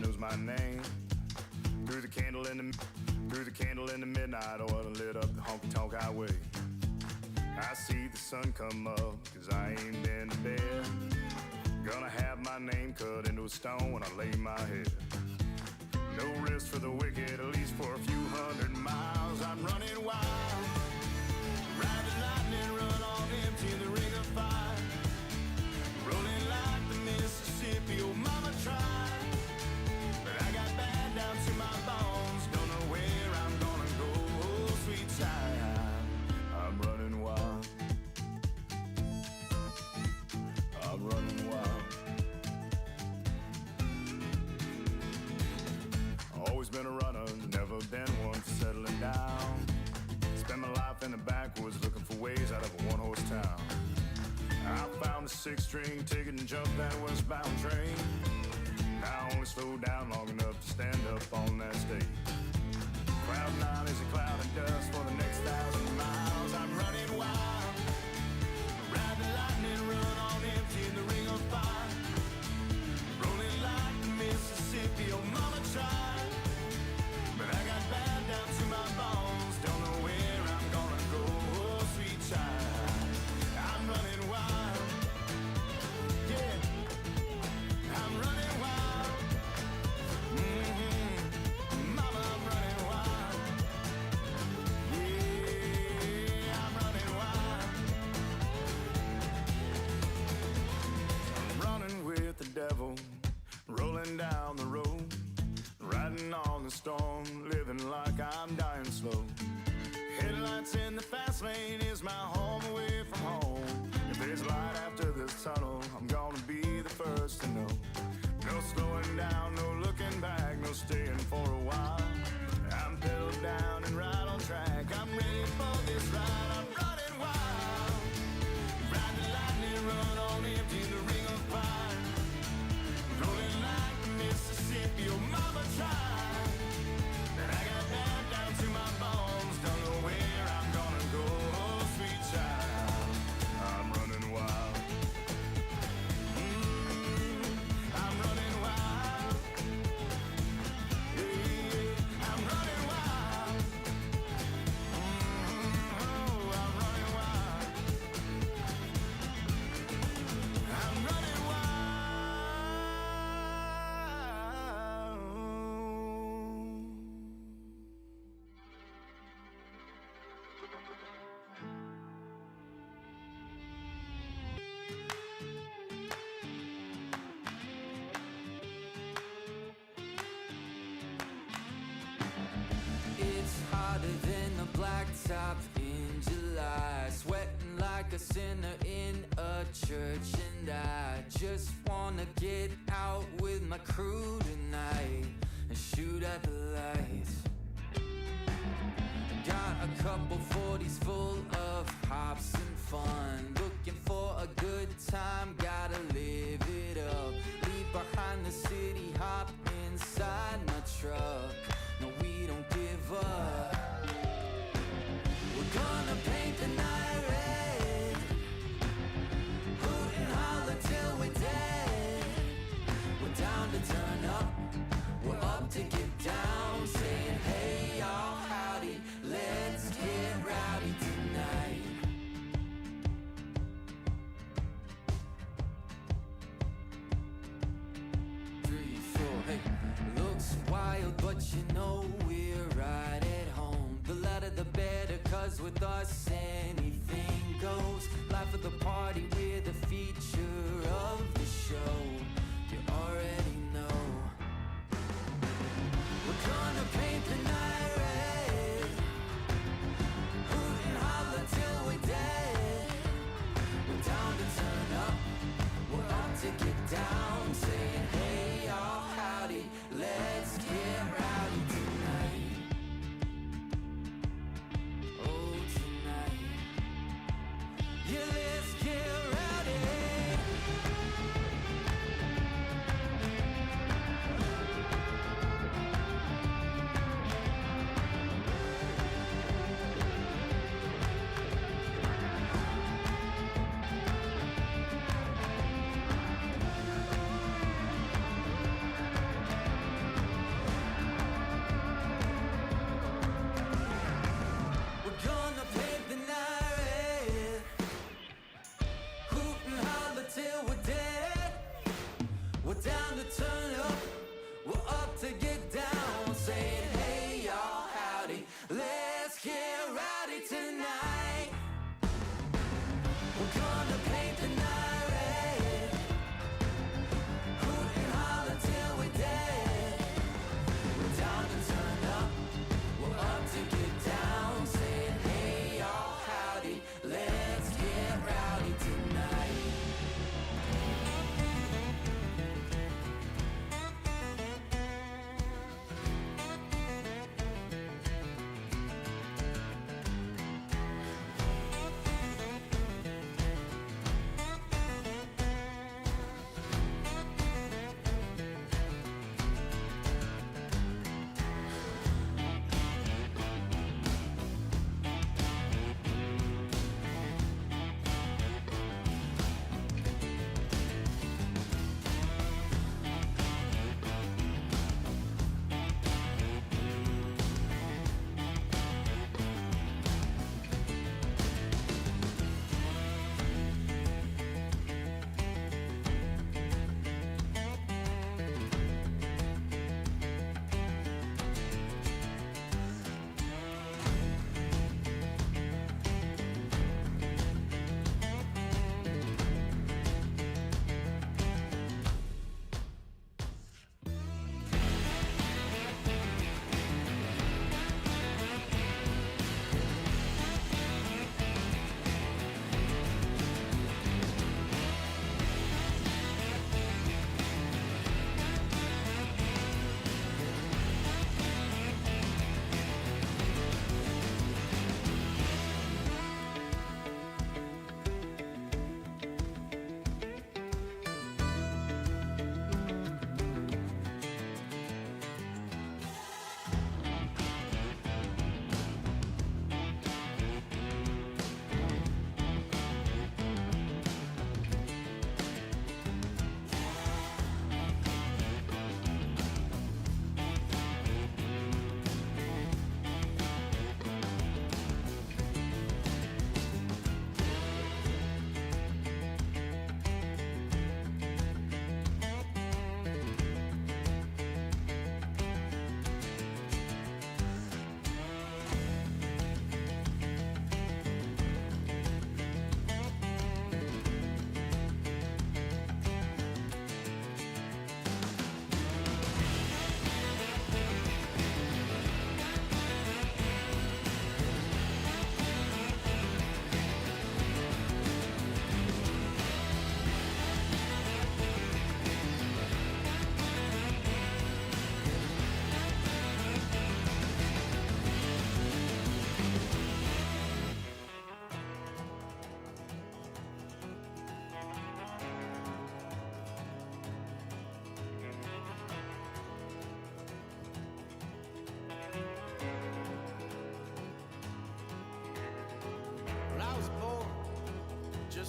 knows my name. Threw the candle in the midnight oil and lit up the honky-tonk highway. I see the sun come up, cause I ain't been to bed. Gonna have my name cut into a stone when I lay my head. No rest for the wicked, at least for a few 100 miles. I'm running wild, ride the lightning, run on empty in the ring of fire. Rolling like the Mississippi, oh mama tried, but I got bad down to my bones. Don't know where I'm gonna go, oh sweet child. I'm running wild, I'm running wild. Always been a runner, never been one for settling down. Spent my life in the backwoods looking for ways out of a one-horse town. I found a 6-string ticket and jumped that westbound train. Now I only slow down long enough to stand up on that stage. Cloud 9 is a cloud of dust for the next 1,000 miles. I'm running wild, ride the lightning, run on empty in the ring of fire. Rolling like the Mississippi, oh mama tried, but I got bad down to my bones. Don't know where I'm gonna go, oh sweet child. I'm running wild, yeah, I'm running wild. Mama, I'm running wild, yeah, I'm running wild. I'm running with the devil, rolling down the road, riding on the storm, living like I'm dying slow. Headlights in the fast lane is my home away from home. If there's light after this tunnel, I'm gonna be the first to know. No slowing down, no looking back, no staying for a while. I'm pedal down and right on track, I'm ready for this ride. I'm running wild, ride the lightning, run on empty in the ring of fire. Rolling like the Mississippi, oh mama tried, and I got bad down to my bones. Don't know where I'm gonna go, oh sweet child. I'm running wild, I'm running wild, yeah, I'm running wild, oh, I'm running wild, I'm running wild. It's hotter than the blacktop in July, sweating like a sinner in a church, and I just wanna get out with my crew tonight and shoot at the lights. Got a couple 40s full of hops and fun, looking for a good time, gotta live it up. Leave behind the city, hop inside my truck. No, we don't give up. We're gonna paint the night red, hoot and holler till we're dead. We're down to turn up, we're up to get down, saying hey y'all, howdy, let's get rowdy tonight. 3, 4, hey. Looks wild, but you know we're right at home. The louder the better, cause with us anything goes. Life of the party, we're the feature of the show. You already know. We're gonna paint the night red, hoot and holler till we're dead. We're down to turn up, we're up to get down, saying hey y'all, howdy, let's get rowdy tonight. Oh tonight, yeah, let's get rowdy.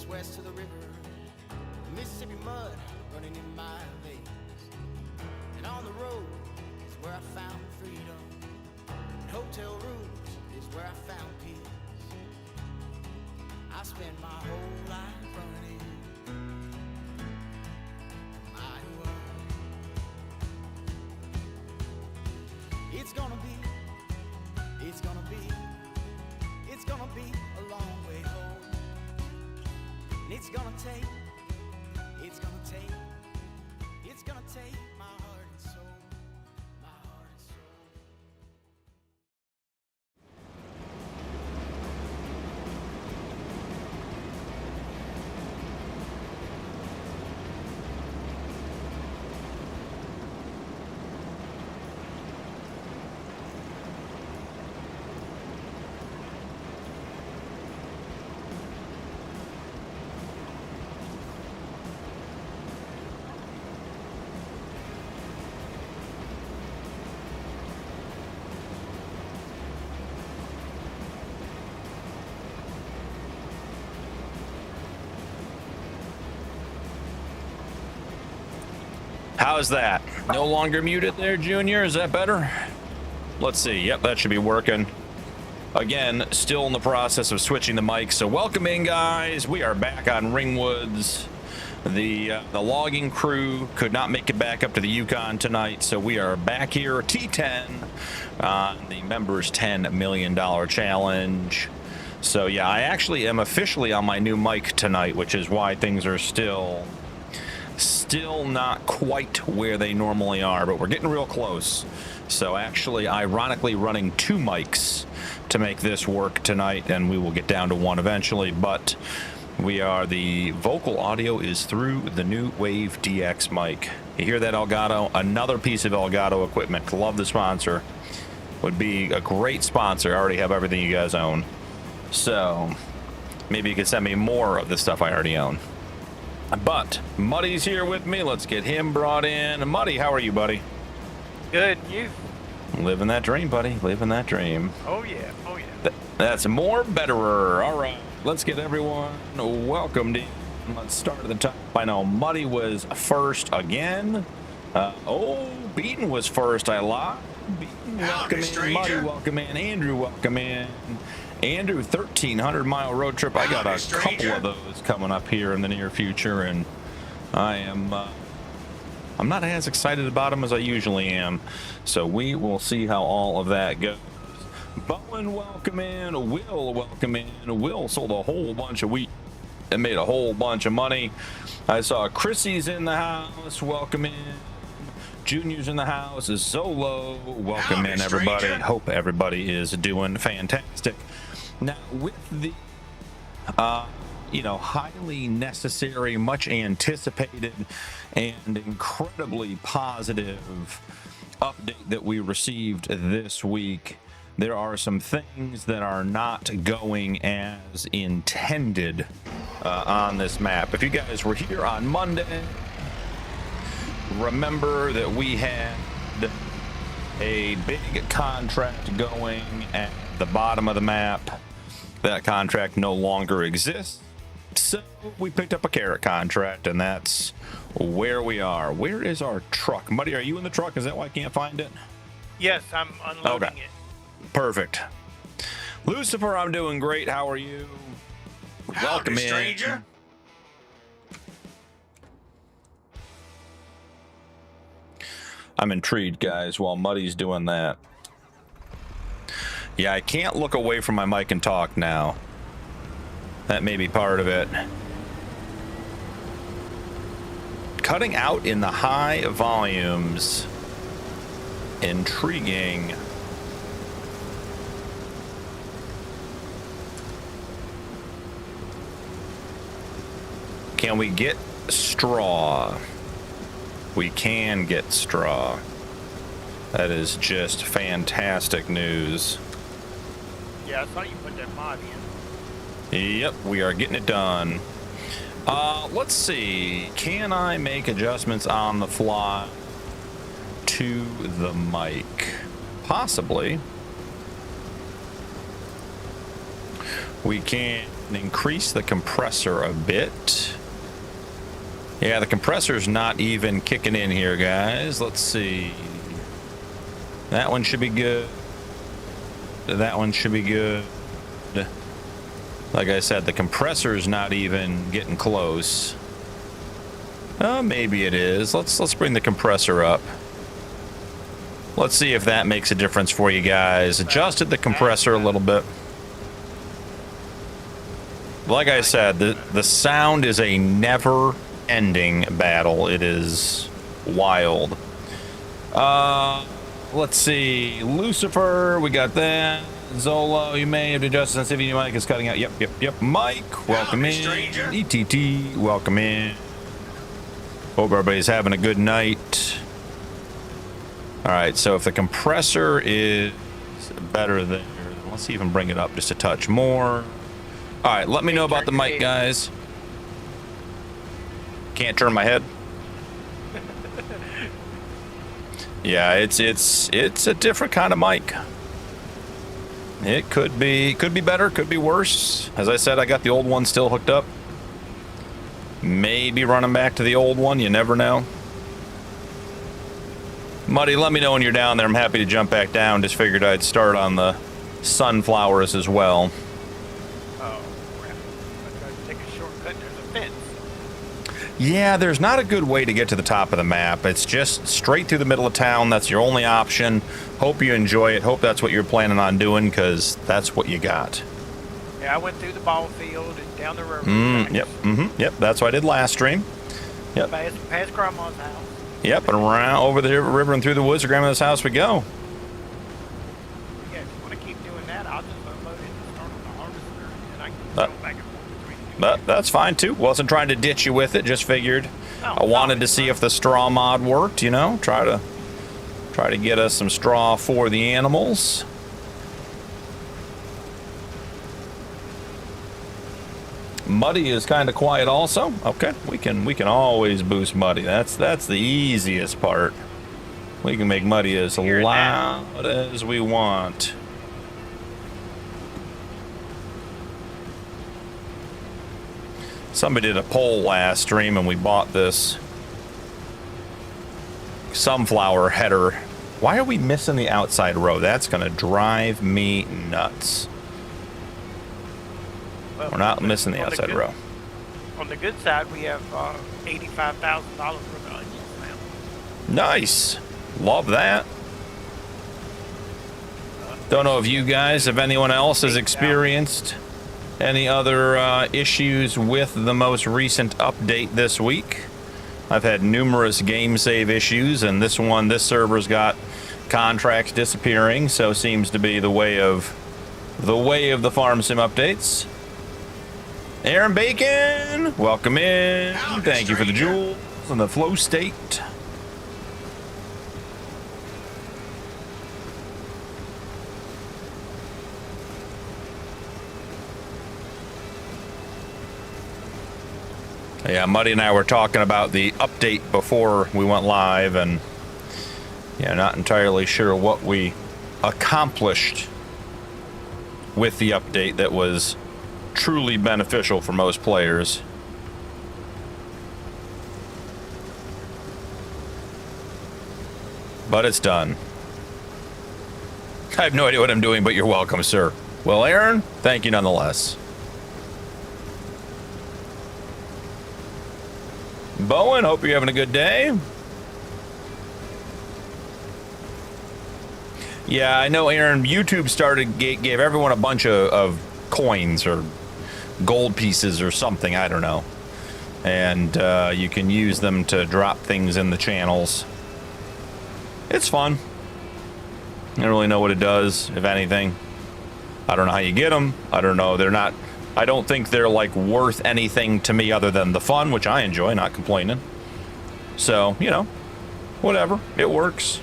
It's west to the river, Mississippi mud running in my veins. And on the road is where I found freedom. And hotel rooms is where I found peace. I spent my whole life running my world. It's gonna be a long way home. And it's gonna take my heart and soul, my heart and soul. How's that? No longer muted there, Junior? Is that better? Let's see. Yep, that should be working. Again, still in the process of switching the mics. So welcome in, guys. We are back on Ringwoods. The logging crew could not make it back up to the Yukon tonight, so we are back here at T10 on the members $10 million challenge. So yeah, I actually am officially on my new mic tonight, which is why things are still not quite where they normally are, but we're getting real close. So actually, ironically, running two mics to make this work tonight, and we will get down to one eventually, but the vocal audio is through the new Wave DX mic. You hear that, Elgato? Another piece of Elgato equipment. Love the sponsor. Would be a great sponsor. I already have everything you guys own. So maybe you could send me more of the stuff I already own. But Muddy's here with me. Let's get him brought in. Muddy, how are you, buddy? Good, you? Living that dream, buddy. Living that dream. Oh yeah, oh yeah. That's more betterer. All right, let's get everyone welcomed in. Let's start at the top. I know Muddy was first again. Beaton was first. I lied. Beaton, welcome in. Muddy, welcome in. Andrew, welcome in. Andrew, 1,300-mile road trip. I got a couple of those coming up here in the near future, and I'm not as excited about them as I usually am. So we will see how all of that goes. Bowen, welcome in. Will, welcome in. Will sold a whole bunch of wheat and made a whole bunch of money. I saw Chrissy's in the house. Welcome in. Junior's in the house. Zolo, welcome in, everybody. Hope everybody is doing fantastic. Now, with the, highly necessary, much anticipated, and incredibly positive update that we received this week, there are some things that are not going as intended on this map. If you guys were here on Monday, remember that we had a big contract going at the bottom of the map. That contract no longer exists, so we picked up a carrot contract, and that's where we are. Where is our truck? Muddy, are you in the truck? Is that why I can't find it? Yes, I'm unloading it. Perfect. Lucifer, I'm doing great. How are you? Welcome in. Stranger. I'm intrigued, guys, while Muddy's doing that. Yeah, I can't look away from my mic and talk now. That may be part of it. Cutting out in the high volumes. Intriguing. Can we get straw? We can get straw. That is just fantastic news. Yeah, I thought you put that mod in. Yep, we are getting it done. Let's see. Can I make adjustments on the fly to the mic? Possibly. We can and increase the compressor a bit. Yeah, the compressor's not even kicking in here, guys. Let's see. That one should be good. That one should be good. Like I said, the compressor's not even getting close. Maybe it is. Let's bring the compressor up. Let's see if that makes a difference for you guys. Adjusted the compressor a little bit. Like I said, the sound is a never-ending battle. It is wild. Let's see. Lucifer, we got that. Zolo, you may have adjusted sensitivity. Mike is cutting out. Yep. Mike, welcome in. Stranger. ETT, welcome in. Hope everybody's having a good night. All right, so if the compressor is better there, let's even bring it up just a touch more. All right, let me know about the mic, guys. Can't turn my head. Yeah, it's a different kind of mic. It could be better, could be worse. As I said, I got the old one still hooked up. Maybe running back to the old one, you never know. Muddy, let me know when you're down there. I'm happy to jump back down. Just figured I'd start on the sunflowers as well. Oh, crap. I tried to take a shortcut. There's a fence. Yeah, there's not a good way to get to the top of the map. It's just straight through the middle of town. That's your only option. Hope you enjoy it. Hope that's what you're planning on doing, because that's what you got. Yeah, I went through the ball field and down the river. Yep, that's what I did last stream. Yep. Past Grandma's house. Yep, and around over the river and through the woods to Grandma's house we go. Yeah, if you want to keep doing that, I'll just unload it and start on the harvester, and I can go back and forth between. That's fine too. Wasn't trying to ditch you with it. Just figured I wanted to see if the straw mod worked. You know, try to get us some straw for the animals. Muddy is kind of quiet also. Okay, we can always boost Muddy. That's the easiest part. We can make Muddy as loud as we want. Somebody did a poll last stream and we bought this sunflower header. Why are we missing the outside row? That's gonna drive me nuts. Well, we're not missing the outside row. On the good side, we have $85,000 worth of onions now. Nice. Love that. Don't know if you guys, if anyone else has experienced any other issues with the most recent update this week. I've had numerous game save issues, and this server's got contracts disappearing, so seems to be the way of the farm sim updates. Aaron Bacon, welcome in. Thank you for the jewels and the flow state. Yeah, Muddy and I were talking about the update before we went live, and yeah, not entirely sure what we accomplished with the update that was truly beneficial for most players. But it's done. I have no idea what I'm doing, but you're welcome, sir. Well, Aaron, thank you nonetheless. Bowen, hope you're having a good day. Yeah, I know, Aaron. YouTube gave everyone a bunch of coins or gold pieces or something, I don't know, and you can use them to drop things in the channels. It's fun. I don't really know what it does, if anything. I don't know how you get them. I don't know. I don't think they're like worth anything to me other than the fun, which I enjoy, not complaining. So, you know, whatever, it works.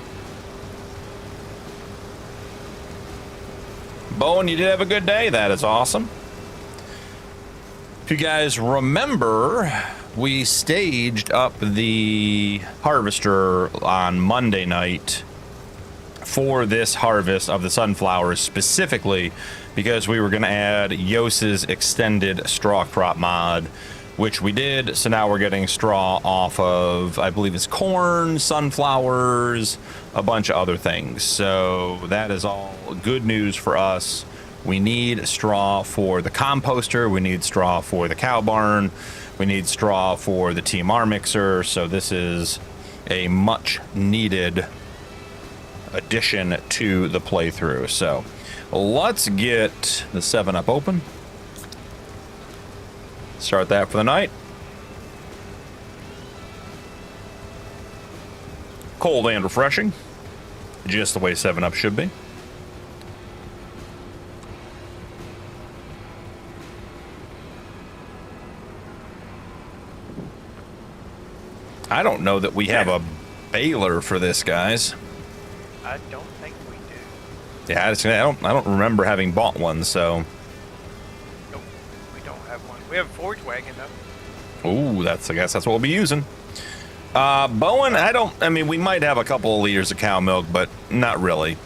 Bowen, you did have a good day. That is awesome. If you guys remember, we staged up the harvester on Monday night for this harvest of the sunflowers, specifically because we were going to add Yos's extended straw crop mod, which we did. So now we're getting straw off of, I believe it's corn, sunflowers, a bunch of other things. So that is all good news for us. We need straw for the composter. We need straw for the cow barn. We need straw for the TMR mixer. So this is a much needed addition to the playthrough. So let's get the 7-Up open. Start that for the night. Cold and refreshing. Just the way 7-Up should be. I don't know that we have a baler for this, guys. I don't think we do. Yeah, I don't remember having bought one, so. Nope, we don't have one. We have a forage wagon though. Ooh, I guess that's what we'll be using. Bowen, I mean, we might have a couple of liters of cow milk, but not really.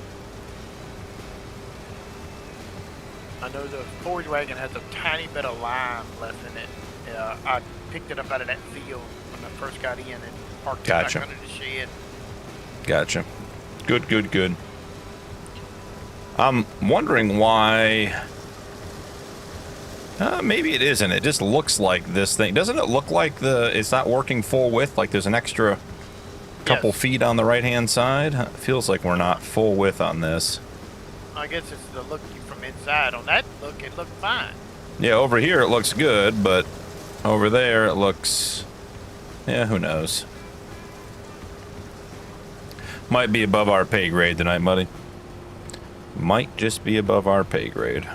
I know the forage wagon has a tiny bit of lime left in it. I picked it up out of that field when I first got in and parked it back under the shed. Gotcha. Good. I'm wondering why. Maybe it isn't. It just looks like this thing. Doesn't it look like it's not working full width? Like there's an extra couple feet on the right-hand side? It feels like we're not full width on this. I guess it's the look from inside. On that look, it looked fine. Yeah, over here it looks good, but over there it looks... Yeah, who knows? Might be above our pay grade tonight, Muddy. Might just be above our pay grade.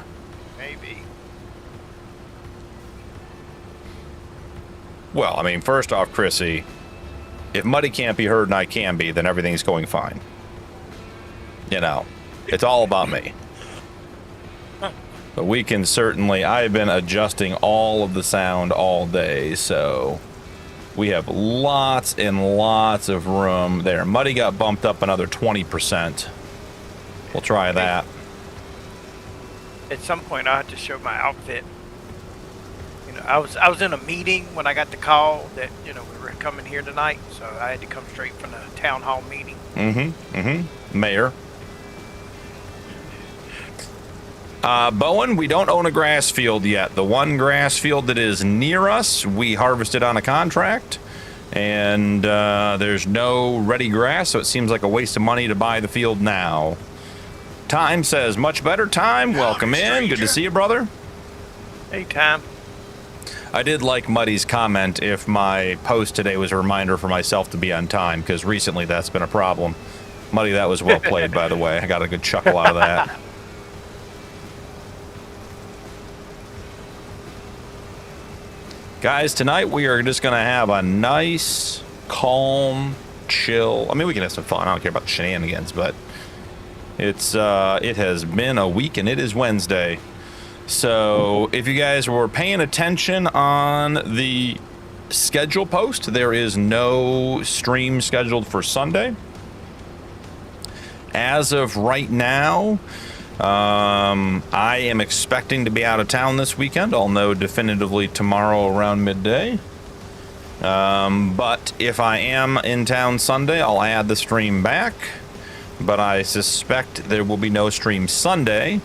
Maybe. Well, I mean, first off, Chrissy, if Muddy can't be heard and I can be, then everything's going fine. You know, it's all about me. But we can certainly... I've been adjusting all of the sound all day, so... We have lots and lots of room there. Muddy got bumped up another 20%. We'll try that. At some point, I had to show my outfit. You know, I was in a meeting when I got the call that, you know, we were coming here tonight, so I had to come straight from the town hall meeting. Mayor. Bowen, we don't own a grass field yet. The one grass field that is near us, we harvested on a contract, and there's no ready grass, so it seems like a waste of money to buy the field now. Time says, much better. Time, welcome in. Good to see you, brother. Hey, Time. I did like Muddy's comment if my post today was a reminder for myself to be on time, because recently that's been a problem. Muddy, that was well played, by the way. I got a good chuckle out of that. Guys, tonight we are just going to have a nice, calm, chill... I mean, we can have some fun. I don't care about the shenanigans, but it has been a week, and it is Wednesday. So if you guys were paying attention on the schedule post, there is no stream scheduled for Sunday. As of right now... I am expecting to be out of town this weekend. I'll know definitively tomorrow around midday. But if I am in town Sunday, I'll add the stream back. But I suspect there will be no stream Sunday.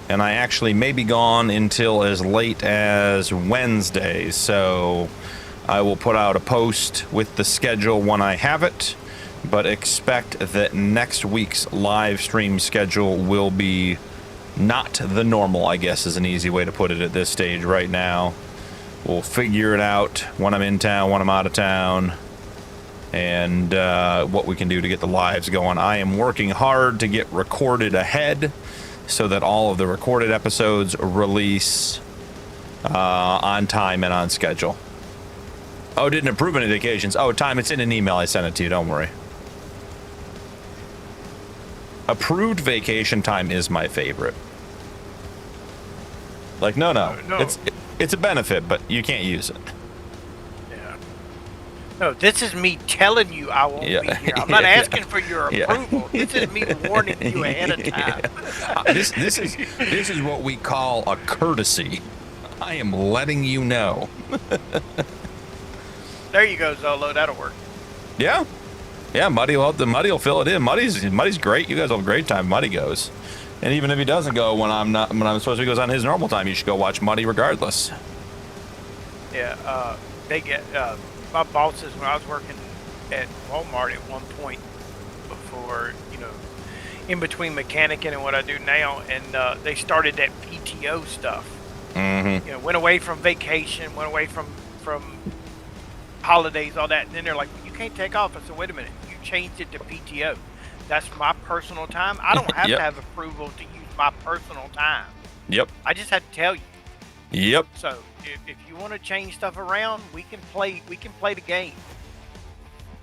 And I actually may be gone until as late as Wednesday. So I will put out a post with the schedule when I have it. But expect that next week's live stream schedule will be not the normal, I guess is an easy way to put it at this stage right now. We'll figure it out when I'm in town, when I'm out of town, and what we can do to get the lives going. I am working hard to get recorded ahead so that all of the recorded episodes release on time and on schedule. Oh, didn't approve any vacations. Oh, Time, it's in an email. I sent it to you. Don't worry. Approved vacation time is my favorite. Like, no. No. It's a benefit, but you can't use it. Yeah. No, this is me telling you I won't be here. I'm not asking for your approval. This is me warning you ahead of time. This is what we call a courtesy. I am letting you know. There you go, Zolo. That'll work. Yeah. Yeah, Muddy will fill it in. Muddy's great. You guys have a great time. Muddy goes. And even if he doesn't go when I'm supposed to, he goes on his normal time, you should go watch Muddy regardless. Yeah, they get my bosses when I was working at Walmart at one point before, you know, in between mechanicing and what I do now, and they started that PTO stuff. Mm-hmm. You know, went away from vacation, went away from holidays, all that, and then they're like, you can't take off. I said, wait a minute, you changed it to PTO. That's my personal time. I don't have to have approval to use my personal time. Yep. I just have to tell you. Yep. So if you want to change stuff around, we can play the game.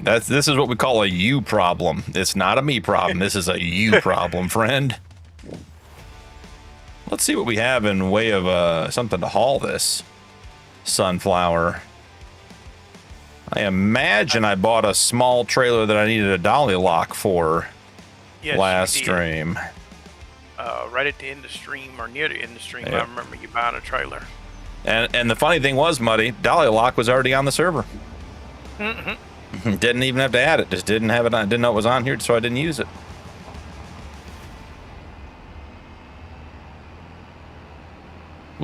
This is what we call a you problem. It's not a me problem. This is a you problem, friend. Let's see what we have in way of something to haul this sunflower. I imagine I bought a small trailer that I needed a dolly lock for last stream. Right at the end of the stream, or near the end of the stream, I remember you buying a trailer. And the funny thing was, Muddy, dolly lock was already on the server. Mm-hmm. Didn't even have to add it. Just didn't have it on. Didn't know it was on here, so I didn't use it.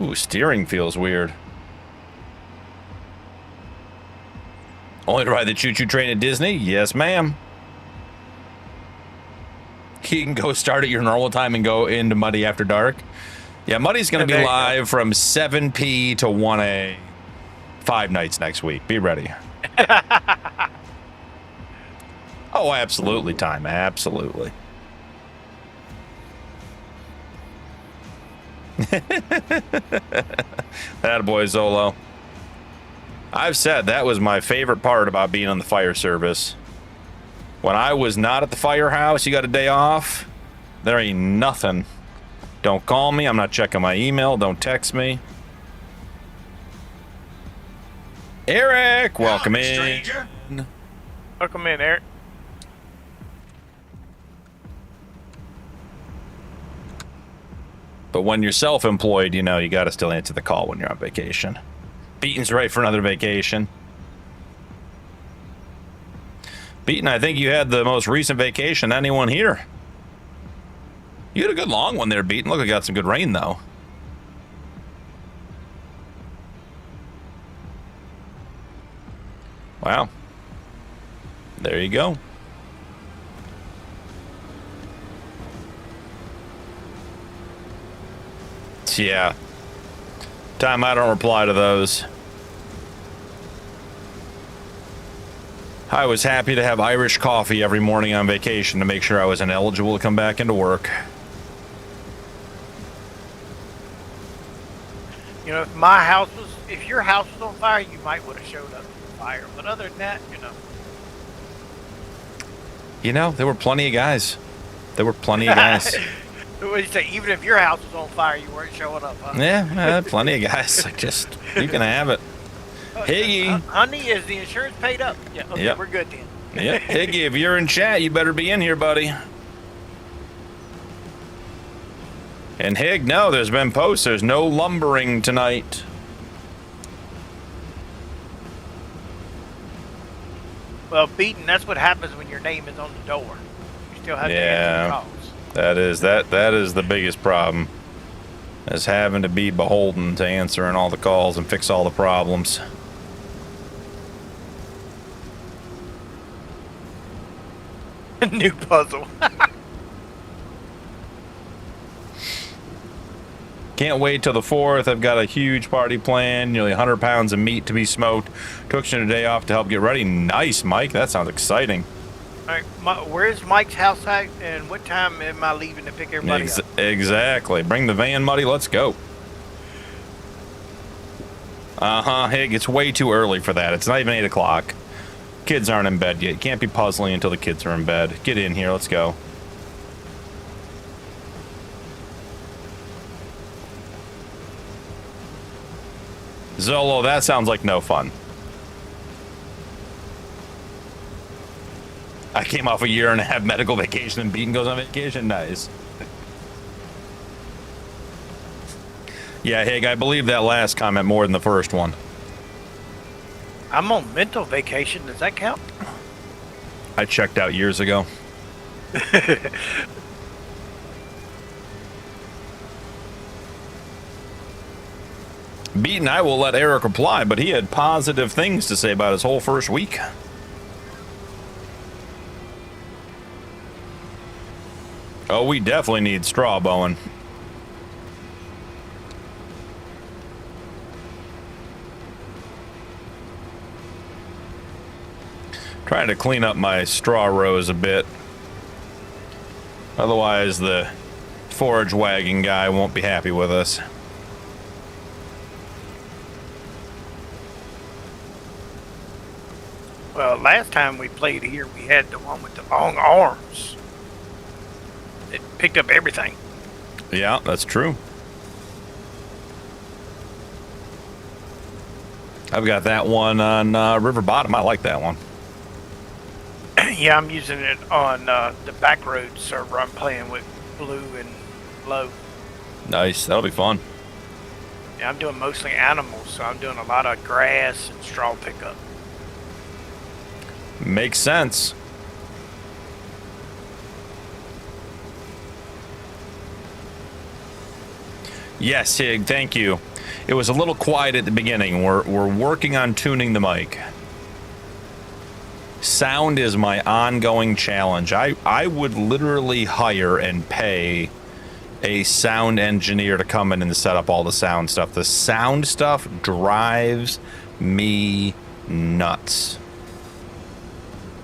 Ooh, steering feels weird. Only to ride the choo-choo train at Disney? Yes, ma'am. You can go start at your normal time and go into Muddy after dark. Yeah, Muddy's going to be live from 7 p to 1 a 5 nights next week. Be ready. Oh, absolutely, Time. Absolutely. Attaboy, Zolo. I've said that was my favorite part about being on the fire service. When I was not at the firehouse, you got a day off, there ain't nothing. Don't call me. I'm not checking my email. Don't text me. Eric, welcome in. Stranger. Welcome in, Eric. But when you're self-employed, you know, you got to still answer the call when you're on vacation. Beaton's right for another vacation. Beaton, I think you had the most recent vacation anyone here. You had a good long one there, Beaton. Look, we got some good rain, though. Wow. There you go. Yeah. Time I don't reply to those. I was happy to have Irish coffee every morning on vacation to make sure I was ineligible to come back into work. You know, if your house was on fire, you might would have showed up to the fire. But other than that, You know, there were plenty of guys. What do you say? Even if your house was on fire, you weren't showing up, huh? Yeah, plenty of guys. Just, you can have it. Higgy. Honey, is the insurance paid up? Yeah, okay, Yep. We're good then. Yep, Higgy, if you're in chat, you better be in here, buddy. And Hig, no, there's been posts. There's no lumbering tonight. Well, Beaton, that's what happens when your name is on the door. You still have to answer the calls. That is the biggest problem. Is having to be beholden to answering all the calls and fix all the problems. New puzzle. Can't wait till the 4th. I've got a huge party planned. Nearly 100 pounds of meat to be smoked. Took a day off to help get ready. Nice, Mike. That sounds exciting. All right, where's Mike's house at, and what time am I leaving to pick everybody up? Exactly. Bring the van, Muddy. Let's go. Hig, it's way too early for that. It's not even 8 o'clock. Kids aren't in bed yet. You can't be puzzling until the kids are in bed. Get in here. Let's go. Zolo, that sounds like no fun. I came off a year and a half medical vacation and Beaton goes on vacation. Nice. Yeah, Hig, I believe that last comment more than the first one. I'm on mental vacation. Does that count? I checked out years ago. Beaton, I will let Eric reply, but he had positive things to say about his whole first week. Oh, we definitely need straw, Bowen. Trying to clean up my straw rows a bit. Otherwise, the forage wagon guy won't be happy with us. Well, last time we played here, we had the one with the long arms. It picked up everything. Yeah, that's true. I've got that one on River Bottom. I like that one. Yeah, I'm using it on the Backroad server. I'm playing with Blue and Low. Nice. That'll be fun. Yeah, I'm doing mostly animals, so I'm doing a lot of grass and straw pickup. Makes sense. Yes, Hig, thank you. It was a little quiet at the beginning. We're working on tuning the mic. Sound is my ongoing challenge. I would literally hire and pay a sound engineer to come in and set up all the sound stuff. The sound stuff drives me nuts.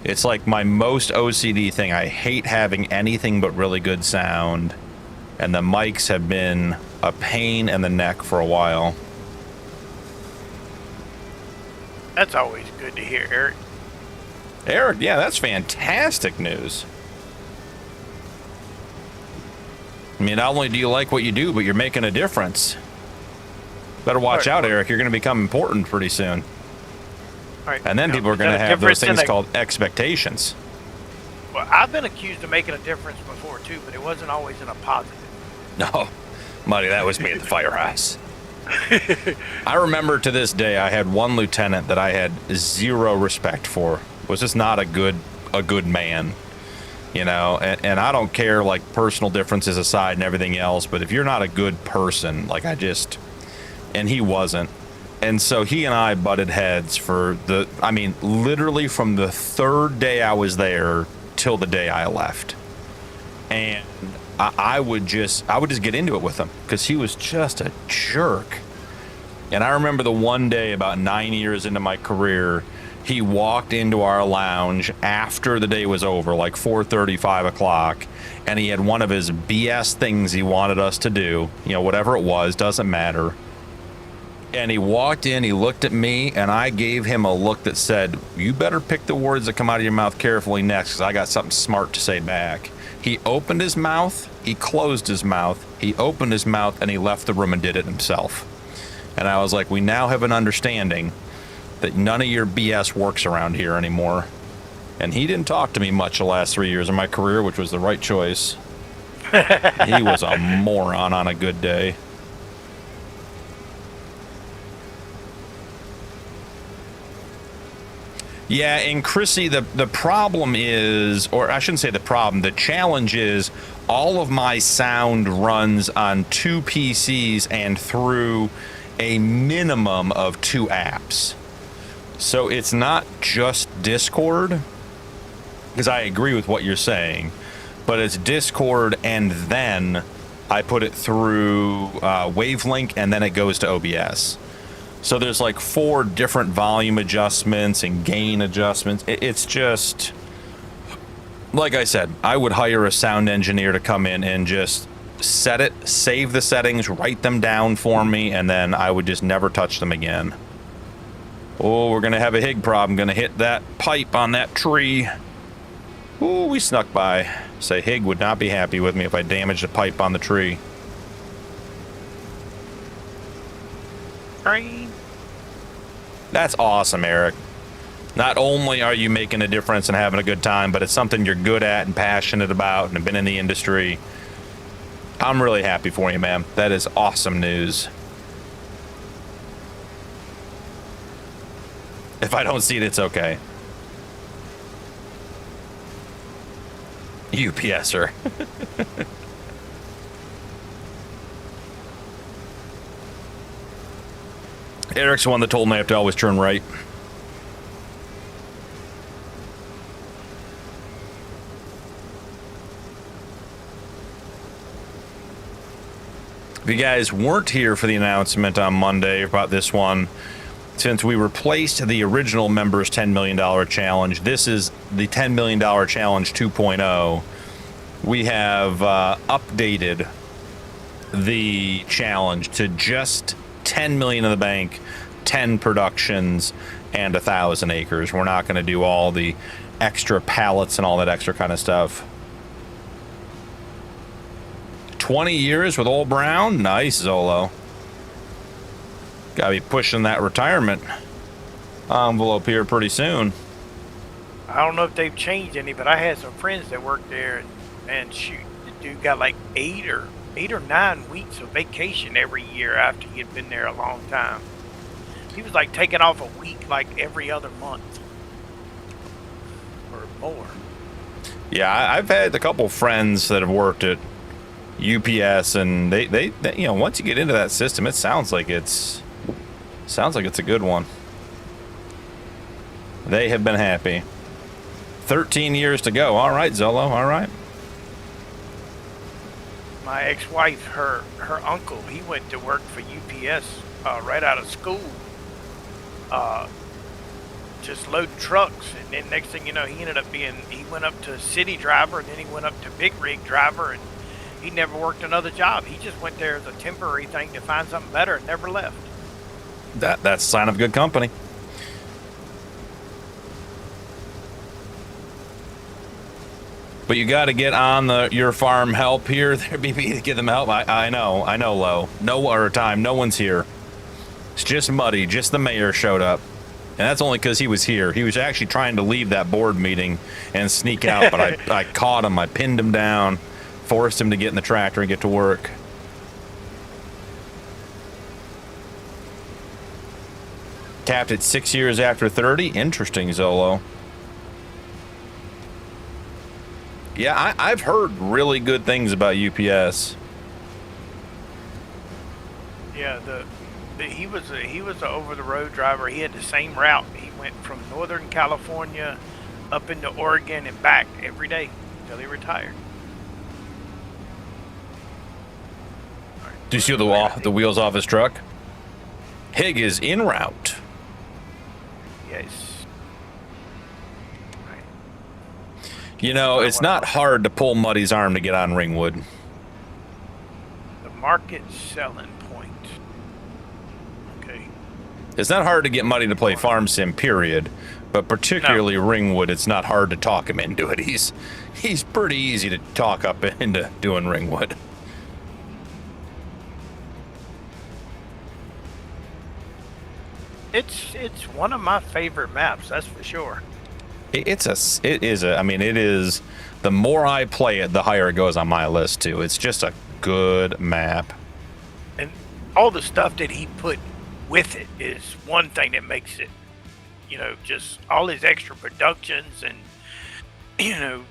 It's like my most OCD thing. I hate having anything but really good sound, and the mics have been a pain in the neck for a while. That's always good to hear, Eric. Eric, yeah, that's fantastic news. I mean, not only do you like what you do, but you're making a difference. Better watch out, Eric. You're going to become important pretty soon. All right, And then people are going to have those things called expectations. Well, I've been accused of making a difference before, too, but it wasn't always in a positive. No, Muddy, that was me at the firehouse. I remember to this day, I had one lieutenant that I had zero respect for. Was just not a good man, you know. And I don't care, like, personal differences aside and everything else, but if you're not a good person, like, and he wasn't. And so he and I butted heads for literally from the third day I was there till the day I left. And I would just get into it with him because he was just a jerk. And I remember the one day about 9 years into my career, he walked into our lounge after the day was over, like 4:30, 5 o'clock, and he had one of his BS things he wanted us to do, you know, whatever it was, doesn't matter. And he walked in, he looked at me, and I gave him a look that said, you better pick the words that come out of your mouth carefully next, because I got something smart to say back. He opened his mouth, he closed his mouth, he opened his mouth, and he left the room and did it himself. And I was like, we now have an understanding that none of your BS works around here anymore. And he didn't talk to me much the last 3 years of my career, which was the right choice. He was a moron on a good day. Yeah, and Chrissy, the problem is, or I shouldn't say the problem, the challenge is all of my sound runs on 2 PCs and through a minimum of 2 apps. So it's not just Discord, because I agree with what you're saying, but it's Discord and then I put it through Wavelink and then it goes to OBS. So there's like 4 different volume adjustments and gain adjustments. It's just, like I said, I would hire a sound engineer to come in and just set it, save the settings, write them down for me, and then I would just never touch them again. Oh, we're going to have a Hig problem. Going to hit that pipe on that tree. Ooh, we snuck by. Say, Hig would not be happy with me if I damaged a pipe on the tree. Train. That's awesome, Eric. Not only are you making a difference and having a good time, but it's something you're good at and passionate about and have been in the industry. I'm really happy for you, man. That is awesome news. If I don't see it, it's okay. UPSer. Eric's the one that told me I have to always turn right. If you guys weren't here for the announcement on Monday about this one, since we replaced the original members $10 million challenge, this is the $10 million challenge 2.0. We have updated the challenge to just 10 million in the bank, 10 productions, and 1,000 acres. We're not going to do all the extra pallets and all that extra kind of stuff. 20 years with Old Brown. Nice, Zolo. Gotta be pushing that retirement envelope here pretty soon. I don't know if they've changed any, but I had some friends that worked there, and shoot, the dude got like 8 or 9 weeks of vacation every year after he had been there a long time. He was like taking off a week like every other month or more. Yeah, I've had a couple friends that have worked at UPS, and they you know, once you get into that system, it sounds like it's a good one. They have been happy. 13 years to go. All right, Zolo. All right. My ex-wife, her uncle, he went to work for UPS right out of school, just loading trucks, and then next thing you know, he went up to city driver, and then he went up to big rig driver, and he never worked another job. He just went there as a temporary thing to find something better and never left. That's a sign of good company. But you got to get on your farm help here, there, BB, to get them help. I know, Lo. No one's here. It's just Muddy. Just the mayor showed up, and that's only because he was here. He was actually trying to leave that board meeting and sneak out, but I caught him. I pinned him down, forced him to get in the tractor and get to work. Capped at 6 years after 30. Interesting, Zolo. Yeah, I've heard really good things about UPS. Yeah, he was an over-the-road driver. He had the same route. He went from Northern California up into Oregon and back every day until he retired. Do you see the wheels off his truck? Hig is en route. Yes. You know, it's not hard to pull Muddy's arm to get on Ringwood. The market selling point. Okay. It's not hard to get Muddy to play Farm Sim, period. But particularly Ringwood, it's not hard to talk him into it. He's pretty easy to talk up into doing Ringwood. It's one of my favorite maps, that's for sure. It is. The more I play it, the higher it goes on my list too. It's just a good map. And all the stuff that he put with it is one thing that makes it, you know, just all his extra productions and, you know,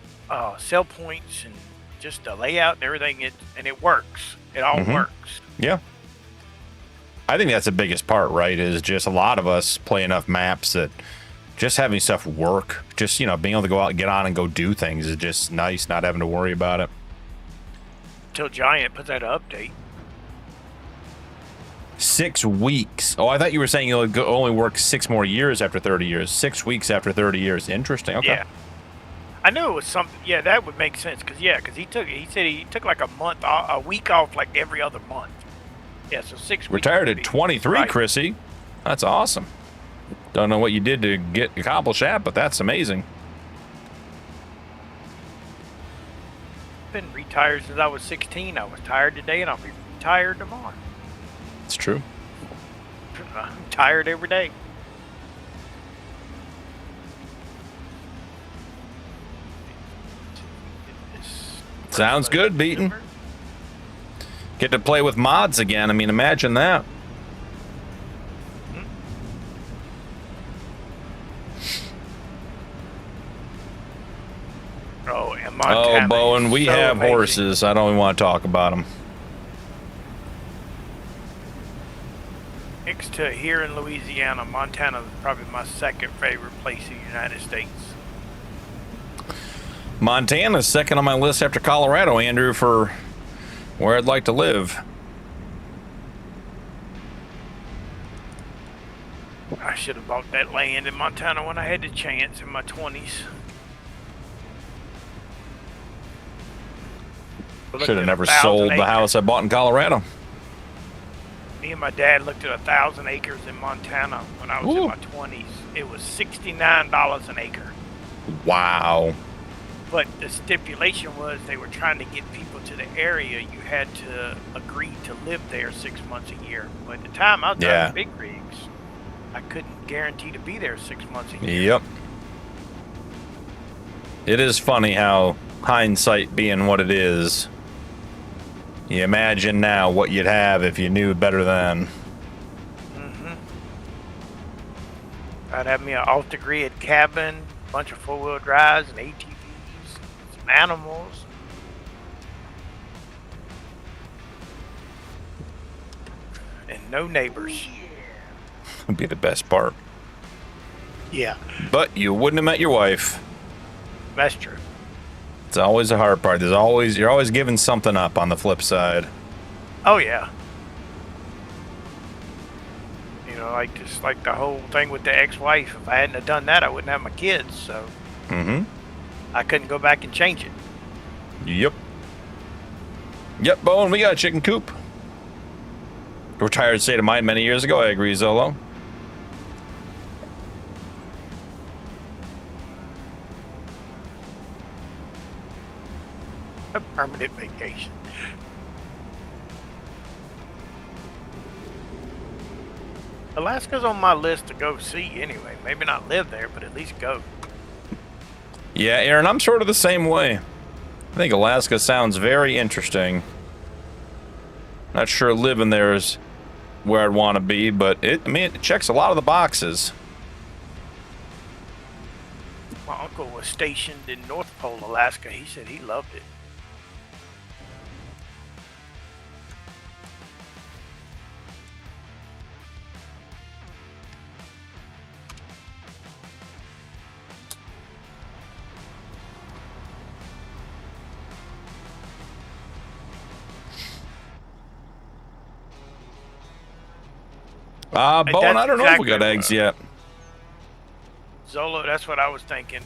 sell points and just the layout and everything. It works. It all works. Yeah. I think that's the biggest part, right? Is just a lot of us play enough maps that just having stuff work, just, you know, being able to go out and get on and go do things is just nice, not having to worry about it. Until Giant puts out an update. 6 weeks. Oh, I thought you were saying you'll only work 6 more years after 30 years. 6 weeks after 30 years. Interesting. Okay. Yeah. I knew it was something. Yeah, that would make sense. Because he said he took like a week off like every other month. Yeah, so 6 weeks. Retired at 23, right. Chrissy. That's awesome. Don't know what you did to accomplish that, but that's amazing. Been retired since I was 16. I was tired today, and I'll be retired tomorrow. It's true. I'm tired every day. Sounds good, Beaton. Get to play with mods again. I mean, imagine that. Oh, and Montana. Oh, Bowen, we so have amazing. horses. I don't even want to talk about them. Next to here in Louisiana, Montana is probably my second favorite place in the United States. Montana's second on my list after Colorado, Andrew, for where I'd like to live. I should have bought that land in Montana when I had the chance in my 20s. Should have never sold the house I bought in Colorado. Me and my dad looked at 1,000 acres in Montana when I was in my 20s. It was $69 an acre. Wow. But the stipulation was they were trying to get people to the area. You had to agree to live there 6 months a year. But at the time I was driving big rigs, I couldn't guarantee to be there 6 months a year. Yep. It is funny how hindsight being what it is, you imagine now what you'd have if you knew better then. I'd have me an off-the-grid cabin, a bunch of four-wheel drives and ATVs, some animals. And no neighbors. Would be the best part. Yeah, But you wouldn't have met your wife. that's true. It's always the hard part. You're always giving something up on the flip side. Oh, yeah. You know, like the whole thing with the ex-wife. If I hadn't have done that, I wouldn't have my kids, so I couldn't go back and change it. Yep. Yep, Bowen, we got a chicken coop. Retired state of mind many years ago. I agree, Zolo. A permanent vacation. Alaska's on my list to go see anyway. Maybe not live there, but at least go. Yeah, Aaron, I'm sort of the same way. I think Alaska sounds very interesting. Not sure living there is where I'd want to be, but it checks a lot of the boxes. My uncle was stationed in North Pole, Alaska. He said he loved it. Bowen, I don't know if we got exactly eggs yet. Zolo, that's what I was thinking.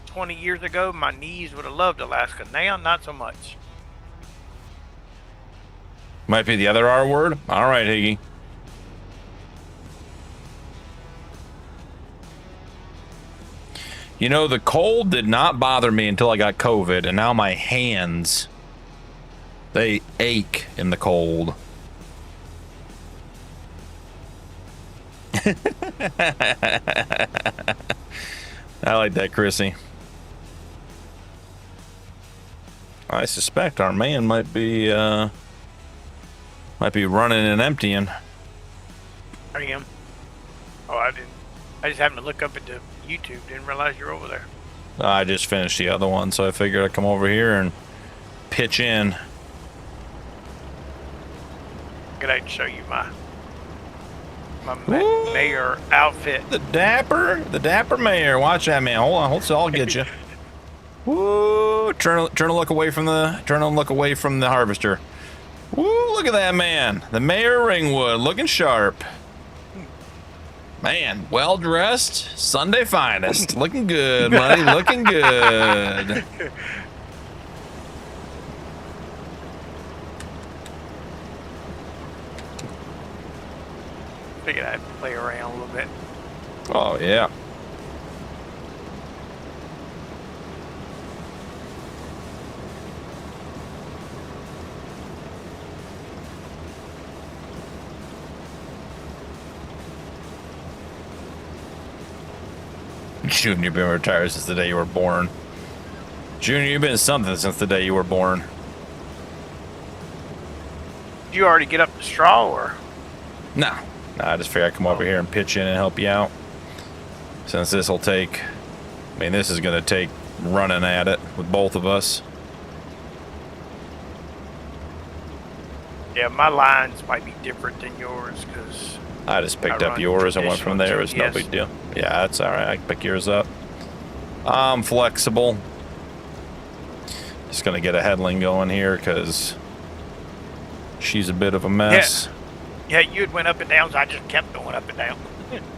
20 years ago, my knees would have loved Alaska. Now, not so much. Might be the other R word. All right, Higgy. You know, the cold did not bother me until I got COVID, and now my hands, they ache in the cold. I like that, Chrissy. I suspect our man might be running and emptying. I am. Oh, I didn't. I just happened to look up at the YouTube. Didn't realize you're over there. I just finished the other one, so I figured I'd come over here and pitch in. Good, I can show you my mayor outfit. The dapper mayor. Watch that, man. Hold on, I'll get you. Woo! Turn a look away from the harvester. Woo! Look at that man, the mayor Ringwood, looking sharp. Man, well dressed, Sunday finest, looking good, buddy, looking good. Figured I'd play around a little bit. Oh yeah. Junior been retired since the day you were born. Junior, you've been something since the day you were born. Did you already get up the straw, or? No. I just figured I'd come over here and pitch in and help you out. Since this will take... I mean, this is going to take running at it with both of us. Yeah, my lines might be different than yours, because... I just picked up yours and went from there. It's no big deal. Yeah, that's all right. I can pick yours up. I'm flexible. Just going to get a headling going here, because she's a bit of a mess. Yeah, you had went up and down, so I just kept going up and down.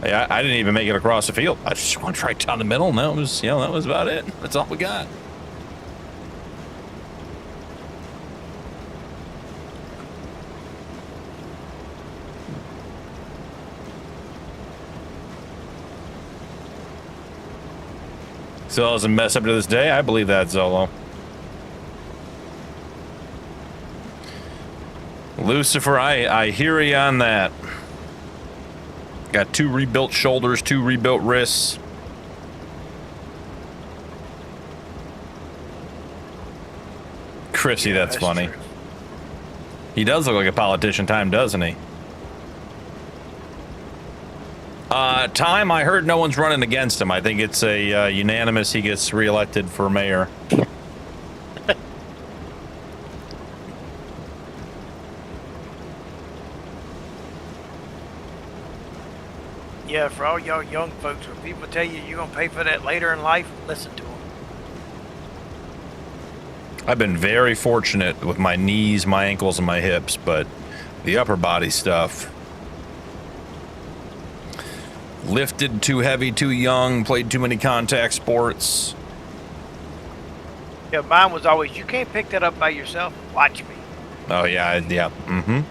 Yeah, I didn't even make it across the field. I just went right down the middle, and that was, that was about it. That's all we got. So it doesn't mess up to this day. I believe that, Zolo. Lucifer, I hear you on that. Got 2 rebuilt shoulders, 2 rebuilt wrists. Chrissy, that's funny. True. He does look like a politician, Time, doesn't he? Time, I heard no one's running against him. I think it's a unanimous, he gets reelected for mayor. Yeah, for all y'all young folks, when people tell you you're going to pay for that later in life, listen to them. I've been very fortunate with my knees, my ankles, and my hips, but the upper body stuff... Lifted too heavy, too young, played too many contact sports. Yeah, mine was always, you can't pick that up by yourself, watch me. Oh, yeah, yeah, mm-hmm.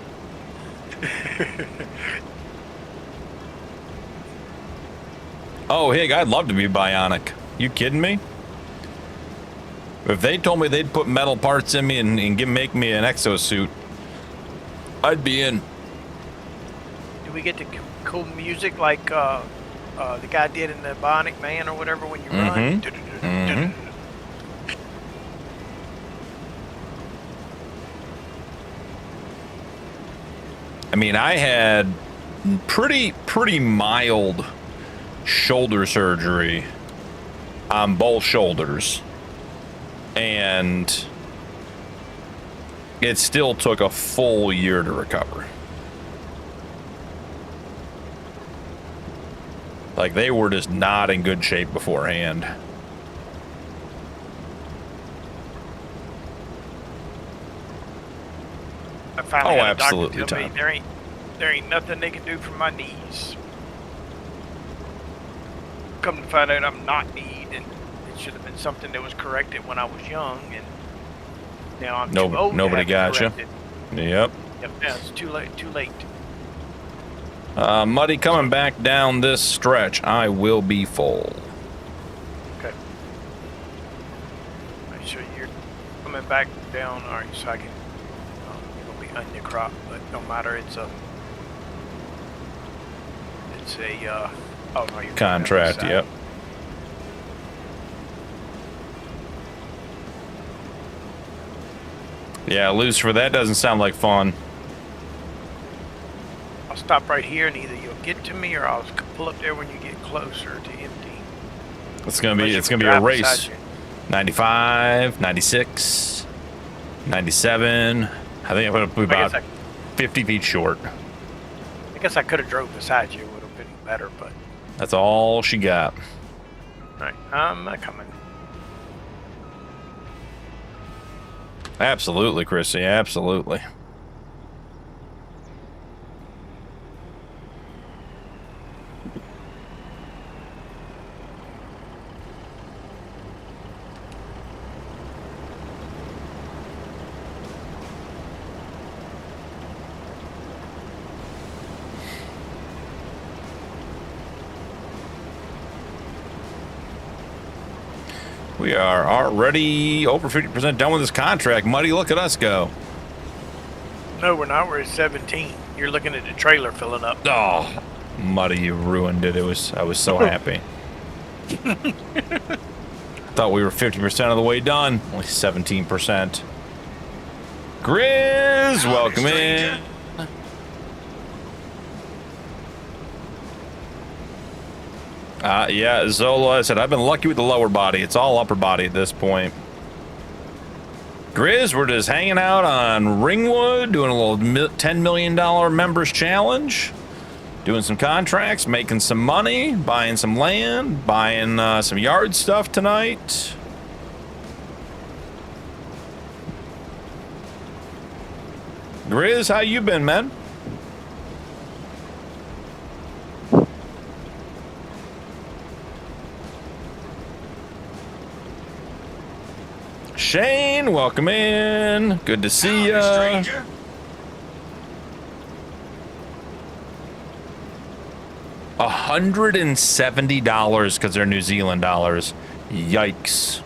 Oh, hey, I'd love to be bionic. You kidding me? If they told me they'd put metal parts in me and make me an exosuit, I'd be in. Do we get to cool music like the guy did in the Bionic Man or whatever when you run? Mm-hmm. I mean, I had pretty mild shoulder surgery on both shoulders, and it still took a full year to recover. Like, they were just not in good shape beforehand. I finally had a doctor absolutely, tell me Tom. there ain't nothing they can do for my knees. Come to find out I'm not kneed, and it should have been something that was corrected when I was young, and now I'm too old. Nobody got you. Yep. Yep. Yeah, it's too late. Too late. Muddy, coming back down this stretch, I will be full. Okay. Make sure you're coming back down. All right, so I can. It'll be onion crop, but no matter. It's a. Oh no, you're contract. Yep. Yeah, loose for that doesn't sound like fun. I'll stop right here, and either you'll get to me, or I'll pull up there when you get closer to empty. It's gonna be a race. 95, 96, 97. I think I'm gonna be about 50 feet short. I guess I could have drove beside you. It would have been better, but that's all she got. All right, I'm coming. Absolutely, Chrissy. Absolutely. We are already over 50% done with this contract. Muddy, look at us go. No, we're not. We're at 17. You're looking at the trailer filling up. Oh, Muddy, you ruined it. I was so happy. Thought we were 50% of the way done. Only 17%. Grizz, welcome in. Yeah, Zola said, I've been lucky with the lower body. It's all upper body at this point. Grizz, we're just hanging out on Ringwood, doing a little $10 million members challenge. Doing some contracts, making some money, buying some land, buying some yard stuff tonight. Grizz, how you been, man? Shane, welcome in. Good to see ya. $170 because they're New Zealand dollars. Yikes.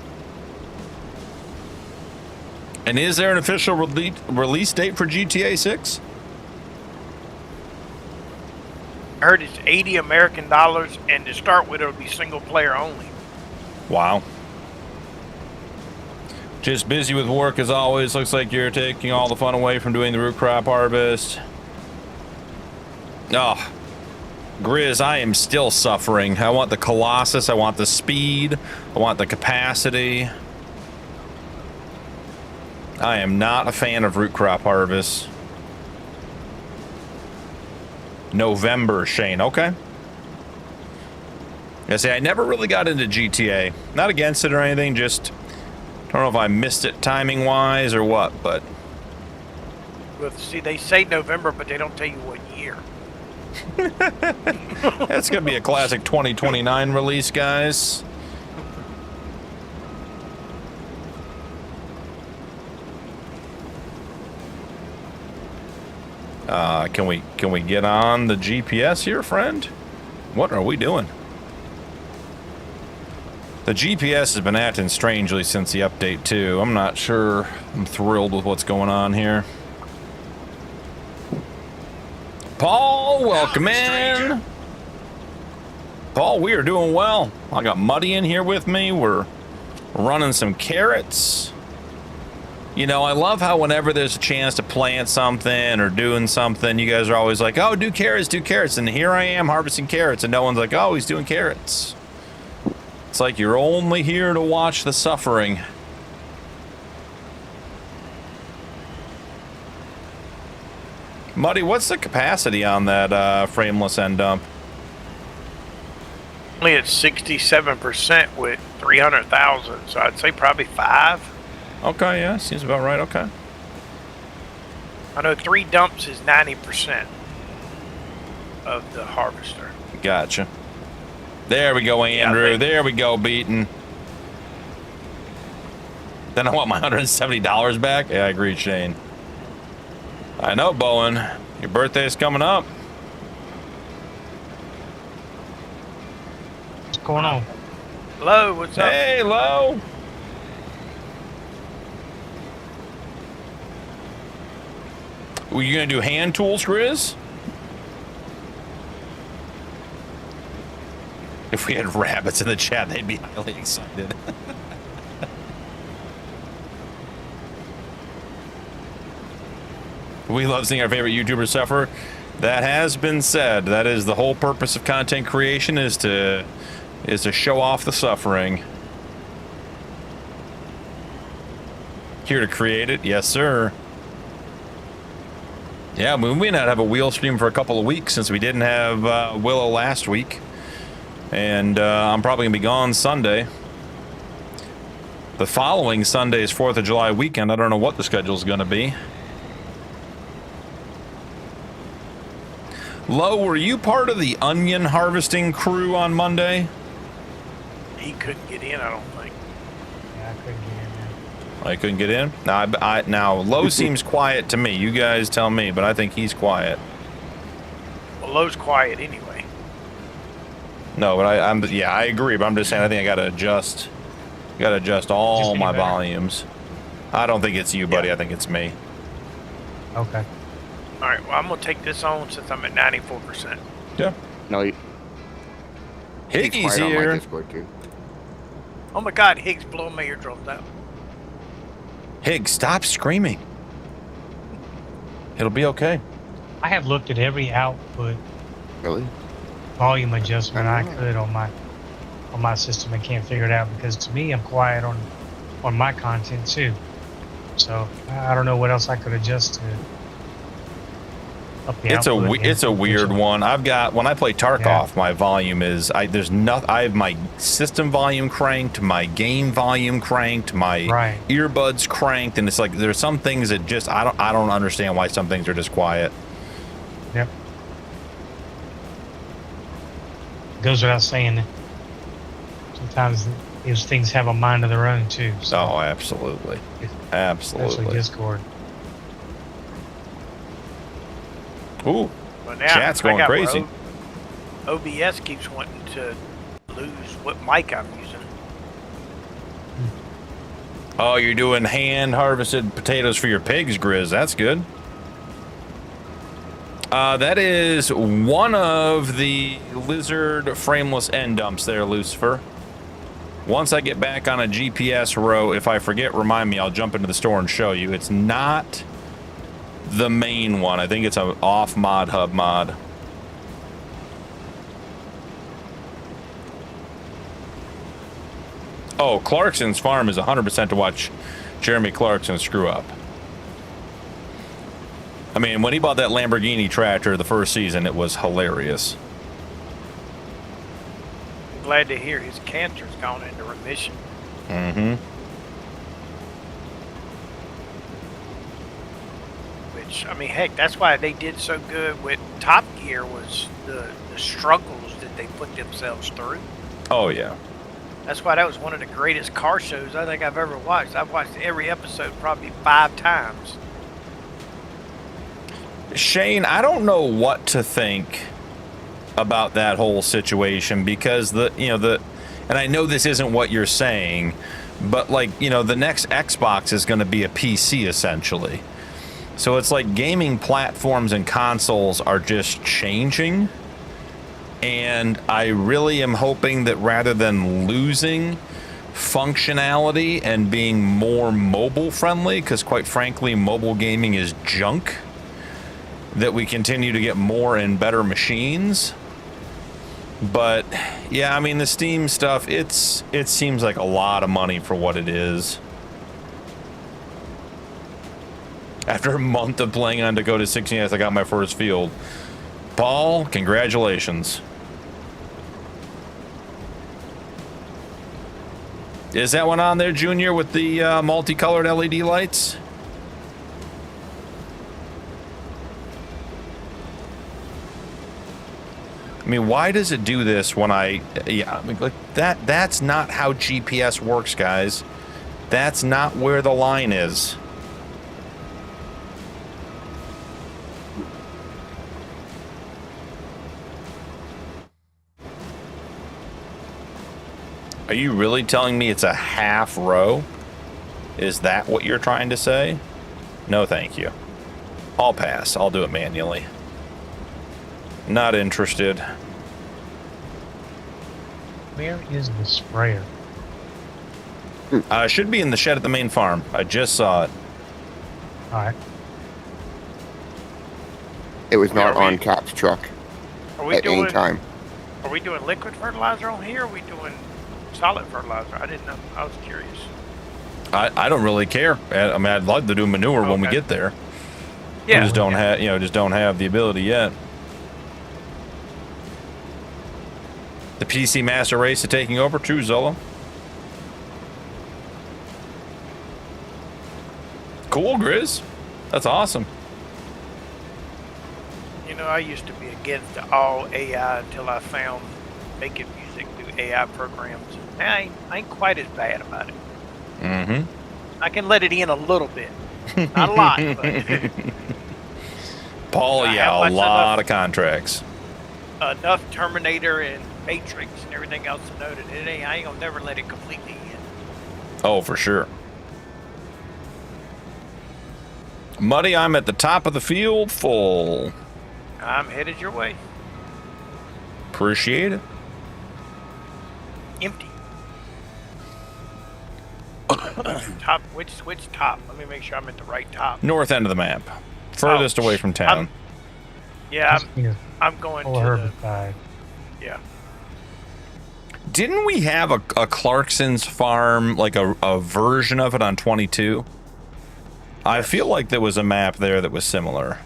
And is there an official release date for GTA 6? I heard it's 80 American dollars, and to start with, it'll be single player only. Wow. Just busy with work as always. Looks like you're taking all the fun away from doing the root crop harvest. Oh. Grizz, I am still suffering. I want the Colossus, I want the speed, I want the capacity. I am not a fan of root crop harvest. November, Shane, okay. I say I never really got into GTA. Not against it or anything, just don't know if I missed it timing wise or what, but Well, see, they say November, but they don't tell you what year. that's gonna be a classic 2029 release, guys. Can we get on the GPS here, friend? What are we doing? The GPS has been acting strangely since the update too. I'm not sure I'm thrilled with what's going on here. Paul, welcome in. Paul, we are doing well. I got Muddy in here with me. We're running some carrots. You know, I love how whenever there's a chance to plant something or doing something, you guys are always like, oh, do carrots, do carrots. And here I am harvesting carrots, and no one's like, oh, he's doing carrots. It's like you're only here to watch the suffering. Muddy, what's the capacity on that frameless end dump? Only at 67% with 300,000, so I'd say probably 5. Okay, yeah, seems about right, okay. I know 3 dumps is 90% of the harvester. Gotcha. There we go, Andrew. Yeah, there we go, Beaton. Then I want my $170 back? Yeah, I agree, Shane. I know, Bowen. Your birthday's coming up. What's going on? Lo, what's up? Hey, Lo. Were you going to do hand tools, Grizz? If we had rabbits in the chat, they'd be highly excited. We love seeing our favorite YouTubers suffer. That has been said. That is the whole purpose of content creation, is to show off the suffering. Here to create it, yes, sir. Yeah, we may not have a wheel stream for a couple of weeks since we didn't have Willow last week. And I'm probably going to be gone Sunday. The following Sunday is 4th of July weekend. I don't know what the schedule is going to be. Lo, were you part of the onion harvesting crew on Monday? He couldn't get in, I don't think. Yeah, I couldn't get in there. I couldn't get in? Now, Lo seems quiet to me. You guys tell me, but I think he's quiet. Well, Lo's quiet anyway. No, but I agree, but I'm just saying I think I gotta adjust all my volumes. I don't think it's you, buddy. I think it's me. Okay. All right, well, I'm going to take this on since I'm at 94%. Yeah. No, Higgy's quiet on my here. Discord too. Oh my God, Higgs blowing my eardrums out. Higgs, stop screaming. It'll be okay. I have looked at every output Really? volume adjustment I could on my system and can't figure it out because to me I'm quiet on my content too. So I don't know what else I could adjust to up the output. It's a weird one. I've got when I play Tarkov, my volume is I have my system volume cranked, my game volume cranked, my earbuds cranked, and it's like there's some things that just I don't understand why some things are just quiet. Yep. Goes without saying. Sometimes these things have a mind of their own too. So oh, absolutely, absolutely. Especially Discord. Ooh, Well, now chat's going crazy. OBS keeps wanting to lose what mic I'm using. Oh, you're doing hand harvested potatoes for your pigs, Grizz. That's good. That is one of the lizard frameless end dumps there, Lucifer. Once I get back on a GPS row, if I forget, remind me, I'll jump into the store and show you. It's not the main one. I think it's an off mod hub mod. Oh, Clarkson's farm is 100% to watch Jeremy Clarkson screw up. I mean, when he bought that Lamborghini tractor the first season, it was hilarious. I'm glad to hear his cancer's gone into remission. Mm-hmm. Which, I mean, heck, that's why they did so good with Top Gear was the struggles that they put themselves through. Oh, yeah. That's why that was one of the greatest car shows I think I've ever watched. I've watched every episode probably 5 times. Shane, I don't know what to think about that whole situation because and I know this isn't what you're saying, but like, the next Xbox is going to be a PC essentially. So it's like gaming platforms and consoles are just changing. And I really am hoping that rather than losing functionality and being more mobile friendly, because quite frankly, mobile gaming is junk, that we continue to get more and better machines. But yeah, I mean, the Steam stuff, it seems like a lot of money for what it is. After a month of playing on Dakota 16S, I got my first field. Paul, congratulations. Is that one on there, Junior, with the multicolored LED lights? I mean, why does it do this when I mean, like that's not how GPS works, guys. That's not where the line is. Are you really telling me it's a half row? Is that what you're trying to say? No, thank you. I'll pass. I'll do it manually. Not interested. Where is the sprayer? Should be in the shed at the main farm. I just saw it. All right. It was not on Cap's truck at any time. Are we doing liquid fertilizer on here, or are we doing solid fertilizer? I didn't know. I was curious. I don't really care. I mean, I'd love to do manure when we get there. Yeah. We just don't have, just don't have the ability yet. The PC Master Race is taking over. True, Zolo. Cool, Grizz. That's awesome. I used to be against all AI until I found making music through AI programs. I ain't quite as bad about it. Mm-hmm. I can let it in a little bit. Not a lot, but... Paul, a lot of contracts. Enough Terminator and Matrix and everything else to know that I ain't gonna never let it completely in. Oh, for sure. Muddy, I'm at the top of the field full. I'm headed your way. Appreciate it. Empty. Top, which top? Let me make sure I'm at the right top. North end of the map. Furthest away from town. I'm going to herbicide. Yeah. Didn't we have a Clarkson's farm, like a version of it on 22? I feel like there was a map there that was similar.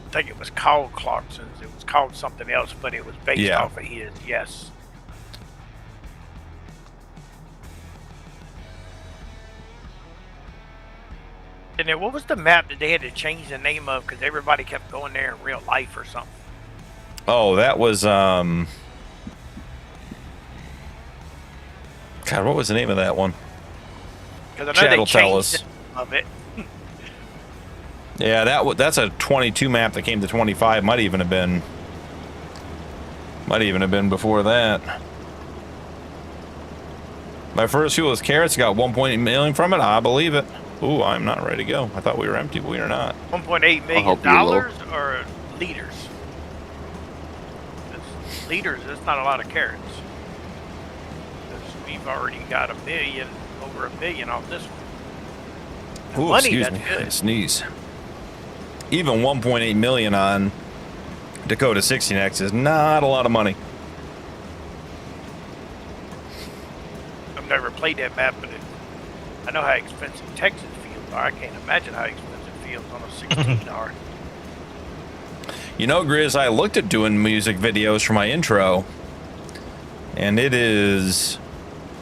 I think it was called Clarkson's. It was called something else, but it was based off of his. Yes. And then what was the map that they had to change the name of because everybody kept going there in real life or something? Oh, that was God, what was the name of that one? Because I know they changed the name of it. Yeah, that's a 22 map that came to 25. Might even have been before that. My first fuel is carrots. Got 1.8 million from it. I believe it. Ooh, I'm not ready to go. I thought we were empty, but we are not. $1.8 million or liters? Liters, that's not a lot of carrots. We've already got over $1 million off this one. Ooh, Money, excuse me. I sneeze. Even 1.8 million on Dakota 16X is not a lot of money. I've never played that map, but I know how expensive Texas fields are. I can't imagine how expensive fields on a 16 are. You know, Grizz, I looked at doing music videos for my intro, and it is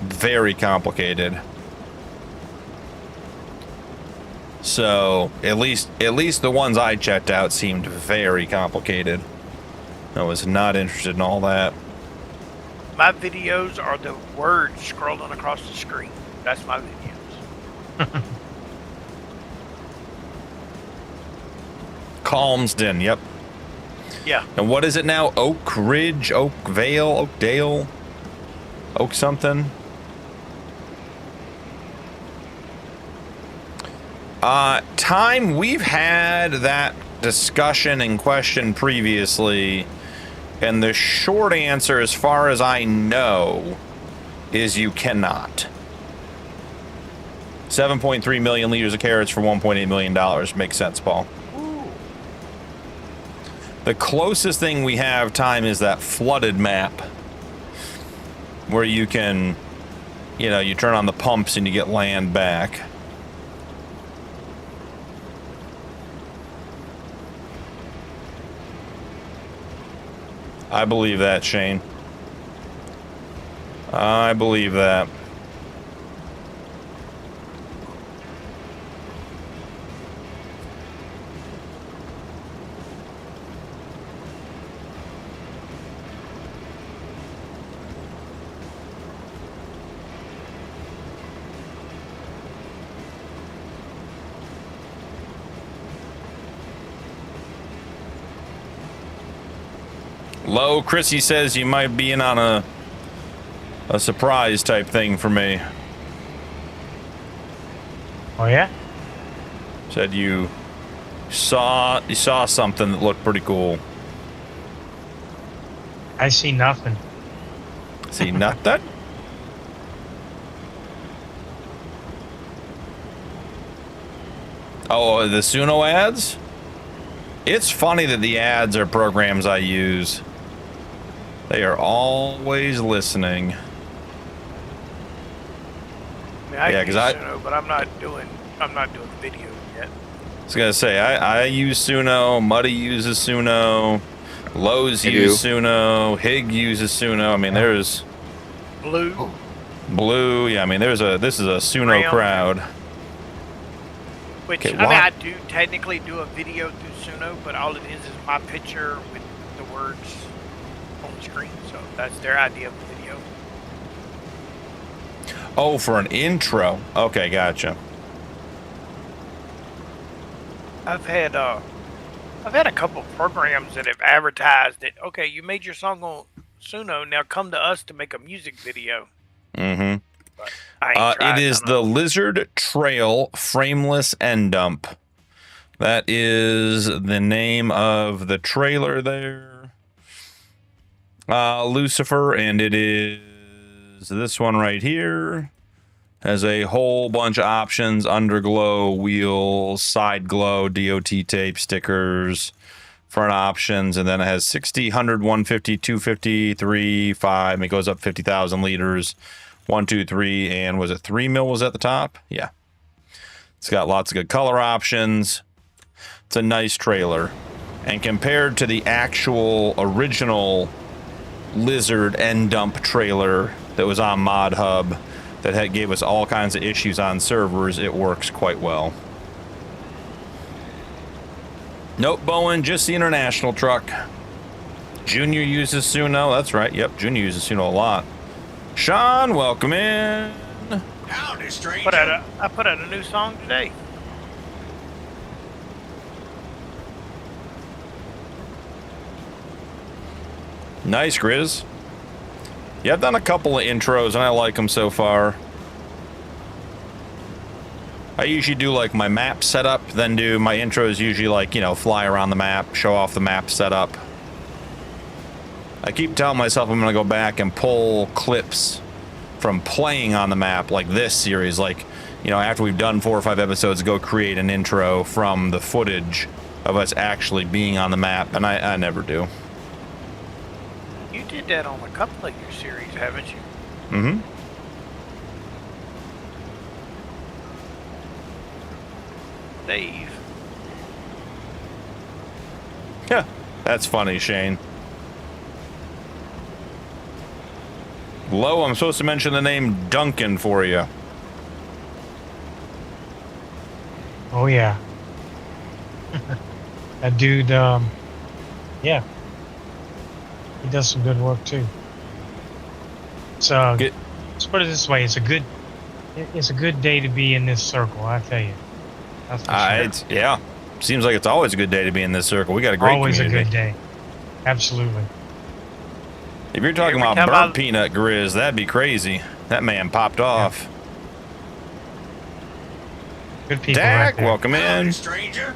very complicated. So at least the ones I checked out seemed very complicated. I was not interested in all that. My videos are the words scrolling across the screen. That's my videos. Calmsden, yep. Yeah. And what is it now? Oak Ridge, Oak Vale, Oakdale, Oak something? Time, we've had that discussion and question previously, and the short answer, as far as I know, is you cannot. 7.3 million liters of carrots for $1.8 million. Makes sense, Paul. Ooh. The closest thing we have, Time, is that flooded map where you can, you know, you turn on the pumps and you get land back. I believe that, Shane. I believe that. Low, Chrissy says you might be in on a surprise type thing for me. Oh yeah? Said you saw something that looked pretty cool. I see nothing. See nothing? Oh, the Suno ads? It's funny that the ads are programs I use. They are always listening. I mean, I use Suno, but I'm not doing video yet. I was gonna say I use Suno, Muddy uses Suno, Lowe's uses Suno, Hig uses Suno. I mean, there's Blue. Yeah, I mean, this is a Suno crowd. Which, I mean, I do technically do a video through Suno, but all it is my picture with the words on the screen. So that's their idea of the video. Oh, for an intro. Okay, gotcha. I've had a couple programs that have advertised that, okay, you made your song on Suno, now come to us to make a music video. Mm-hmm. But I ain't tried it is the Lizard Trail Frameless End Dump. That is the name of the trailer there. Lucifer, and it is this one right here. Has a whole bunch of options: underglow, wheels, side glow, DOT tape, stickers, front options, and then it has 60, 100, 150, 250, 3, 5. It goes up 50,000 liters. 1, 2, 3, and was it 3 mil was at the top? Yeah. It's got lots of good color options. It's a nice trailer. And compared to the actual original Lizard end dump trailer that was on Mod Hub that gave us all kinds of issues on servers, it works quite well. Nope, Bowen, just the international truck. Junior uses Suno. That's right. Yep, Junior uses Suno a lot. Sean, welcome in. Howdy, stranger. I put out a new song today. Nice, Grizz. Yeah, I've done a couple of intros, and I like them so far. I usually do, like, my map setup, then do my intros usually, like, you know, fly around the map, show off the map setup. I keep telling myself I'm going to go back and pull clips from playing on the map, like this series. Like, you know, after we've done 4 or 5 episodes, go create an intro from the footage of us actually being on the map, and I never do. You did that on a couple of your series, haven't you? Mm-hmm. Dave. Yeah, that's funny, Shane. Lo, I'm supposed to mention the name Duncan for you. Oh yeah. That dude, yeah. He does some good work too. So let's put it this way: it's a good day to be in this circle. I tell you. That's for sure. Yeah, seems like it's always a good day to be in this circle. We got a great always community. a good day. Absolutely. If you're talking about burnt peanut Grizz, that'd be crazy. That man popped off. Good people. Dak, right there. welcome in. Stranger.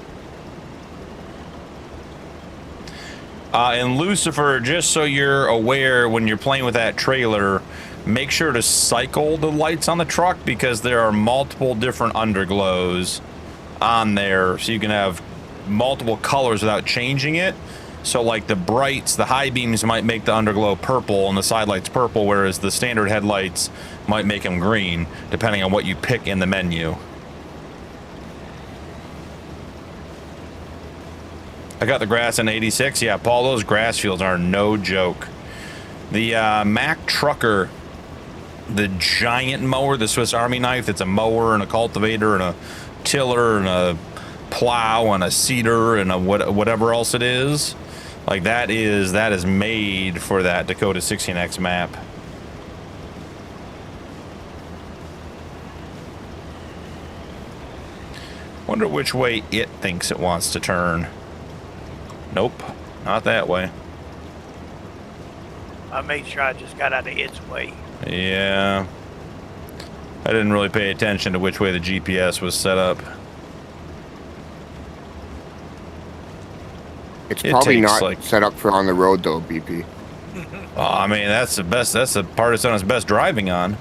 And Lucifer, just so you're aware, when you're playing with that trailer, make sure to cycle the lights on the truck because there are multiple different underglows on there, so you can have multiple colors without changing it. So like the brights, the high beams might make the underglow purple and the side lights purple, whereas the standard headlights might make them green, depending on what you pick in the menu. I got the grass in 86. Yeah, Paul, those grass fields are no joke. The Mack Trucker, the giant mower, the Swiss Army knife, it's a mower and a cultivator and a tiller and a plow and a seeder and a whatever else it is. Like that is made for that Dakota 16X map. Wonder which way it thinks it wants to turn. Nope, not that way. I made sure I just got out of its way. Yeah. I didn't really pay attention to which way the GPS was set up. It's probably takes, not like, set up for on the road though, BP. Oh, I mean, that's the part it's on its best driving on.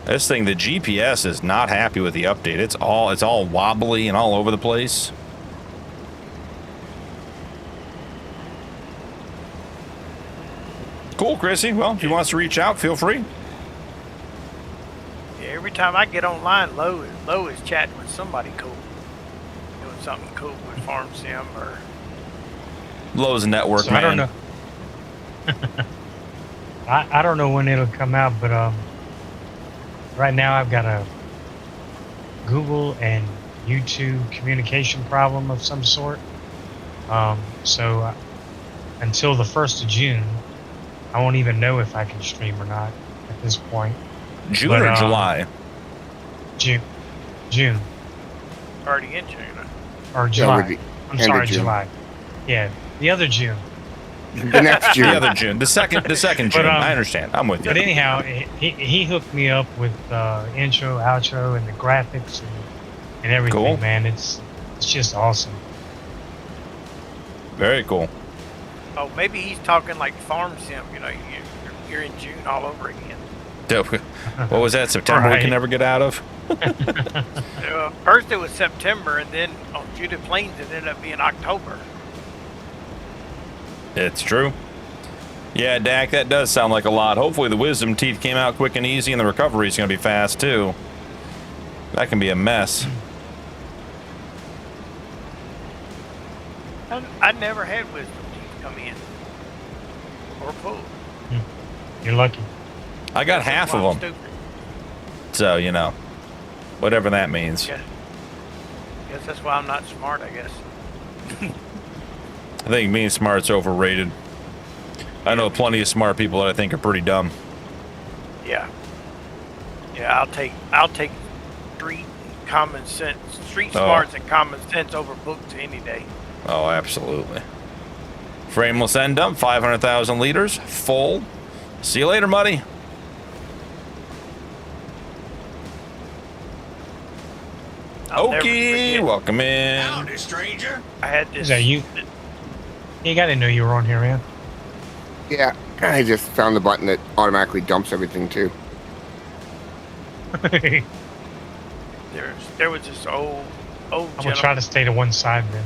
This thing, the GPS is not happy with the update. It's all wobbly and all over the place. Cool, Chrissy. Well, if he wants to reach out, feel free. Yeah, every time I get online, Lo is chatting with somebody cool. Doing something cool with Farm Sim or... Lowe's network, So man. I don't know. I don't know when it'll come out, but right now I've got a Google and YouTube communication problem of some sort. So until the 1st of June, I won't even know if I can stream or not at this point. June But, or July? June. Already in June. Or Yeah, July. with the I'm end sorry, of June. July. Yeah, the other June. The next June. The other June. The second June. I understand. I'm with you. But anyhow, he hooked me up with intro, outro, and the graphics and everything. Cool. Man, it's just awesome. Very cool. Oh, maybe he's talking like Farm Sim. You know, you're in June all over again. What was that, September we Right. can never get out of? First it was September, and then on Judith Plains it ended up being October. It's true. Yeah, Dak, that does sound like a lot. Hopefully the wisdom teeth came out quick and easy, and the recovery is going to be fast, too. That can be a mess. I never had wisdom teeth come in or pull. You're lucky. I got half of them. Stupid. So, you know, whatever that means. Yeah. Guess that's why I'm not smart, I guess. I think being smart's overrated. I know plenty of smart people that I think are pretty dumb. Yeah. Yeah, I'll take street common sense, street smarts and common sense over books any day. Oh, absolutely. Frameless end dump, 500,000 liters, full. See you later, Muddy. Okay, welcome in. Howdy, stranger. I had this. Is that you? I didn't know you were on here, man. Yeah, I just found the button that automatically dumps everything too. There was this old I'm gonna try gentleman. to stay to one side then.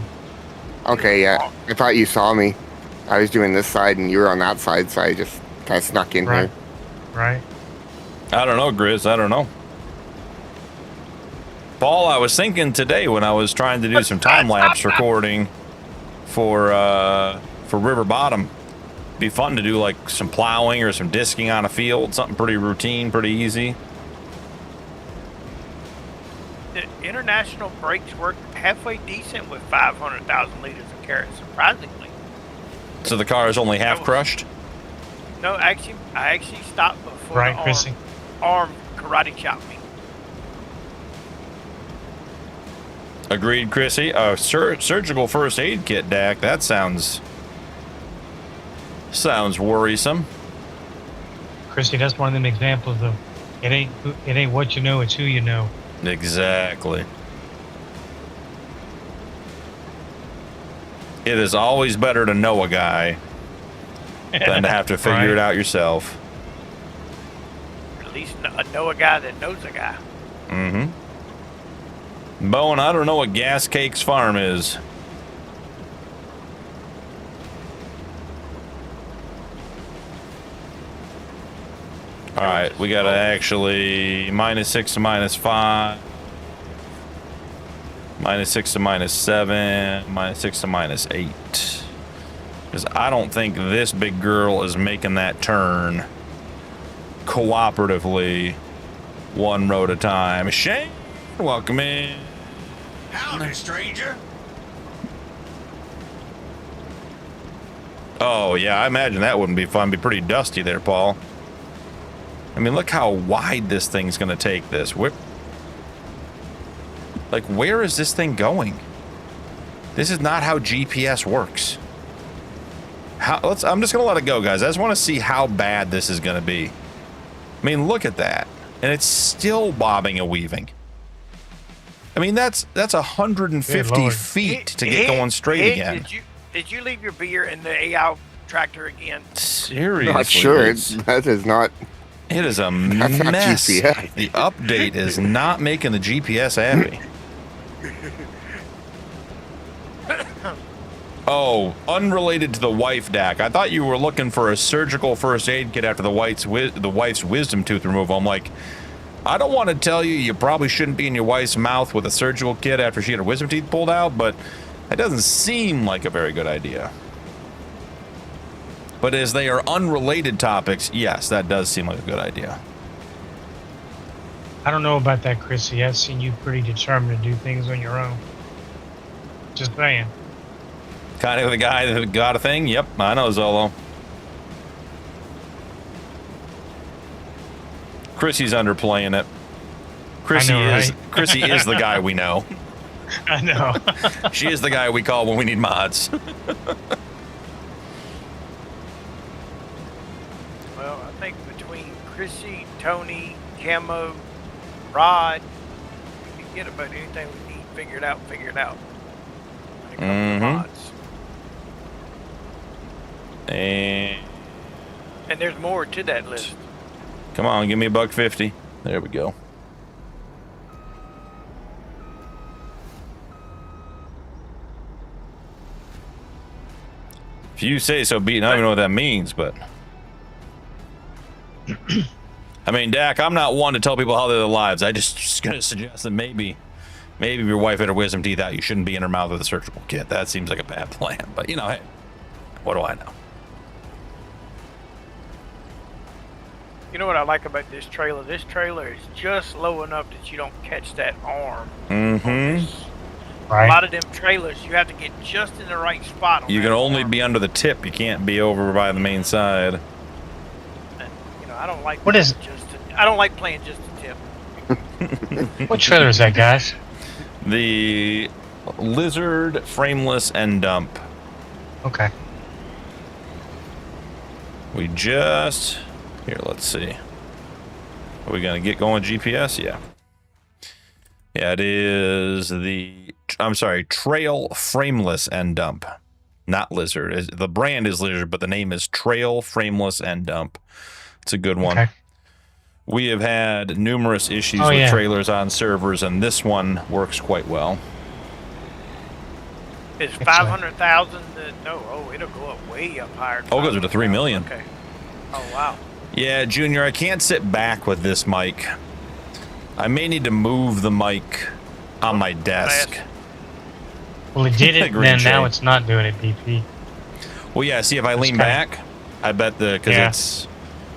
Okay, yeah. I thought you saw me. I was doing this side and you were on that side, so I just kind of snuck in Right. here. Right. I don't know, Grizz. I don't know. Paul, I was thinking today when I was trying to do some time-lapse recording for River Bottom. Be fun to do like some plowing or some disking on a field, something pretty routine, pretty easy. The international brakes work halfway decent with 500,000 liters of carrot, surprisingly. So the car is only half crushed? No, I actually stopped before Right, the Chrissy? arm karate chopped me. Agreed, Chrissy. Surgical first aid kit, Dak. That sounds worrisome. Chrissy, that's one of them examples of it ain't what you know, it's who you know. Exactly. It is always better to know a guy than to have to figure it out yourself. At least know a guy that knows a guy. Mm-hmm. Bowen, I don't know what Gas Cakes Farm is. All right, we got to actually -6 to -5. -6 to -7. -6 to -8. Because I don't think this big girl is making that turn cooperatively, one road at a time. Shane, welcome in. Howdy, stranger. Oh, yeah, I imagine that wouldn't be fun. Be pretty dusty there, Paul. I mean, look how wide this thing's going to take this. Like, where is this thing going? This is not how GPS works. I'm just going to let it go, guys. I just want to see how bad this is going to be. I mean, look at that. And it's still bobbing and weaving. I mean, that's 150 feet to get going straight again. Did you leave your beer in the AI tractor again? Seriously. Not sure. Liz. That is not. It is a That's not mess. GPS. The update is not making the GPS happy. Oh, unrelated to the wife, Dak. I thought you were looking for a surgical first aid kit after the wife's wisdom tooth removal. I'm like, I don't want to tell you you probably shouldn't be in your wife's mouth with a surgical kit after she had her wisdom teeth pulled out, but that doesn't seem like a very good idea. But as they are unrelated topics, yes, that does seem like a good idea. I don't know about that, Chrissy. I've seen you pretty determined to do things on your own. Just saying. Kind of the guy that got a thing? Yep, I know, Zolo. Chrissy's underplaying it. Chrissy is the guy we know. I know. She is the guy we call when we need mods. Well, I think between Chrissy, Tony, Camo, Rod, we can get about anything we need figured out. When it comes to mods. And there's more to that list. Come on, give me $1.50. There we go. If you say so, Beaton, I don't even know what that means, but... I mean, Dak, I'm not one to tell people how they live their lives. I just gonna suggest that maybe if your wife had her wisdom teeth out, you shouldn't be in her mouth with a surgical kit. That seems like a bad plan. But, you know, hey, what do I know? You know what I like about this trailer? This trailer is just low enough that you don't catch that arm. Mm-hmm. Right. A lot of them trailers, you have to get just in the right spot. On You that can only arm. be under the tip. You can't be over by the main side. And, you know, I don't like. What is- I don't like playing just the tip. What trailer is that, guys? The Lizard Frameless End Dump. Okay. We just... Here, let's see. Are we going to get going GPS? Yeah. Yeah, it is the... I'm sorry, Trail Frameless End Dump. Not Lizard. The brand is Lizard, but the name is Trail Frameless End Dump. It's a good one. Okay. We have had numerous issues with trailers on servers, and this one works quite well. Is 500,000? No. Oh, it'll go up way up higher. Oh, it goes up to 3 million. Okay. Oh wow. Yeah, Junior, I can't sit back with this mic. I may need to move the mic on my desk. Well, it did it, Green then shade. now it's not doing it, DP. Well, yeah, see, if I lean back, I bet because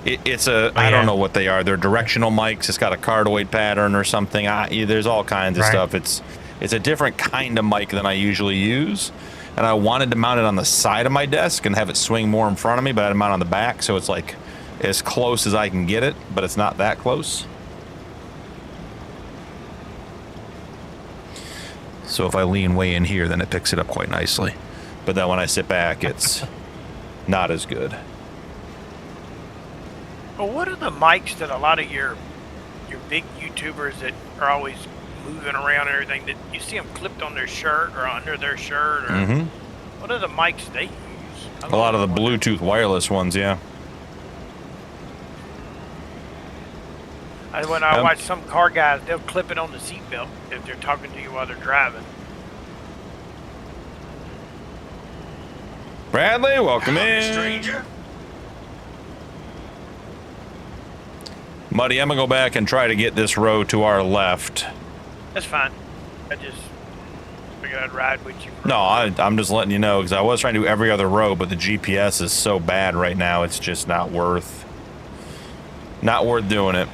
it's a, I don't know what they are. They're directional mics. It's got a cardioid pattern or something. There's all kinds of stuff. It's a different kind of mic than I usually use. And I wanted to mount it on the side of my desk and have it swing more in front of me, but I had to mount it on the back, so it's like as close as I can get it, but it's not that close. So if I lean way in here, then it picks it up quite nicely. But then when I sit back, it's not as good. Well, what are the mics that a lot of your big YouTubers that are always moving around and everything, that you see them clipped on their shirt or under their shirt? Or what are the mics they use? A lot of the Bluetooth wireless ones, yeah. When I watch some car guys, they'll clip it on the seatbelt if they're talking to you while they're driving. Bradley, welcome in. Stranger. Muddy, I'm going to go back and try to get this row to our left. That's fine. I just figured I'd ride with you. No, I'm just letting you know, because I was trying to do every other row, but the GPS is so bad right now, it's just not worth doing it.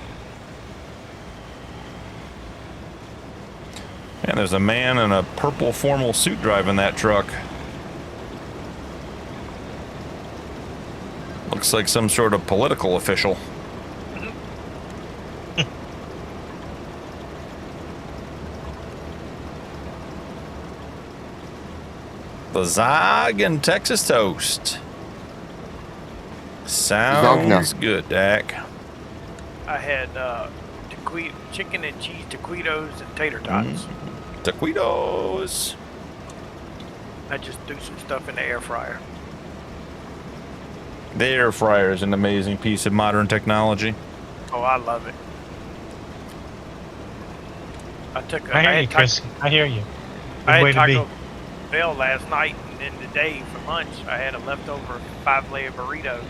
And there's a man in a purple formal suit driving that truck. Looks like some sort of political official. The Zog and Texas toast. Sounds good, Dak. I had chicken and cheese taquitos and tater tots. Taquitos. I just threw some stuff in the air fryer. The air fryer is an amazing piece of modern technology. Oh, I love it. I hear you, Chris. I hear you. I Good way had to Taco Bell last night, and then today for lunch I had a leftover 5-layer burrito.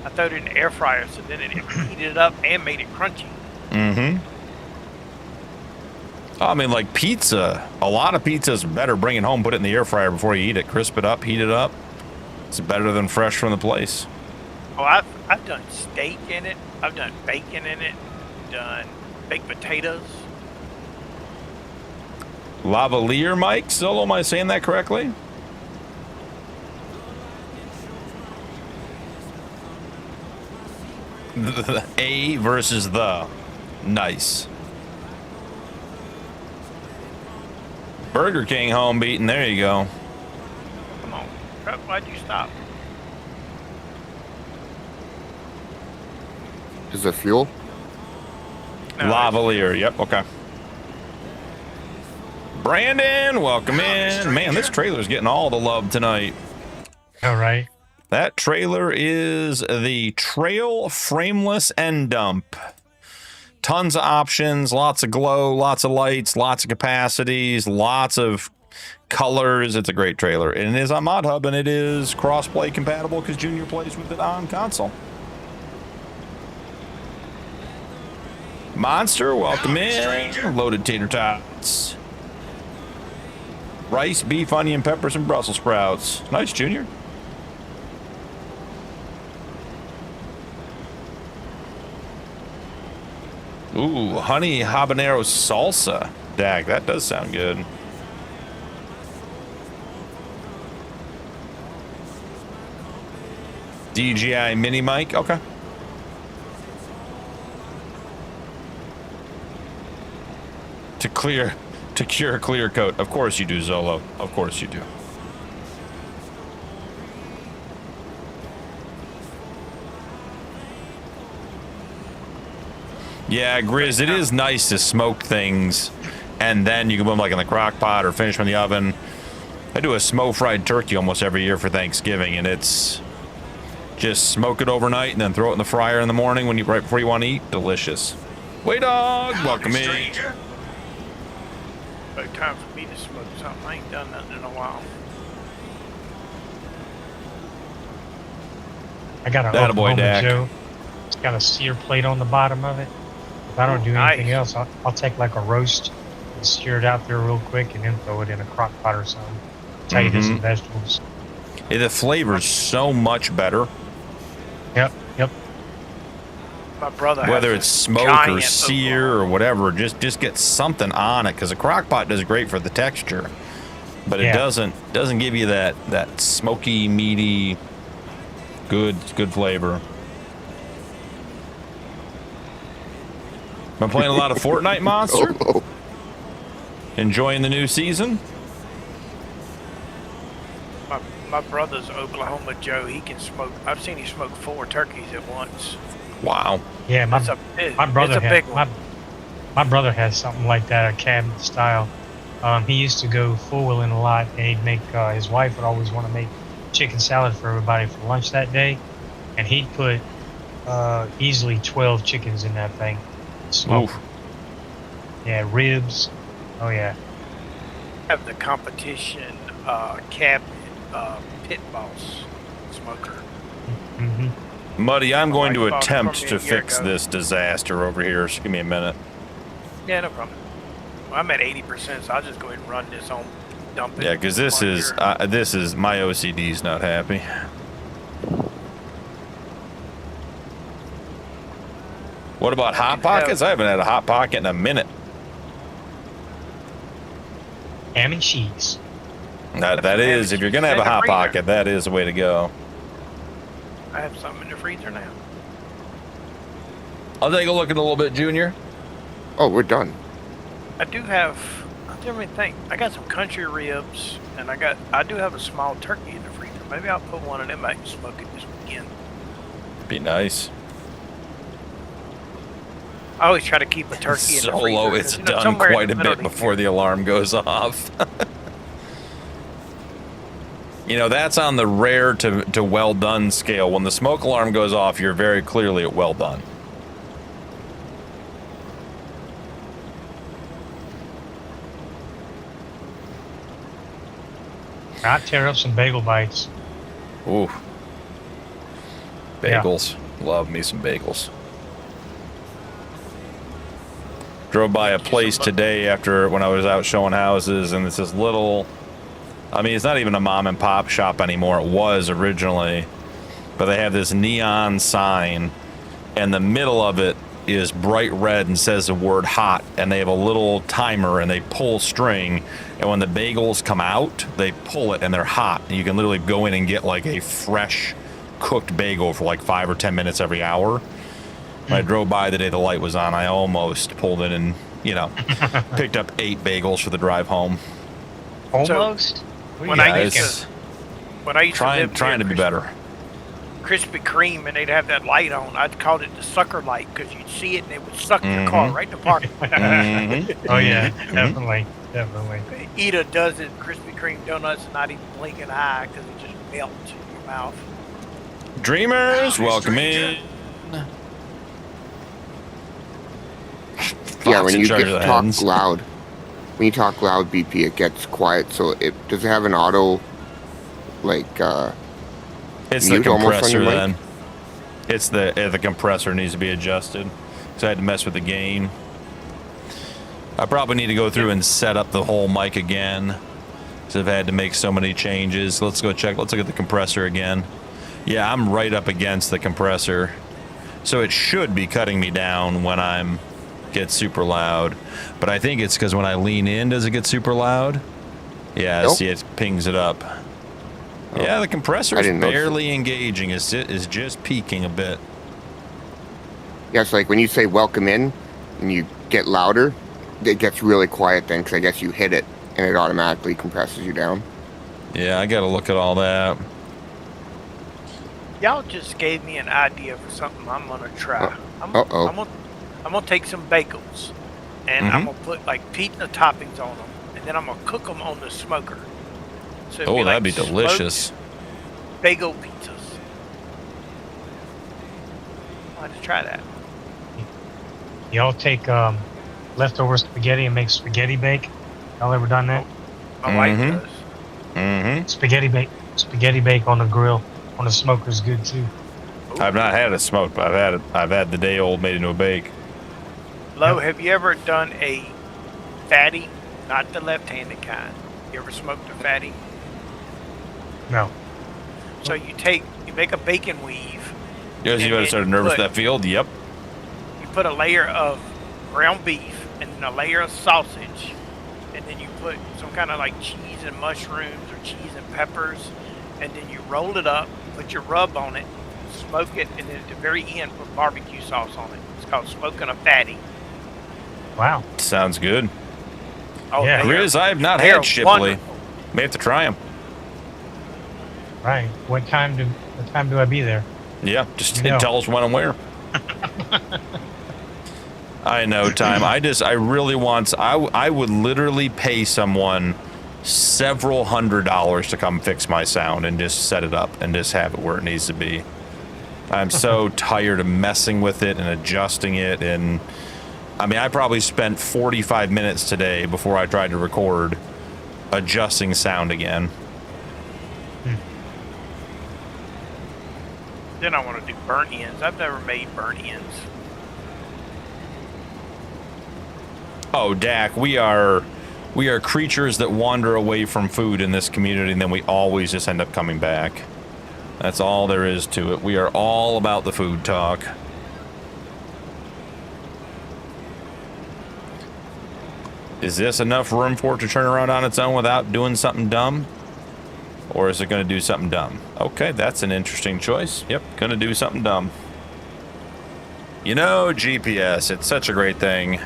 I threw it in the air fryer, so then it heated it up and made it crunchy. I mean, like pizza. A lot of pizza's better bring it home, put it in the air fryer before you eat it. Crisp it up, heat it up. It's better than fresh from the place. Oh, I've done steak in it. I've done bacon in it. Done baked potatoes. Lavalier Mike Solo, am I saying that correctly? The A versus the. Nice. Burger King home beating. There you go. Come on. Why'd you stop? Is it fuel? No, Lavalier. Yep. Okay. Brandon, welcome in. Man, this trailer's getting all the love tonight. All right. That trailer is the Trail Frameless End Dump. Tons of options, lots of glow, lots of lights, lots of capacities, lots of colors. It's a great trailer. And it is on Mod Hub, and it is cross-play compatible because Junior plays with it on console. Monster, welcome in. Loaded tater tots. Rice, beef, onion, peppers, and Brussels sprouts. Nice, Junior. Ooh, honey habanero salsa. Dag, that does sound good. DJI mini mic, okay. To cure clear coat. Of course you do, Zolo. Of course you do. Yeah, Grizz, it is nice to smoke things and then you can put them like in the crock pot or finish them in the oven. I do a smoke fried turkey almost every year for Thanksgiving, and it's just smoke it overnight and then throw it in the fryer in the morning when right before you want to eat. Delicious. Way dog, welcome in. About time for me to smoke something. I ain't done nothing in a while. I got an Oklahoma Joe. It's got a sear plate on the bottom of it. If I don't do anything else, I'll take like a roast and sear it out there real quick and then throw it in a crock pot or something. Potatoes and vegetables. Yeah, the flavor's so much better. Yep. My brother, whether it's smoke or sear or whatever, just get something on it, because a crock pot does great for the texture, but it doesn't give you that smoky, meaty, good flavor. Been playing a lot of Fortnite, Monster. Enjoying the new season. My brother's Oklahoma Joe. He can smoke. I've seen him smoke 4 turkeys at once. Wow. Yeah, my brother big one. My brother has something like that, a cabinet style. He used to go four-wheeling a lot, and he'd make his wife would always want to make chicken salad for everybody for lunch that day, and he'd put easily 12 chickens in that thing. Smoke. Yeah, ribs. Oh yeah. Have the competition cabinet pit boss smoker. Muddy, I'm going to attempt to fix this disaster over here. So give me a minute. Yeah, no problem. Well, I'm at 80%, so I'll just go ahead and run this home, dump it. Yeah, because this is my OCD's not happy. What about Hot Pockets? I haven't had a Hot Pocket in a minute. Ham and cheese. That is, if you're going to have a Hot Pocket, that is the way to go. I have something in the freezer now. I'll take a look at it a little bit, Junior. Oh, we're done. I do have, I didn't even think, I got some country ribs, and I do have a small turkey in the freezer. Maybe I'll put one of them back and smoke it this weekend. Be nice. I always try to keep a turkey in the freezer. Solo, it's done quite a bit before the alarm goes off. You know, that's on the rare to well done scale. When the smoke alarm goes off, you're very clearly at well done. I'd tear up some bagel bites. Ooh. Bagels. Yeah. Love me some bagels. Drove by a place today when I was out showing houses, and it's this little, I mean, it's not even a mom and pop shop anymore. It was originally, but they have this neon sign, and the middle of it is bright red and says the word hot, and they have a little timer, and they pull string, and when the bagels come out, they pull it and they're hot, and you can literally go in and get like a fresh cooked bagel for like 5 or 10 minutes every hour. When I drove by the day the light was on, I almost pulled in and, you know, picked up 8 bagels for the drive home. Almost? So, when I used to live trying to be better. Krispy Kreme, and they'd have that light on. I'd call it the sucker light because you'd see it and it would suck your car right in the parking lot. Oh yeah, definitely. Eat a dozen Krispy Kreme donuts and not even blink an eye because it just melts in your mouth. Dreamers, welcome in. Yeah, Fox when in you charge of the talk hens. loud, when you talk loud, BP, it gets quiet. So it does it have an auto, like It's the mute almost on compressor your mic? then. It's the compressor needs to be adjusted. So I had to mess with the gain. I probably need to go through and set up the whole mic again. So I've had to make so many changes. Let's go check. Let's look at the compressor again. Yeah, I'm right up against the compressor. So it should be cutting me down when I'm get super loud. But I think it's because when I lean in, does it get super loud? Yeah, Nope. see, it pings it up. Oh. Yeah, the compressor I is didn't notice barely engaging. It's just peaking a bit. Yeah, it's like when you say welcome in and you get louder, it gets really quiet then because I guess you hit it and it automatically compresses you down. Yeah, I got to look at all that. Y'all just gave me an idea for something I'm gonna try. I'm Uh-oh. gonna take some bagels, and I'm gonna put like pizza toppings on them, and then I'm gonna cook them on the smoker. So it'd Oh, that'd be like delicious. smoked bagel pizzas. I'll have to try that. Y'all take leftover spaghetti and make spaghetti bake. Y'all ever done that? My wife Mhm. does. Mm-hmm. Spaghetti bake on the grill on the smoker is good too. I've not had it smoked, but I've had the day old made into a bake. Lo, have you ever done a fatty, not the left-handed kind? You ever smoked a fatty? No. So you make a bacon weave. Yes, you And better then start you nervous put- that field. Yep. You put a layer of ground beef and then a layer of sausage, and then you put some kind of like cheese and mushrooms or cheese and peppers, and then you roll it up, put your rub on it, smoke it, and then at the very end put barbecue sauce on it. It's called smoking a fatty. Wow. Sounds good. Oh, Yeah. they are- Riz, I have not they had are Shipley. wonderful. May have to try them. Right. What time do I be there? Yeah, just No. tell us when and where. I know, time. I really want. I would literally pay someone several $100s to come fix my sound and just set it up and just have it where it needs to be. I'm so tired of messing with it and adjusting it, and I mean, I probably spent 45 minutes today before I tried to record adjusting sound again. Then I want to do burnt ends. I've never made burnt ends. Oh, Dak, we are creatures that wander away from food in this community, and then we always just end up coming back. That's all there is to it. We are all about the food talk. Is this enough room for it to turn around on its own without doing something dumb? Or is it going to do something dumb? Okay, that's an interesting choice. Yep, going to do something dumb. You know, GPS, it's such a great thing.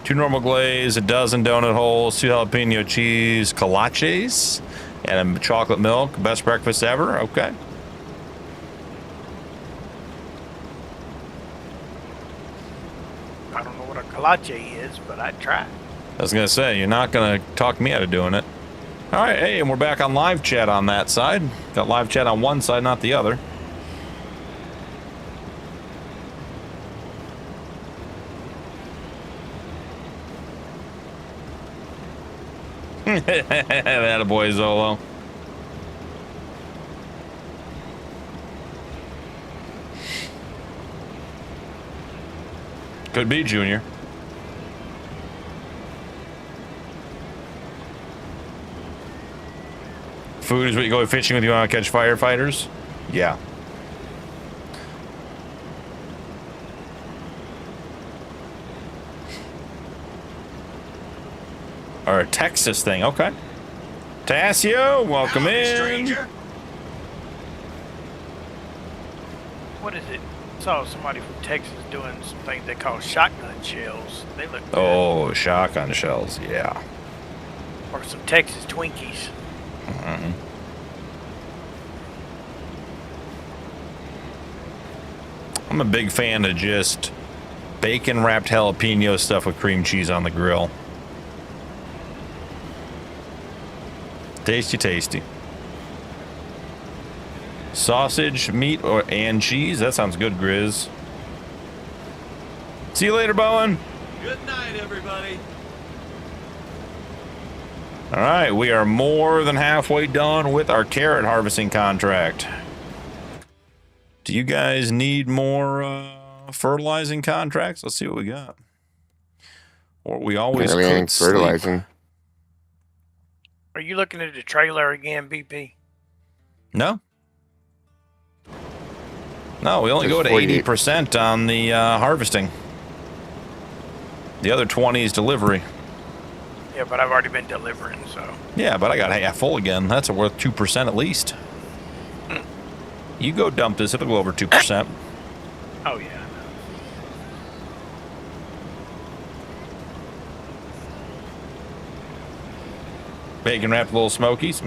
Two normal glaze, a dozen donut holes, 2 jalapeno cheese kolaches, and a chocolate milk. Best breakfast ever. Okay. I don't know what a kolache is, but I'd try. I was going to say, you're not going to talk me out of doing it. All right, hey, and we're back on live chat on that side. Got live chat on one side, not the other. That a boy, Zolo. Could be Junior. Food is what you go fishing with. You want to catch firefighters? Yeah. Or a Texas thing. Okay. Tassio, welcome Howdy, in. stranger. What is it? I saw somebody from Texas doing some things they call shotgun shells. They look good. Oh, shotgun shells. Yeah. Or some Texas Twinkies. I'm a big fan of just bacon wrapped jalapeno stuff with cream cheese on the grill. Tasty, tasty. Sausage, meat, and cheese. That sounds good, Grizz. See you later, Bowen. Good night, everybody. All right, we are more than halfway done with our carrot harvesting contract. Do you guys need more fertilizing contracts? Let's see what we got. Or we always cook fertilizing. Are you looking at the trailer again, BP? No. No, we only go to 80% on the harvesting. The other 20 is delivery. Yeah, but I've already been delivering, so. Yeah, but I got half full again. That's worth 2% at least. You go dump this, it'll go over 2%. Oh, yeah. Bacon wrapped little smokies.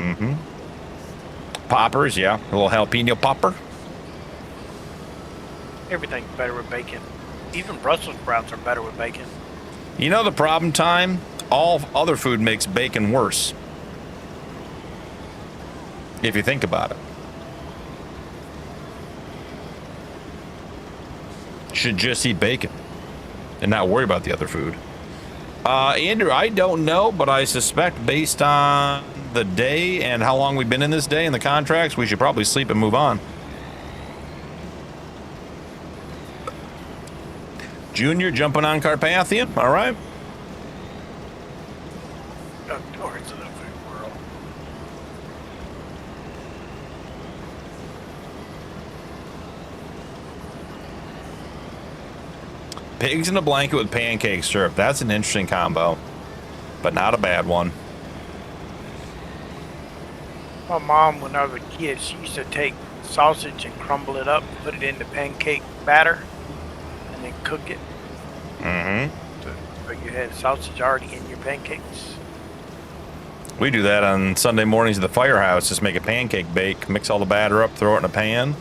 Poppers, yeah. A little jalapeno popper. Everything's better with bacon. Even Brussels sprouts are better with bacon. You know the problem, Time? All other food makes bacon worse. If you think about it. Should just eat bacon and not worry about the other food. Andrew, I don't know, but I suspect based on the day and how long we've been in this day and the contracts, we should probably sleep and move on. Junior jumping on Carpathian. All right. Outdoors of the food world. Pigs in a blanket with pancake syrup. That's an interesting combo, but not a bad one. My mom, when I was a kid, she used to take sausage and crumble it up, put it in the pancake batter, and then cook it. So you had sausage already in your pancakes. We do that on Sunday mornings at the firehouse. Just make a pancake bake, mix all the batter up, throw it in a pan,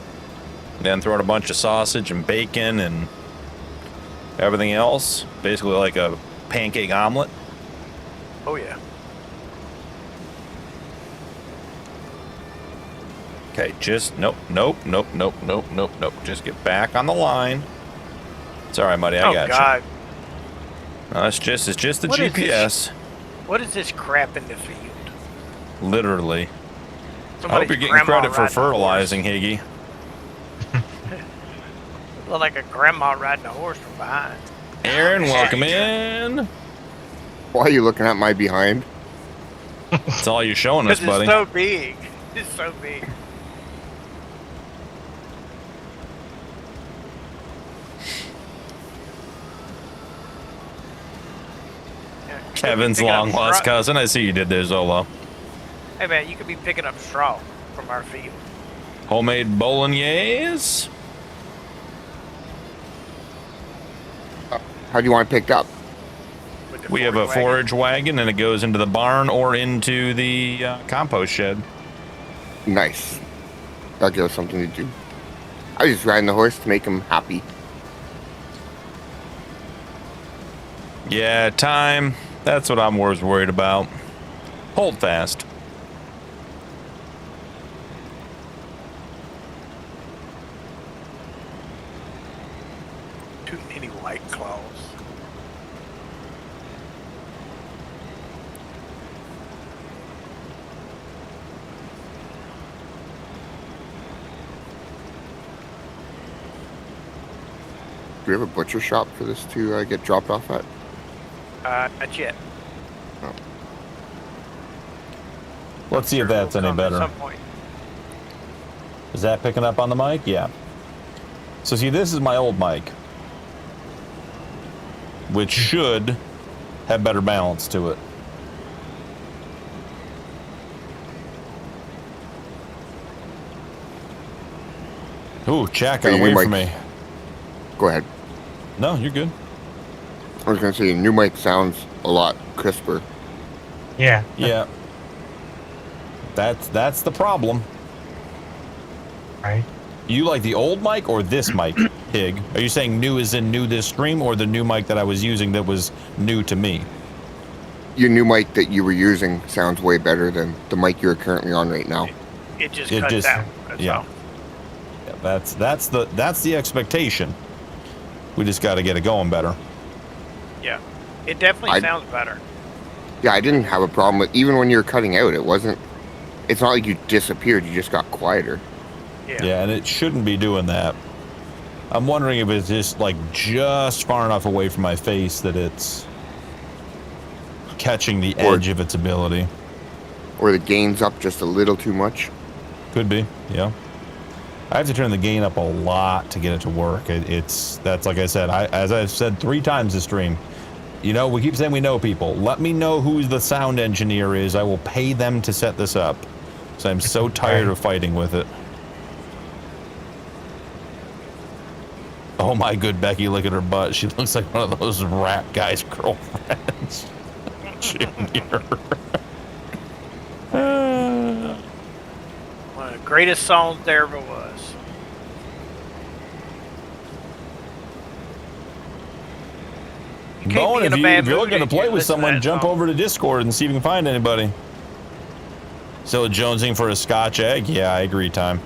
then throw in a bunch of sausage and bacon and everything else. Basically like a pancake omelet. Oh, yeah. Okay, just nope. Just get back on the line. It's all right, Muddy. I got God. you. No, it's just the What GPS. What is this crap in the field? Literally. I Somebody's hope you're getting grandma credit for riding a fertilizing, Higgy. Look like a grandma riding a horse from behind. Aaron, welcome in. Why are you looking at my behind? That's all you're showing us, Because buddy. it's so big. It's so big. Kevin's long lost cousin. I see you did there, Zolo. Hey man, you could be picking up straw from our field. Homemade bolognese. How do you want it picked up? With the We have a wagon. forage wagon, and it goes into the barn or into the compost shed. Nice. That'll give us something to do. I was just riding the horse to make him happy. Yeah, time. That's what I'm worried about. Hold fast. Too many white claws. Do we have a butcher shop for this to get dropped off at? Not yet. Oh. Let's see if that's any At better. some point. Is that picking up on the mic? Yeah. So see, this is my old mic, which should have better balance to it. Ooh, Jack, got Hey, away you from mic. me. Go ahead. No, you're good. I was going to say, your new mic sounds a lot crisper. Yeah. Yeah. That's the problem. Right. You like the old mic or this mic, Pig? Are you saying new as in new this stream, or the new mic that I was using that was new to me? Your new mic that you were using sounds way better than the mic you're currently on right now. It just cuts out. That's yeah. all. Yeah, that's the expectation. We just got to get it going better. Yeah, it definitely sounds better. Yeah, I didn't have a problem with, even when you were cutting out, it wasn't, it's not like you disappeared, you just got quieter. Yeah, and it shouldn't be doing that. I'm wondering if it's just like just far enough away from my face that it's catching the edge of its ability. Or the gain's up just a little too much. Could be, yeah. I have to turn the gain up a lot to get it to work. That's like I said, as I've said 3 times this stream, you know, we keep saying we know people. Let me know who the sound engineer is. I will pay them to set this up. So I'm so tired of fighting with it. Oh my good Becky, look at her butt. She looks like one of those rap guys' girlfriends. Junior. One of the greatest songs there ever was. Bowen, if you're looking to play with someone, jump over to Discord and see if you can find anybody. Still jonesing for a Scotch egg? Yeah, I agree, Time.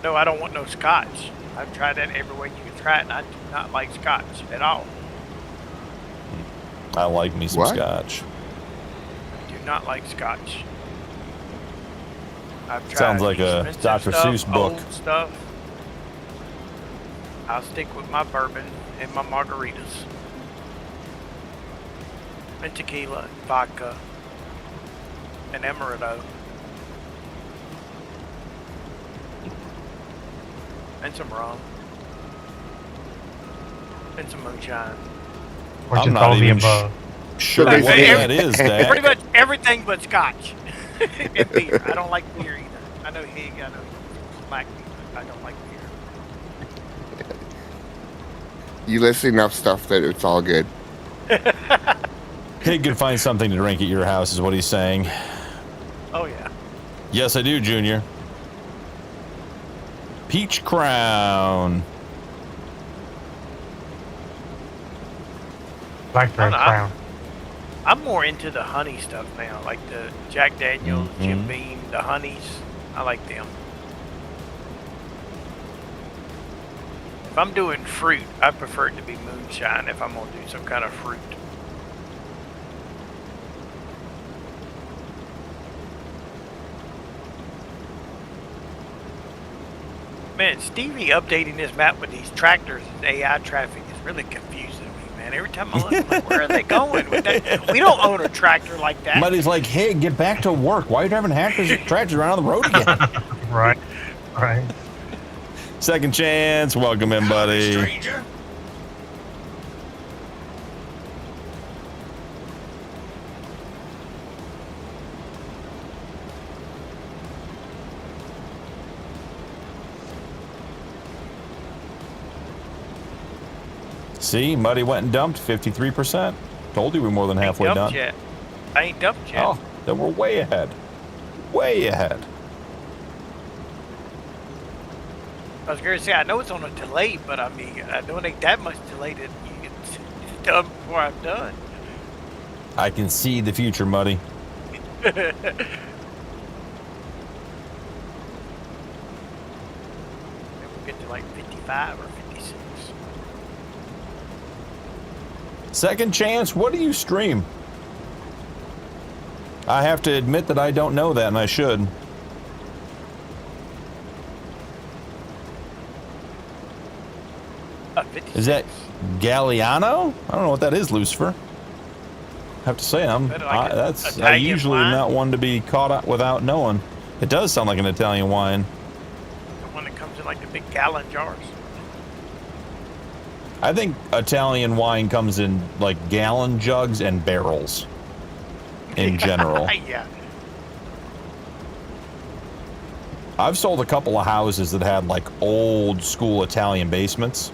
No, I don't want no scotch. I've tried that every way you can try it, and I do not like scotch at all. I like me some scotch. I do not like scotch. I've tried Sounds like a expensive Dr. stuff, Seuss book. old stuff. I'll stick with my bourbon and my margaritas. And tequila, and vodka, and amaretto. And some rum. And some moonshine. Or just all the above. Sure what that is, Dad. Pretty much everything but scotch. And beer. I don't like beer either. I know Hig, I know you like me, but I don't like beer. You list enough stuff that it's all good. Pig can find something to drink at your house is what he's saying. Oh yeah. Yes, I do, Junior. Peach Crown. Blackberry Crown. I'm more into the honey stuff now, like the Jack Daniels, Jim Beam, the honeys. I like them. If I'm doing fruit, I prefer it to be moonshine if I'm going to do some kind of fruit. Man, Stevie updating this map with these tractors and AI traffic is really confusing me, man. Every time I look, I'm like, where are they going with that? We don't own a tractor like that. But he's like, hey, get back to work. Why are you driving tractors around on the road again? Right. Second chance. Welcome in, buddy. Stranger. See, Muddy went and dumped 53%. Told you we're more than halfway done. Yet. I ain't dumped yet. Oh, then we're way ahead. Way ahead. I was going to say, I know it's on a delay, but I mean, I don't think that much delay that you get done before I'm done. I can see the future, Muddy. We'll get to like 55 or 56. Second chance, what do you stream? I have to admit that I don't know that, and I should. Is that Galliano? I don't know what that is, Lucifer. I have to say, I usually am not one to be caught up without knowing. It does sound like an Italian wine. The one that comes in like the big gallon jars. I think Italian wine comes in like gallon jugs and barrels in general. Yeah. I've sold a couple of houses that had like old school Italian basements.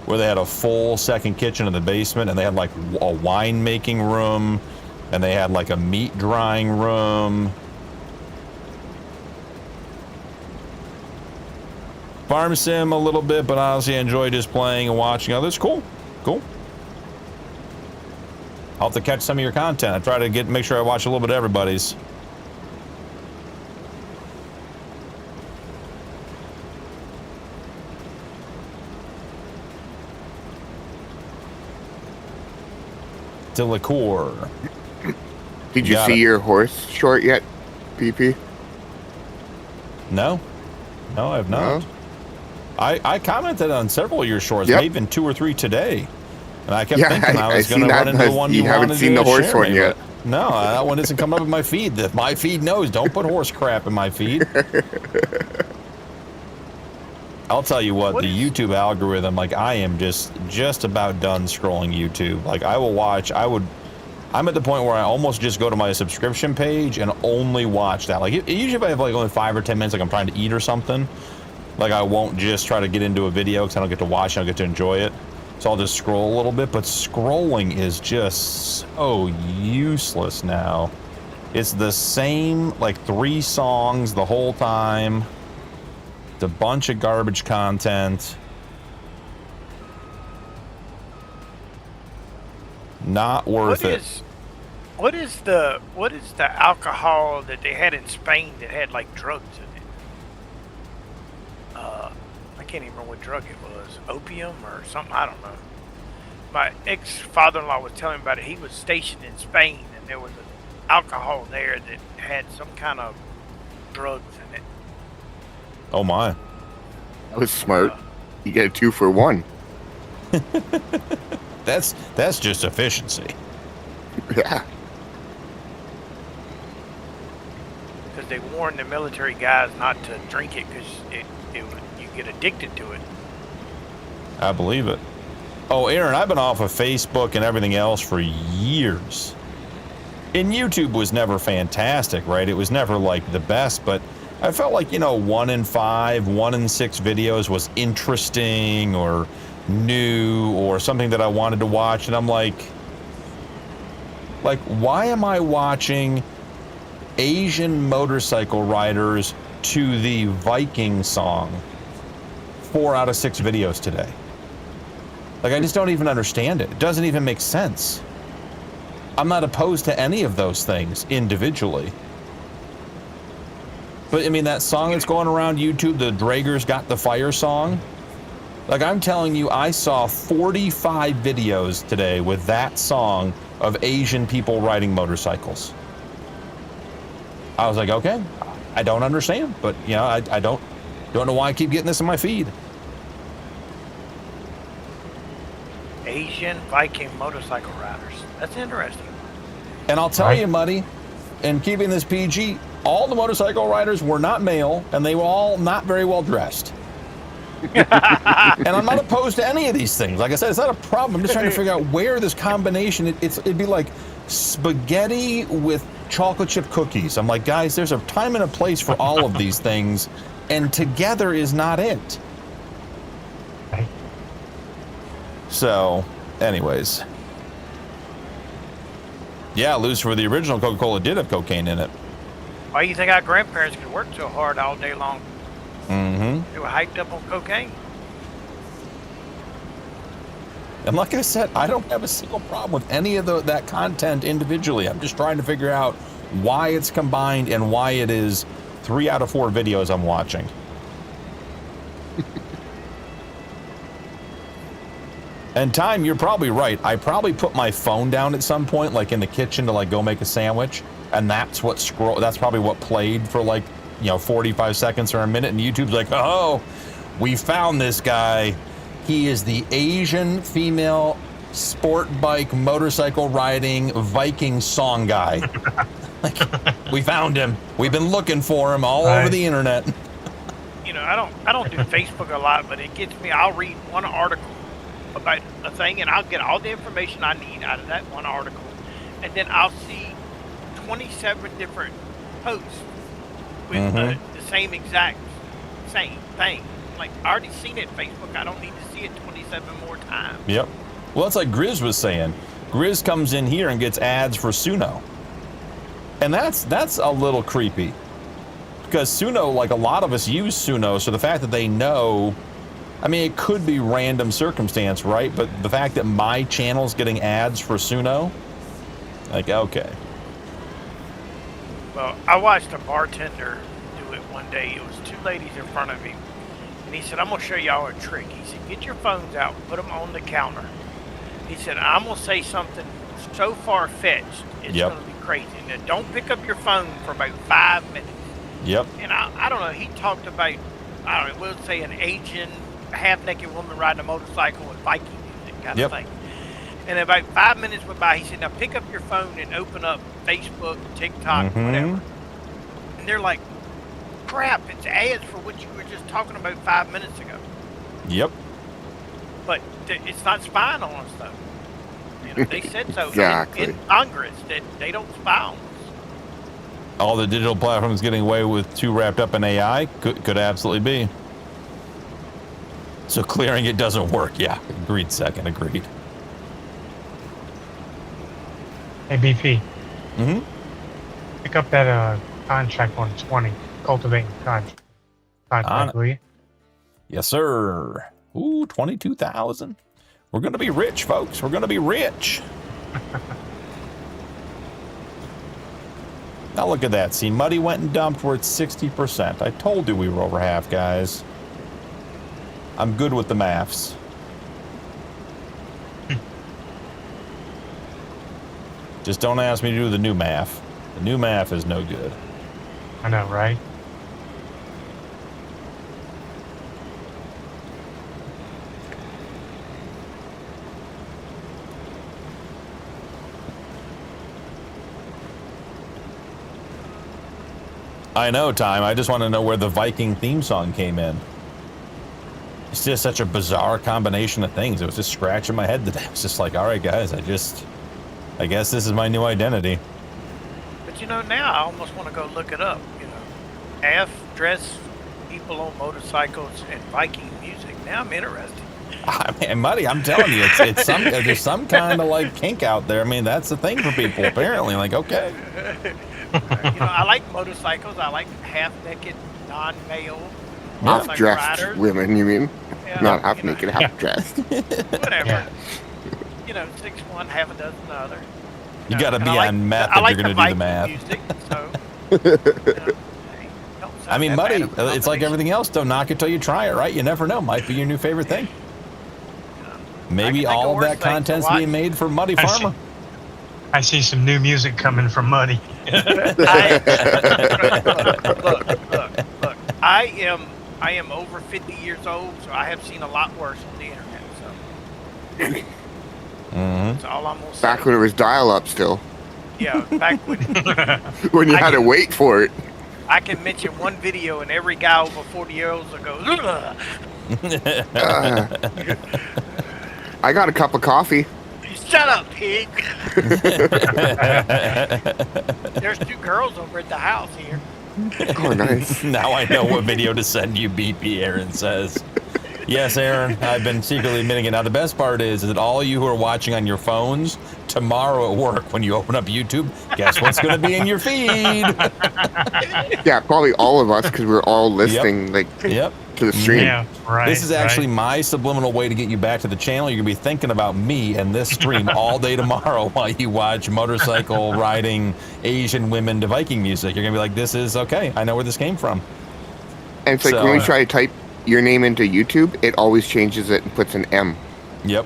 where they had a full second kitchen in the basement, and they had like a wine making room, and they had like a meat drying room. Farm sim a little bit, but honestly I enjoy just playing and watching others. Cool. I'll have to catch some of your content. I try to make sure I watch a little bit of everybody's. To liqueur. Did you see your horse short yet, PP? No, I have not. No? I commented on several of your shorts, Yep. maybe even 2 or 3 today, and I kept Yeah, thinking I was I going to seen run that. into the one You haven't wanted seen to the horse share one me, yet. but no, that one isn't coming up in my feed. My feed knows, don't put horse crap in my feed. I'll tell you what, the YouTube algorithm, like I am just about done scrolling YouTube. Like I'm at the point where I almost just go to my subscription page and only watch that. Like usually if I have like only 5 or 10 minutes, like I'm trying to eat or something, like I won't just try to get into a video because I don't get to watch it, I don't get to enjoy it. So I'll just scroll a little bit, but scrolling is just so useless now. It's the same like 3 songs the whole time. It's a bunch of garbage content. Not worth it. What is the alcohol that they had in Spain that had like drugs in it? I can't even remember what drug it was. Opium or something, I don't know. My ex-father-in-law was telling me about it. He was stationed in Spain and there was an alcohol there that had some kind of drugs in it. Oh my. That was smart. You get a 2 for 1. That's just efficiency. Yeah. Because they warned the military guys not to drink it because you get addicted to it. I believe it. Oh, Aaron, I've been off of Facebook and everything else for years. And YouTube was never fantastic, right? It was never like the best, but I felt like, 1 in 5, 1 in 6 videos was interesting or new or something that I wanted to watch. And I'm like, why am I watching Asian motorcycle riders to the Viking song 4 out of 6 videos today? Like, I just don't even understand it. It doesn't even make sense. I'm not opposed to any of those things individually. But, I mean, that song that's going around YouTube, the Drager's Got the Fire song, like, I'm telling you, I saw 45 videos today with that song of Asian people riding motorcycles. I was like, okay, I don't understand, but, I don't know why I keep getting this in my feed. Asian Viking motorcycle riders. That's interesting. And I'll tell you, Muddy, in keeping this PG, all the motorcycle riders were not male, and they were all not very well dressed. And I'm not opposed to any of these things. Like I said, it's not a problem. I'm just trying to figure out where this combination, it'd be like spaghetti with chocolate chip cookies. I'm like, guys, there's a time and a place for all of these things, and together is not it. So, anyways. Yeah, Lucifer, the original Coca-Cola did have cocaine in it. Why do you think our grandparents could work so hard all day long? Mm-hmm. They were hyped up on cocaine. And like I said, I don't have a single problem with any of that content individually. I'm just trying to figure out why it's combined and why it is 3 out of 4 videos I'm watching. And Time, you're probably right. I probably put my phone down at some point, like in the kitchen, to like go make a sandwich, and that's probably what played for like 45 seconds or a minute, and YouTube's like, oh, we found this guy. He is the Asian female sport bike motorcycle riding Viking song guy. Like, we found him. We've been looking for him all over the internet. I don't do Facebook a lot, but it gets me. I'll read one article about a thing, and I'll get all the information I need out of that one article, and then I'll see 27 different posts with the same exact thing. Like, I already seen it on Facebook. I don't need to see it 27 more times. Yep. Well, it's like Grizz was saying. Grizz comes in here and gets ads for Suno. And that's a little creepy. Because Suno, like a lot of us use Suno, so the fact that they know, I mean, it could be random circumstance, right? But the fact that my channel's getting ads for Suno, like, okay. Well, I watched a bartender do it one day. It was two ladies in front of him. And he said, I'm going to show y'all a trick. He said, get your phones out, put them on the counter. He said, I'm going to say something so far-fetched, it's Yep. going to be crazy. Now, don't pick up your phone for about 5 minutes. Yep. And I don't know, he talked about, I don't know, we'll say an Asian, half-naked woman riding a motorcycle with Viking music kind Yep. of thing. And about 5 minutes went by, he said, now pick up your phone and open up Facebook, TikTok, whatever. And they're like, crap, it's ads for what you were just talking about 5 minutes ago. Yep. But it's not spying on us, though. You know, they said so Exactly. in Congress that they don't spy on us. All the digital platforms getting away with too wrapped up in AI? Could absolutely be. So clearing it doesn't work. Yeah, agreed second, agreed. Hey, BP, Mm-hmm. pick up that contract on 20, cultivating contract, will you? Yes, sir. Ooh, 22,000. We're going to be rich, folks. We're going to be rich. Now look at that. See, Muddy went and dumped. We're at 60%. I told you we were over half, guys. I'm good with the maths. Just don't ask me to do the new math. The new math is no good. I know, right? I know, Time. I just want to know where the Viking theme song came in. It's just such a bizarre combination of things. It was just scratching my head today. I was just like, all right, guys, I guess this is my new identity. But you know, now I almost want to go look it up. You know, half-dressed people on motorcycles and Viking music. Now I'm interested. I mean, Muddy, I'm telling you, it's some there's some kind of like kink out there. I mean, that's the thing for people apparently. Like, okay. You know, I like motorcycles. I like half-naked, non-male Half-dressed riders. women, you mean? Yeah, Not you know. half-naked, half-dressed. Whatever. Yeah. You know, 6'1", half a dozen the other. You got to And be I like- on meth I if like you're going to do the Viking math. Music, so, you know, hey, don't I sound mean, that Muddy, bad of a it's like combination. everything else. Don't knock it till you try it, right? You never know. Might be your new favorite thing. Maybe think of all of worse that things to content's watch. being made for Muddy I see. Farmer. I see some new music coming from Muddy. Look. I am over 50 years old, so I have seen a lot worse on the internet. So that's all I'm gonna say. Back when it was dial-up still. Yeah, back when When you I had to can- wait for it. I can mention one video, and every guy over 40 years old will go. "Ugh." I got a cup of coffee. Shut up, pig. There's two girls over at the house here. Oh, nice. Now I know what video to send you, BP, Aaron says. Yes, Aaron, I've been secretly admitting it. Now, the best part is that all you who are watching on your phones, tomorrow at work, when you open up YouTube, guess what's going to be in your feed? Yeah, probably all of us, because we're all listening Yep. to the stream. Yeah, right. This is actually right. my subliminal way to get you back to the channel. You're going to be thinking about me and this stream all day tomorrow while you watch motorcycle riding Asian women to Viking music. You're going to be like, this is okay. I know where this came from. And it's like So- when we try to type your name into YouTube, it always changes it and puts an M. Yep.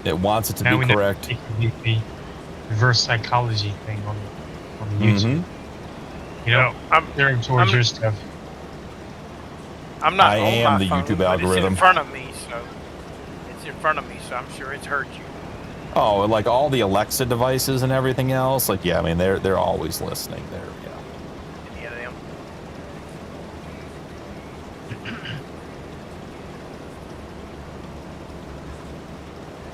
It wants it to Now be we know correct. the reverse psychology thing on YouTube. You know, I'm steering towards I'm- your stuff. I'm not I on am my the phone, YouTube but algorithm. It's in front of me, so I'm sure it's hurt you. Oh, like all the Alexa devices and everything else. Like, yeah, I mean, they're always listening. They're, yeah. Any of them.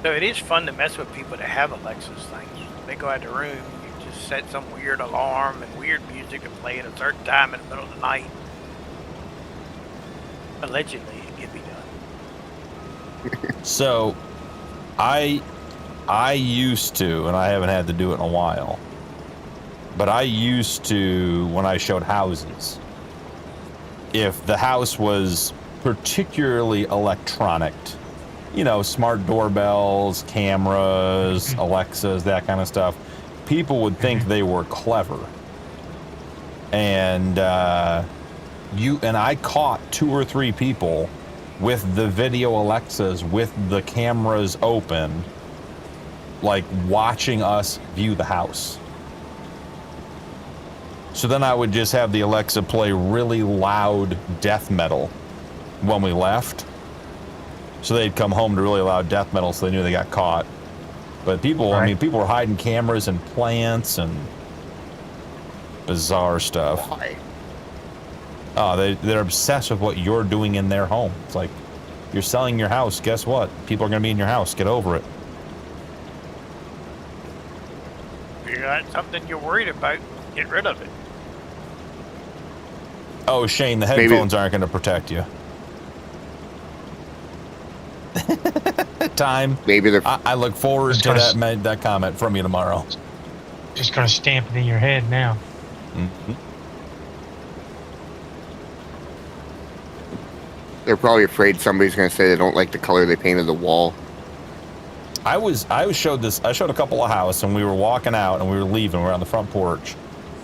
So it is fun to mess with people that have Alexa's things. They go out the room, you just set some weird alarm and weird music to play at a certain time in the middle of the night. Allegedly, it can be done. So, I used to, and I haven't had to do it in a while, but I used to, when I showed houses, if the house was particularly electronic, you know, smart doorbells, cameras, Alexas, that kind of stuff, people would think they were clever. And I caught 2 or 3 people with the video Alexas, with the cameras open, like watching us view the house. So then I would just have the Alexa play really loud death metal when we left. So they'd come home to really loud death metal, so they knew they got caught. But people, right. I mean, people were hiding cameras and plants and bizarre stuff. Why? Oh, they're obsessed with what you're doing in their home. It's like, you're selling your house. Guess what? People are going to be in your house. Get over it. If you got something you're worried about, get rid of it. Oh, Shane, the headphones aren't going to protect you. Time. Maybe they're... I look forward to that comment from you tomorrow. Just going to stamp it in your head now. Mm-hmm. They're probably afraid somebody's going to say they don't like the color they painted the wall. I showed a couple of houses, and we were walking out, and we were leaving. We were on the front porch,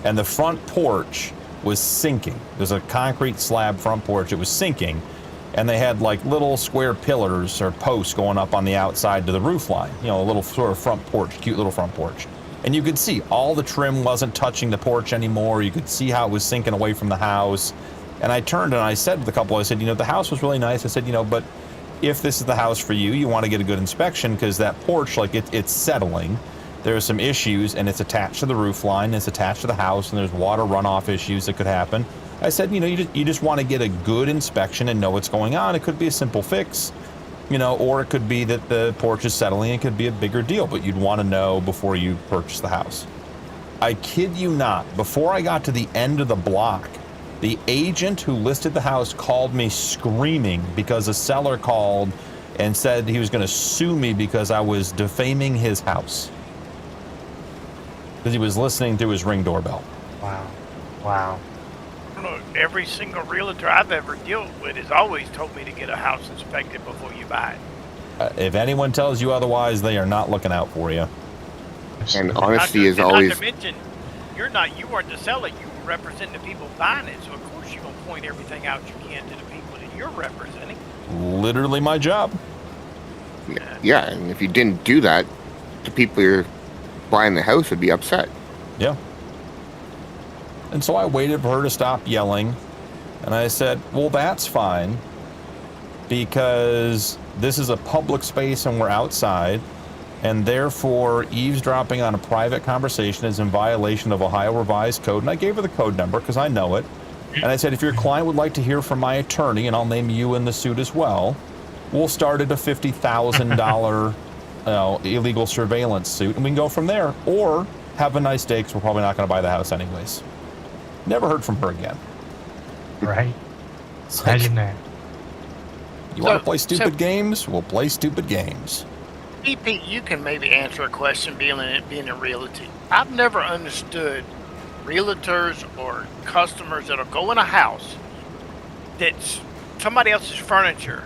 and the front porch was sinking. There's a concrete slab front porch. It was sinking, and they had like little square pillars or posts going up on the outside to the roof line. You know, a little sort of front porch, cute little front porch. And you could see all the trim wasn't touching the porch anymore. You could see how it was sinking away from the house. And I turned and I said to the couple, I said, you know, the house was really nice. I said, you know, but if this is the house for you, you want to get a good inspection, because that porch, like it's settling. There's some issues, and it's attached to the roof line, it's attached to the house, and there's water runoff issues that could happen. I said, you know, you just want to get a good inspection and know what's going on. It could be a simple fix, you know, or it could be that the porch is settling. It could be a bigger deal, but you'd want to know before you purchase the house. I kid you not, before I got to the end of the block, the agent who listed the house called me screaming because a seller called and said he was going to sue me because I was defaming his house. Because he was listening through his Ring doorbell. Wow. Wow. Look, every single realtor I've ever dealt with has always told me to get a house inspected before you buy it. If anyone tells you otherwise, they are not looking out for you. And honesty is always... Not to mention, you weren't the seller, you were representing the people buying it, so of course you're going to point everything out you can to the people that you're representing. Literally my job. Yeah, and if you didn't do that, the people you're buying the house would be upset. Yeah. And so I waited for her to stop yelling, and I said, well, that's fine, because this is a public space and we're outside, and therefore eavesdropping on a private conversation is in violation of Ohio Revised Code. And I gave her the code number because I know it. And I said, if your client would like to hear from my attorney, and I'll name you in the suit as well, we'll start at a $50,000 illegal surveillance suit, and we can go from there. Or have a nice day, because we're probably not going to buy the house anyways. Never heard from her again. Right. It's Imagine that. You want to play stupid games? We'll play stupid games. BP, you can maybe answer a question being a realty. I've never understood realtors or customers that'll go in a house that's somebody else's furniture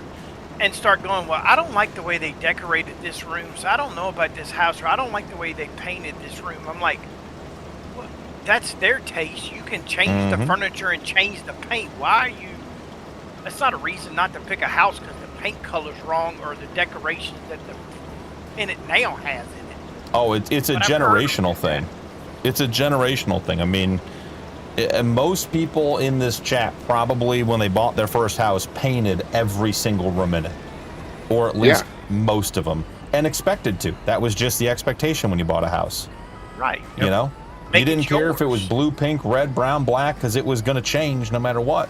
and start going, well, I don't like the way they decorated this room, so I don't know about this house, or I don't like the way they painted this room. I'm like, well, that's their taste. You can change the furniture and change the paint. Why are you... That's not a reason not to pick a house because the paint color's wrong or the decorations that the in it now has in it. Oh, it's a generational thing. It's a generational thing. I mean, most people in this chat probably, when they bought their first house, painted every single room in it, or at least most of them, and expected to. That was just the expectation when you bought a house. Right. You know, you didn't care if it was blue, pink, red, brown, black, because it was going to change no matter what.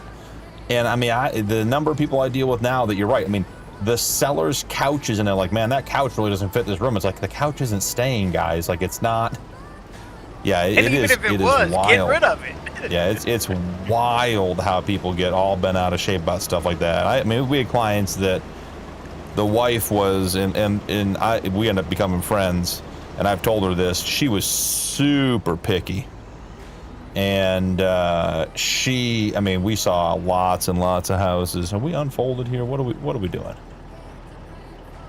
And I mean, the number of people I deal with now that you're right. I mean, the seller's couches, and they're like, man, that couch really doesn't fit this room. It's like, the couch isn't staying, guys. Like, it's not. Yeah, it is. If it was, wild. get rid of it. Yeah, it's wild how people get all bent out of shape about stuff like that. I mean, we had clients that the wife was, we ended up becoming friends, and I've told her this, she was super picky. And I mean, we saw lots and lots of houses. Have we unfolded here? What are we doing?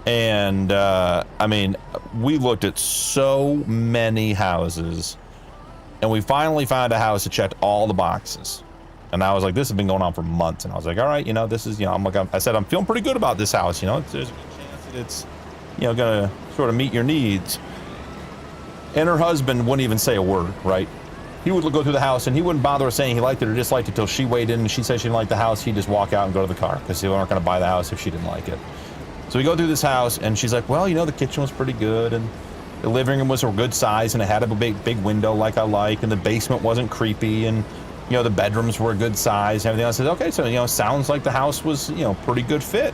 And I mean, we looked at so many houses, and we finally found a house that checked all the boxes. And I was like, this has been going on for months. And I was like, all right, you know, this is, you know, I said, I'm feeling pretty good about this house. You know, there's a good chance that it's, you know, gonna sort of meet your needs. And her husband wouldn't even say a word, right? He would go through the house, and he wouldn't bother saying he liked it or disliked it until she weighed in and she said she didn't like the house. He'd just walk out and go to the car because they weren't going to buy the house if she didn't like it. So we go through this house, and she's like, well, you know, the kitchen was pretty good, and the living room was a good size, and it had a big window like I like, and the basement wasn't creepy, and, you know, the bedrooms were a good size and everything. I said, okay, so, you know, sounds like the house was, you know, pretty good fit.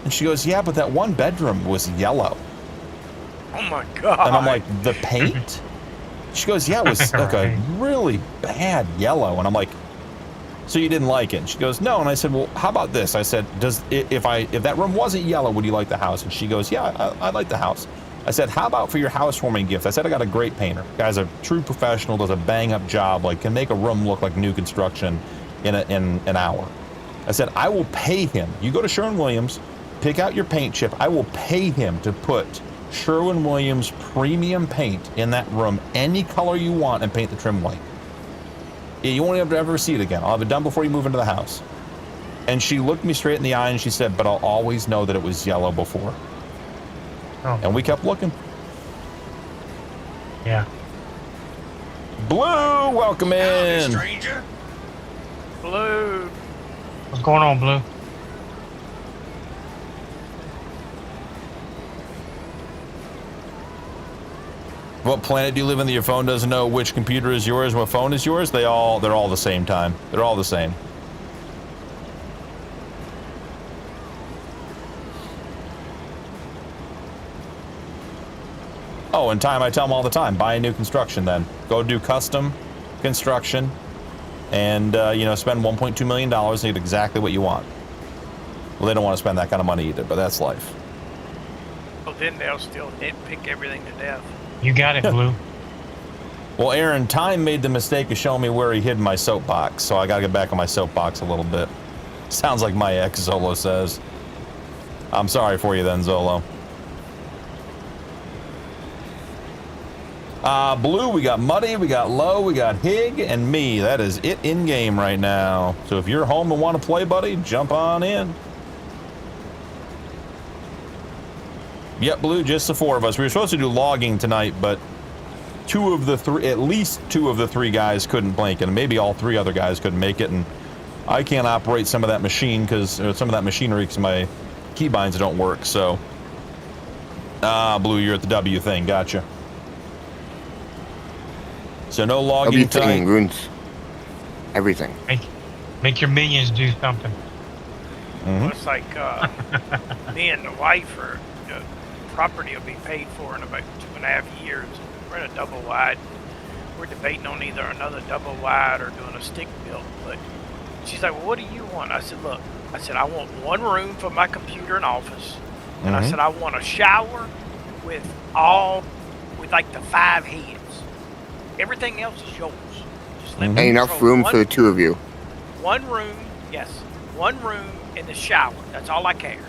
And she goes, yeah, but that one bedroom was yellow. Oh, my God. And I'm like, the paint? She goes, yeah, it was like a really bad yellow. And I'm like, so you didn't like it? And she goes, no. And I said, well, how about this? I said, if that room wasn't yellow, would you like the house? And she goes, yeah, I like the house. I said, how about for your housewarming gift? I said, I got a great painter. Guy's a true professional, does a bang-up job, like can make a room look like new construction in an hour. I said, I will pay him. You go to Sherwin-Williams, pick out your paint chip. I will pay him to put Sherwin-Williams premium paint in that room, any color you want, and paint the trim white. You won't ever see it again. I'll have it done before you move into the house. And she looked me straight in the eye and she said, but I'll always know that it was yellow before. Oh. And we kept looking. Yeah. Blue, welcome in. Stranger. Blue. What's going on, Blue? What planet do you live in that your phone doesn't know which computer is yours and what phone is yours? They're all the same time. They're all the same. Oh, and time, I tell them all the time, buy a new construction then. Go do custom construction and, you know, spend $1.2 million and get exactly what you want. Well, they don't want to spend that kind of money either, but that's life. Well, then they'll still nitpick everything to death. You got it, Blue. Well, Aaron, time made the mistake of showing me where he hid my soapbox, so I gotta get back on my soapbox a little bit. Sounds like my ex, Zolo says. I'm sorry for you then, Zolo. Blue, we got Muddy, we got Low, we got Hig, and me. That is it in game right now. So if you're home and want to play, buddy, jump on in. Yep, Blue, just the four of us. We were supposed to do logging tonight, but at least two of the three guys couldn't make it, and maybe all three other guys couldn't make it, and I can't operate some of that machine because some of that machinery because my keybinds don't work. So, Blue, you're at the W thing. Gotcha. So no logging tonight. Runes everything. Make your minions do something. Mm-hmm. Well, it's like me and the wife are. Property will be paid for in about 2.5 years. We're in a double wide. We're debating on either another double wide or doing a stick build. But she's like, well, what do you want? I said, look, I want one room for my computer and office. And I said, I want a shower with like the 5 heads. Everything else is yours. Just let me And enough room for the two of you. One room, yes. One room in the shower. That's all I care.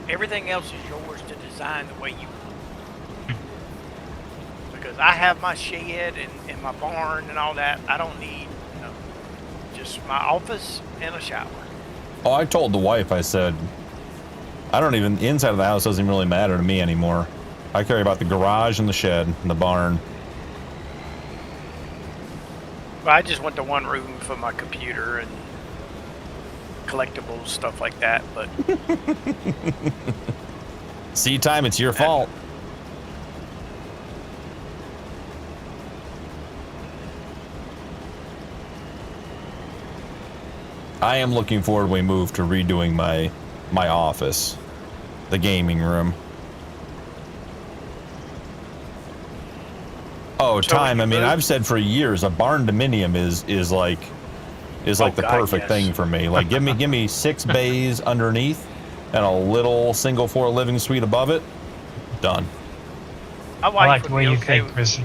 Everything else is yours to design the way you want. Because I have my shed and my barn and all that. I don't need, you know, just my office and a shower. Oh, I told the wife, I said, the inside of the house doesn't really matter to me anymore. I care about the garage and the shed and the barn. But I just want the one room for my computer and collectibles, stuff like that, but See, time, it's your fault. I am looking forward when we move to redoing my office, the gaming room. Oh, time. I mean, I've said for years a barn dominium is like the perfect thing for me. Like give me 6 bays underneath, and a little single floor living suite above it. Done. My I wife like the would way be you okay. think, Chrissy.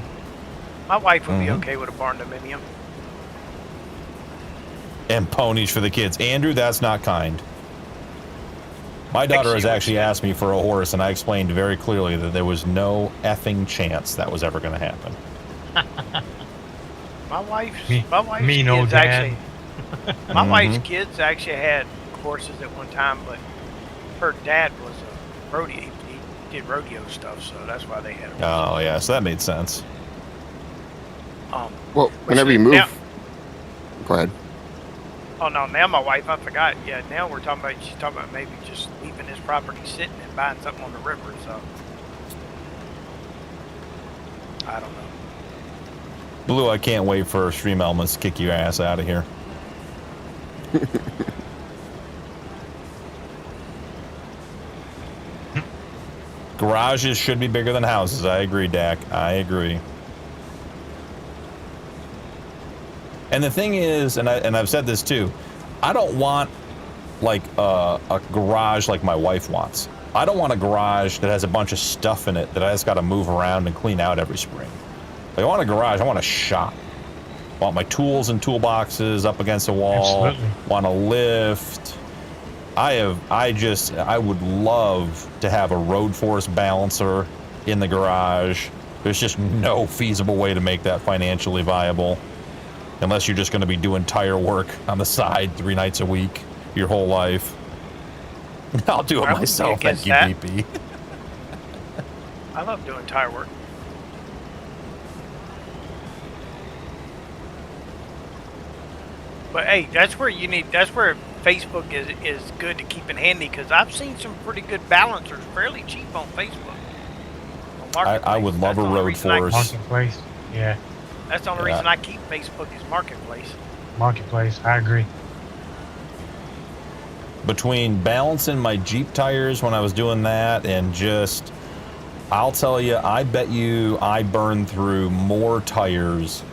My wife would be okay with a barn dominium. And ponies for the kids. Andrew, that's not kind. My daughter has Actually, actually asked me for a horse, and I explained very clearly that there was no effing chance that was ever going to happen. My wife's mean old kids dad. actually. My wife's kids actually had horses at one time, but her dad was a rodeo. He did rodeo stuff, so that's why they had horses. Oh, yeah, so that made sense. Well, whenever you move... Now, Go ahead. oh no, now my wife, I forgot. Yeah, now she's talking about maybe just leaving this property sitting and buying something on the river. So I don't know. Blue, I can't wait for Stream Elements to kick your ass out of here. Garages should be bigger than houses. I agree, Dak. I agree. And the thing is, and I've said this too, I don't want like a garage like my wife wants. I don't want a garage that has a bunch of stuff in it that I just got to move around and clean out every spring. Like, I want a garage. I want a shop. I want my tools and toolboxes up against a wall. Absolutely. Want a lift. I would love to have a road force balancer in the garage. There's just no feasible way to make that financially viable. Unless you're just going to be doing tire work on the side 3 nights a week your whole life. I'll do it I wouldn't be myself, thank against you, that. BP. I love doing tire work. But hey, that's where Facebook is good to keep in handy, because I've seen some pretty good balancers fairly cheap on Facebook. On I would love a road force. Marketplace. Yeah. That's the only reason I keep Facebook is Marketplace. Marketplace. I agree. Between balancing my Jeep tires when I was doing that and just, I'll tell you, I bet you I burned through more tires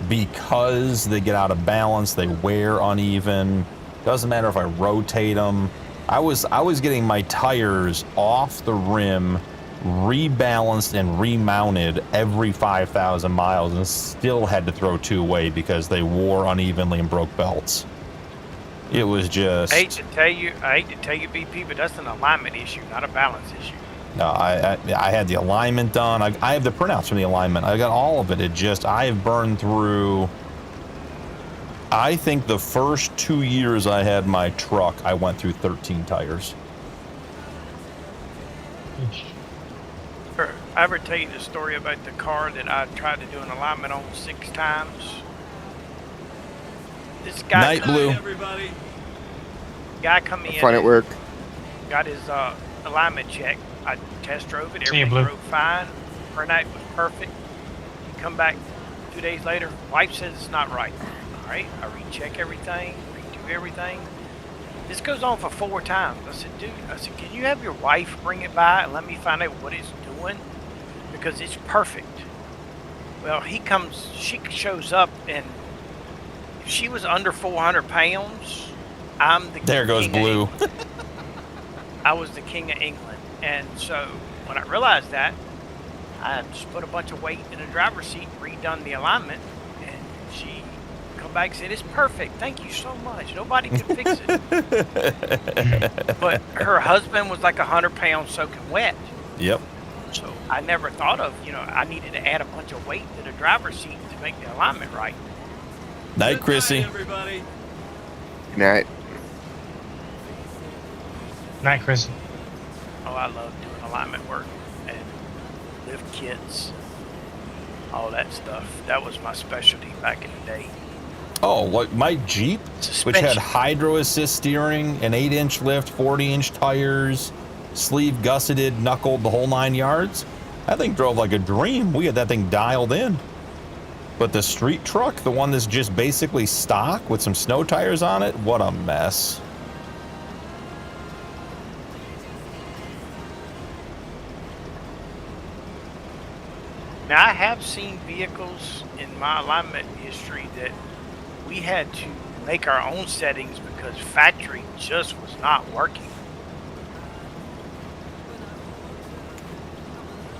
because they get out of balance, they wear uneven. Doesn't matter if I rotate them. I was getting my tires off the rim, rebalanced and remounted every 5,000 miles, and still had to throw 2 away because they wore unevenly and broke belts. It was just... I hate to tell you, BP, but that's an alignment issue, not a balance issue. No, I had the alignment done. I have the printouts from the alignment. I got all of it. It just, I have burned through... I think the first 2 years I had my truck, I went through 13 tires. I ever tell you the story about the car that I tried to do an alignment on 6 times? This guy Night Blue. Everybody. Come in, Fun at work. got his alignment checked. I test drove it, See you, everything Blue. drove fine. Printout was perfect. Come back 2 days later, wife says it's not right. All right, I recheck everything, redo everything. This goes on for 4 times. I said, dude, can you have your wife bring it by and let me find out what it's doing? Because it's perfect. Well, she shows up, and if she was under 400 pounds, I'm the There goes king of Blue. England. I was the king of England. And so when I realized that, I just put a bunch of weight in the driver's seat, redone the alignment, and she come back and said, it's perfect. Thank you so much. Nobody can fix it. But her husband was like 100 pounds soaking wet. Yep. So I never thought of, I needed to add a bunch of weight to the driver's seat to make the alignment right. Night, Chrissy. Good night, everybody. Good night. Night, Chris. Oh, I love doing alignment work and lift kits, all that stuff. That was my specialty back in the day. Oh, like my Jeep, which had Suspension. hydro assist steering, an 8-inch lift, 40-inch tires, sleeve gusseted, knuckled, the whole 9 yards. That thing drove like a dream. We had that thing dialed in. But the street truck, the one that's just basically stock with some snow tires on it, what a mess. Now, I have seen vehicles in my alignment history that we had to make our own settings because factory just was not working.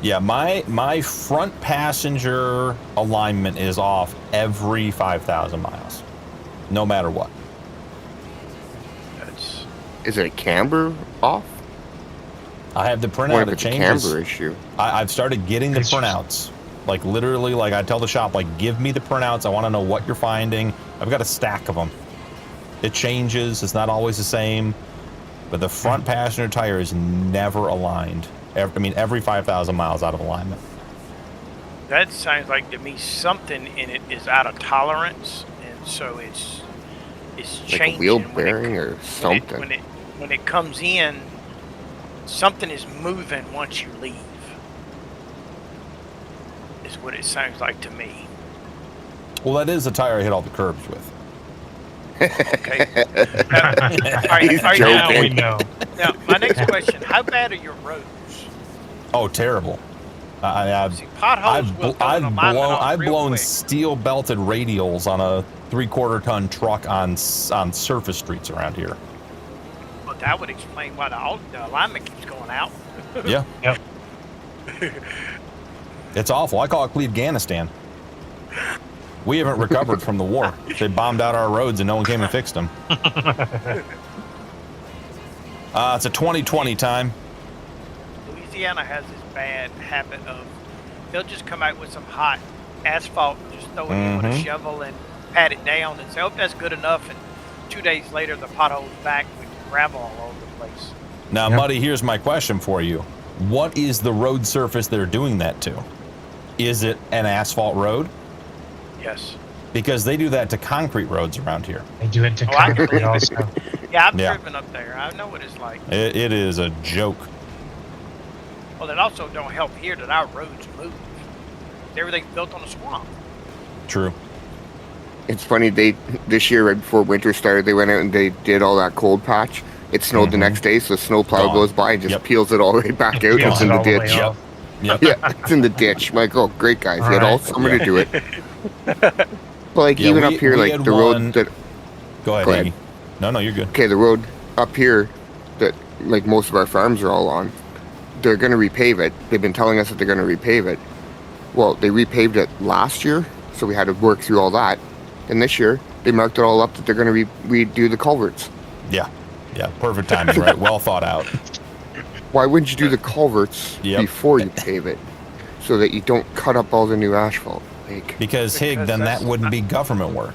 Yeah, my front passenger alignment is off every 5,000 miles, no matter what. That's Is it a camber off? I have the What printout. if It it's a changes. camber issue? I've started getting the printouts. Like literally, like I tell the shop, like give me the printouts. I want to know what you're finding. I've got a stack of them. It changes. It's not always the same. But the front passenger tire is never aligned. I mean, every 5,000 miles out of alignment. That sounds like to me something in it is out of tolerance, and so it's Like changing. a wheel when it- bearing or something? When it comes in, something is moving once you leave. Is what it sounds like to me. Well, that is the tire I hit all the curbs with. Okay. He's Are you- Now we joking. know. Now, my next question: how bad are your roads? Oh, terrible. See, potholes will throw an alignment off I've real blown quick. steel belted radials on a 3/4 ton truck on surface streets around here. But that would explain why the alignment keeps going out. Yeah. Yep. It's awful. I call it Afghanistan. We haven't recovered from the war. They bombed out our roads and no one came and fixed them. It's a 2020 time. Louisiana has this bad habit of they'll just come out with some hot asphalt, just throw it in with a shovel and pat it down and say, "Oh, that's good enough." And 2 days later, the pothole's back with gravel all over the place. Now, Muddy, here's my question for you. What is the road surface they're doing that to? Is it an asphalt road? Yes. Because they do that to concrete roads around here. They do it to Oh, I can concrete believe also. it. Yeah, I've Yeah. driven up there. I know what it's like. It is a joke. Well, it also don't help here that our roads move. Everything's built on a swamp. True. It's funny, this year, right before winter started, they went out and they did all that cold patch. It snowed the next day, so the snow plow Gone. goes by and just Yep. peels it all right back out. Peels It's in it the all the way ditch. off. Yep. Yeah, it's in the ditch. I'm like, oh, great guys. You had all Alright. summer to do it. But like Yeah, even we- up here, we like had the one- road that Go ahead, Go ahead. Iggy. No, you're good. okay, the road up here that like most of our farms are all on, they're going to repave it. They've been telling us that they're going to repave it. Well, they repaved it last year, so we had to work through all that. And this year, they marked it all up that they're going to redo the culverts. Yeah. Yeah. Perfect timing, right? Well thought out. Why wouldn't you do the culverts Yep. before you pave it, so that you don't cut up all the new asphalt? Like, Because Hig, then that that's- wouldn't be government work.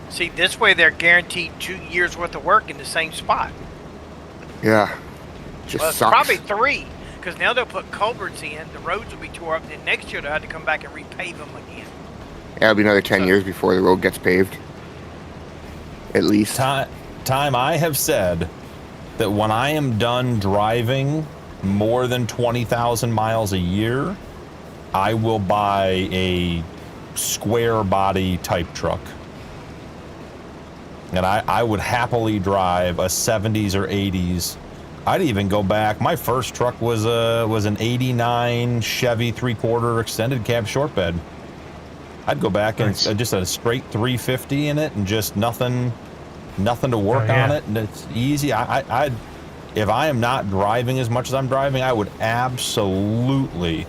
See, this way they're guaranteed 2 years worth of work in the same spot. yeah, just Well, it's sucks. probably 3, because now they'll put culverts in, the roads will be tore up, then next year they'll have to come back and repave them again. Yeah, it'll be another 10 So- years before the road gets paved. At least. Time I have said that when I am done driving more than 20,000 miles a year, I will buy a square body type truck. And I would happily drive a 70s or 80s. I'd even go back. My first truck was an 89 Chevy 3/4 extended cab short bed. I'd go back Nice. and just a straight 350 in it and just nothing to work Oh, yeah. on it, and it's easy. I'd if I am not driving as much as I'm driving, I would absolutely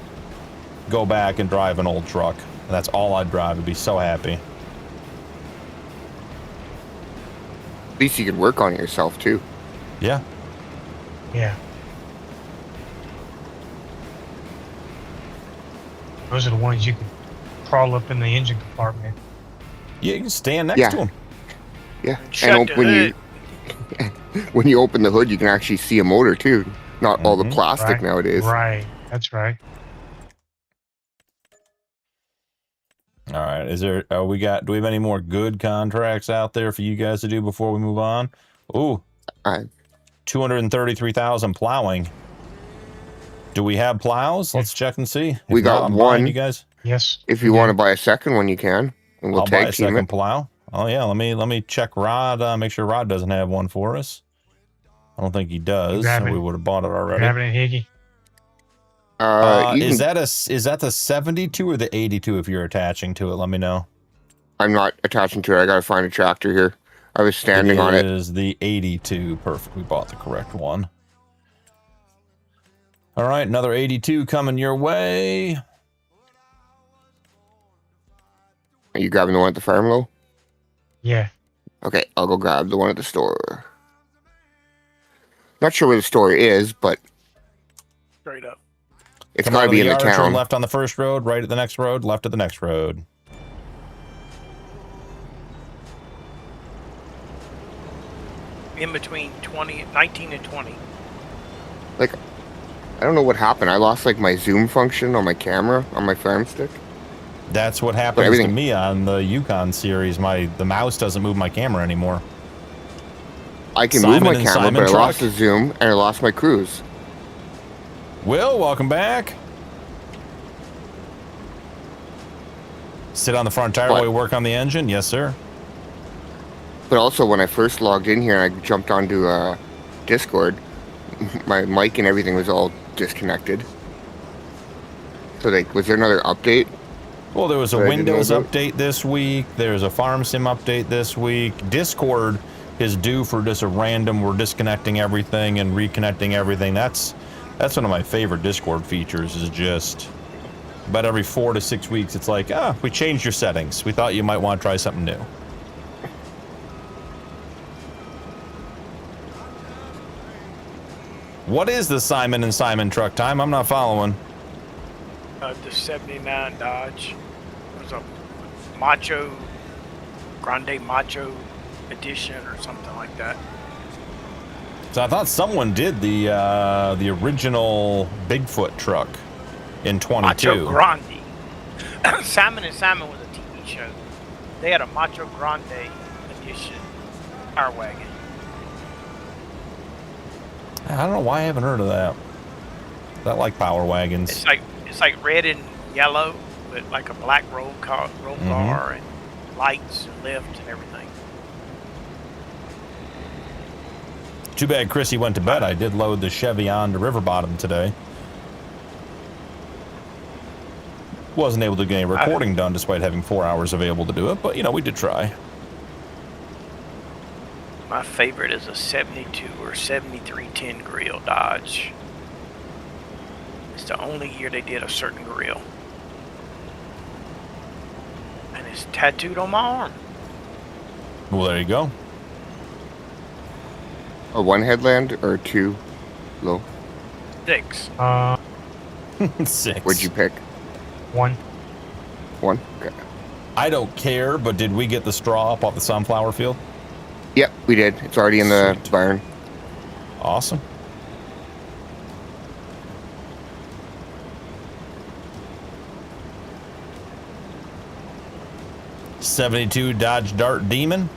go back and drive an old truck. And that's all I'd drive. I'd be so happy. At least you could work on it yourself, too. Yeah. Yeah. Those are the ones you can crawl up in the engine compartment. You can stand next Yeah. to them. Yeah. Shut And the when hood. when you open the hood, you can actually see a motor, too. Not all the Mhm. plastic Right. nowadays. Right. That's right. All right. Do we have any more good contracts out there for you guys to do before we move on? Ooh, I- 233,000 plowing. Do we have plows? Let's check and see. If We got not, I'm one. buying you guys. Yes. If you want to buy a second one, you can. And we'll I'll buy a tag team second it. plow. Oh yeah, let me check Rod. Make sure Rod doesn't have one for us. I don't think he does. Grab So it. we would have bought it already. Grabbing it, Higgy. You Is can- that the 72 or the 82? If you're attaching to it, let me know. I'm not attaching to it. I got to find a tractor here. I was standing on it. Is the 82 perfect? We bought the correct one. All right, another 82 coming your way. Are you grabbing the one at the farm, Lo? Yeah. Okay, I'll go grab the one at the store. Not sure where the store is, but Straight up. it's Come got out to of be the in the yard, turn town. left on the first road, right at the next road, left at the next road. In between 19 and 20. Like, I don't know what happened. I lost like my zoom function on my camera on my Farmstick. That's what happens to me on the Yukon series. The mouse doesn't move my camera anymore. I can Simon move my and camera, Simon but I lost truck. the zoom and I lost my cruise. Will, welcome back. Sit on the front tire while we work on the engine? Yes, sir. But also, when I first logged in here and I jumped onto Discord, my mic and everything was all disconnected. So, like, was there another update? Well, there was a that I didn't know Windows about? update this week. There's a Farm Sim update this week. Discord is due for just a random, we're disconnecting everything and reconnecting everything. That's one of my favorite Discord features, is just about every 4 to 6 weeks, it's like, we changed your settings. We thought you might want to try something new. What is the Simon and Simon truck time? I'm not following. The 79 Dodge. It was a Grande Macho edition or something like that. So I thought someone did the original Bigfoot truck in 22. Macho Grande. Simon and Simon was a TV show. They had a Macho Grande edition power wagon. I don't know why I haven't heard of that. That like power wagons. It's like red and yellow with like a black roll bar and lights and lift and everything. Too bad Chrissy went to bed. I did load the Chevy on to River Bottom today. Wasn't able to get any recording done despite having 4 hours available to do it, but you know, we did try. My favorite is a 72 or 7310 grill Dodge. It's the only year they did a certain grill. And it's tattooed on my arm. Well, there you go. A one headland or two, Lo? 6. 6. What'd you pick? One. One? Okay. I don't care, but did we get the straw up off the sunflower field? Yep, we did. It's already in the Sweet. barn. Awesome. '72 Dodge Dart Demon.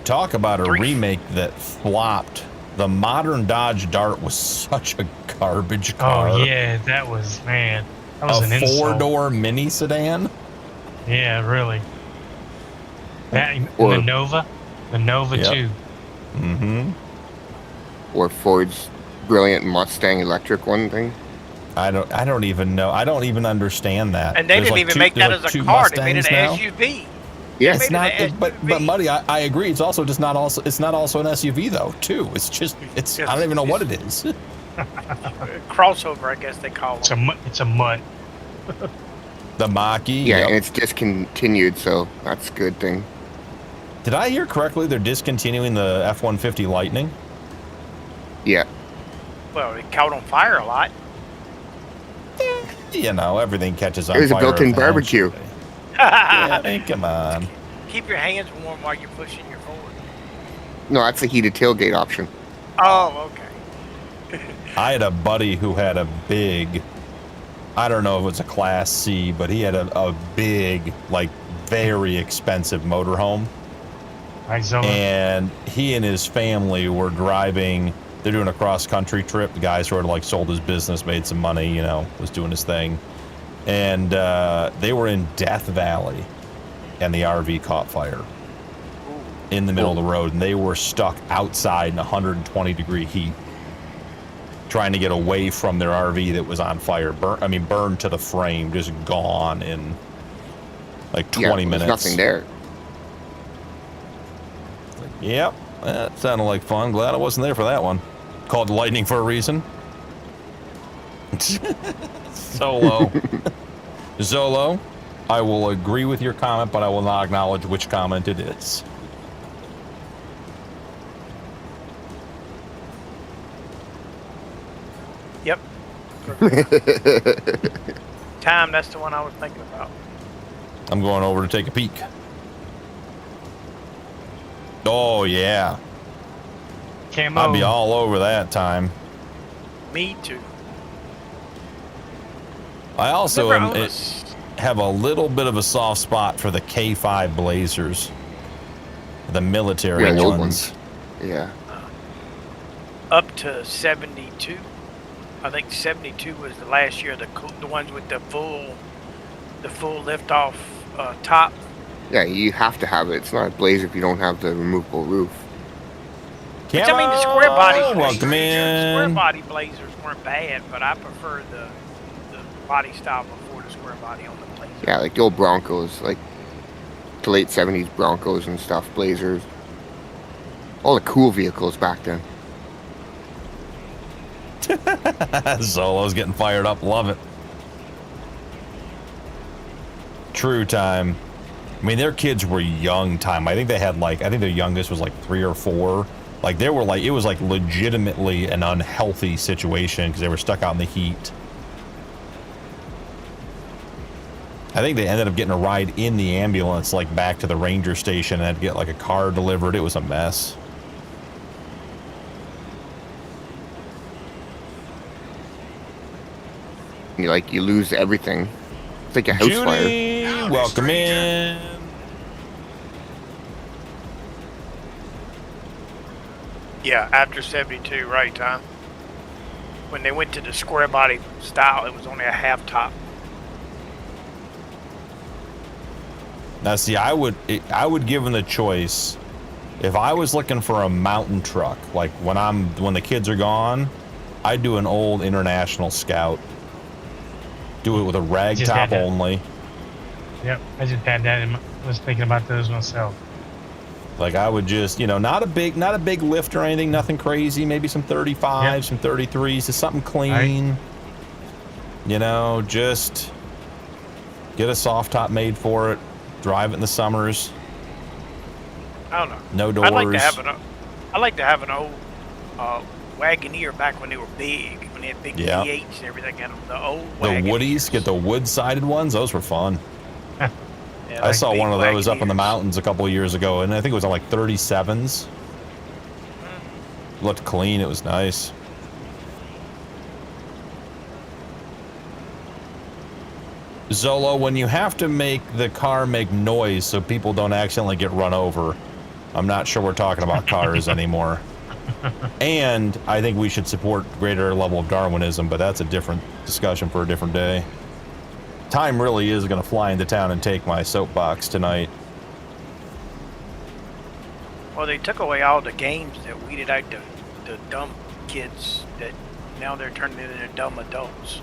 Talk about a remake that flopped. The modern Dodge Dart was such a garbage car. Oh yeah, that was, man. That was an A insult. 4-door mini sedan. Yeah, really. That Or- the Nova Yep. too. Mm-hmm. Or Ford's brilliant Mustang electric one thing. I don't even know. I don't even understand that. And they There's didn't like even two- make that there's as a like two car. They made it Mustangs an now. SUV. Yeah, It's made not, it an but SUV. Muddy, I agree. It's also just not also. It's not also an SUV though. Too. It's just. It's. I don't even know what it is. Crossover, I guess they call It's it. a mutt. The Mach-E. yeah, yep. and it's discontinued, so that's a good thing. Did I hear correctly? They're discontinuing the F-150 Lightning. Yeah. Well, it caught on fire a lot. You know, everything catches on It was a fire. built-in barbecue. Yeah, I mean, come on. Keep your hands warm while you're pushing your Ford. No, that's the heated tailgate option. Oh, okay. I had a buddy who had a big, I don't know if it was a Class C, but he had a big, like, very expensive motorhome. Arizona. And he and his family were driving, they're doing a cross-country trip. The guy sort of, like, sold his business, made some money, you know, was doing his thing. And they were in Death Valley, and the RV caught fire in the middle of the road, and they were stuck outside in 120-degree heat, trying to get away from their RV that was on fire. Burned to the frame, just gone in like 20 minutes. There's nothing there. Yep, that sounded like fun. Glad I wasn't there for that one. Called lightning for a reason. Solo. Zolo, I will agree with your comment, but I will not acknowledge which comment it is. Yep. Time, that's the one I was thinking about. I'm going over to take a peek. Oh, yeah. Camo. I'll be all over that time. Me too. I also Never have a little bit of a soft spot for the K5 Blazers. The military Yeah, the old ones. Yeah. Up to 72. I think 72 was the last year. The ones with the full lift-off top. Yeah, you have to have it. It's not a Blazer if you don't have the removable roof. Which, I mean, the square body blazers, Welcome in. square body blazers weren't bad, but I prefer the body style before the square body on the blazer. Yeah, like the old Broncos, like the late 70s Broncos and stuff, Blazers. All the cool vehicles back then. Zolo's getting fired up. Love it. True time. I mean, their kids were young time. I think they had I think their youngest was like 3 or 4. Like they were it was like legitimately an unhealthy situation because they were stuck out in the heat. I think they ended up getting a ride in the ambulance, like back to the ranger station, and had to get like a car delivered. It was a mess. You lose everything. It's like a house fire. Judy, welcome in. Yeah, after 72, right, Tom? When they went to the square body style, it was only a half top. Now, see, I would give them the choice. If I was looking for a mountain truck, like when the kids are gone, I'd do an old International Scout. Do it with a rag top only. Yep, I just had that and was thinking about those myself. Like I would just, not a big lift or anything, nothing crazy. Maybe some 35s, some 33s, just something clean. Right. Just get a soft top made for it. Drive it in the summers. I don't know. No doors. I'd like to have an old Wagoneer back when they were big, when they had big V8s and everything. And the old Wagoneers. The Woodies, get the wood-sided ones. Those were fun. Yeah, I saw one of those Wagoneers up in the mountains a couple of years ago, and I think it was on like 37s. Looked clean. It was nice. Zolo, when you have to make the car make noise so people don't accidentally get run over, I'm not sure we're talking about cars anymore. And I think we should support greater level of Darwinism, but that's a different discussion for a different day. Time really is going to fly into town and take my soapbox tonight. Well, they took away all the games that weeded out the dumb kids that now they're turning into dumb adults.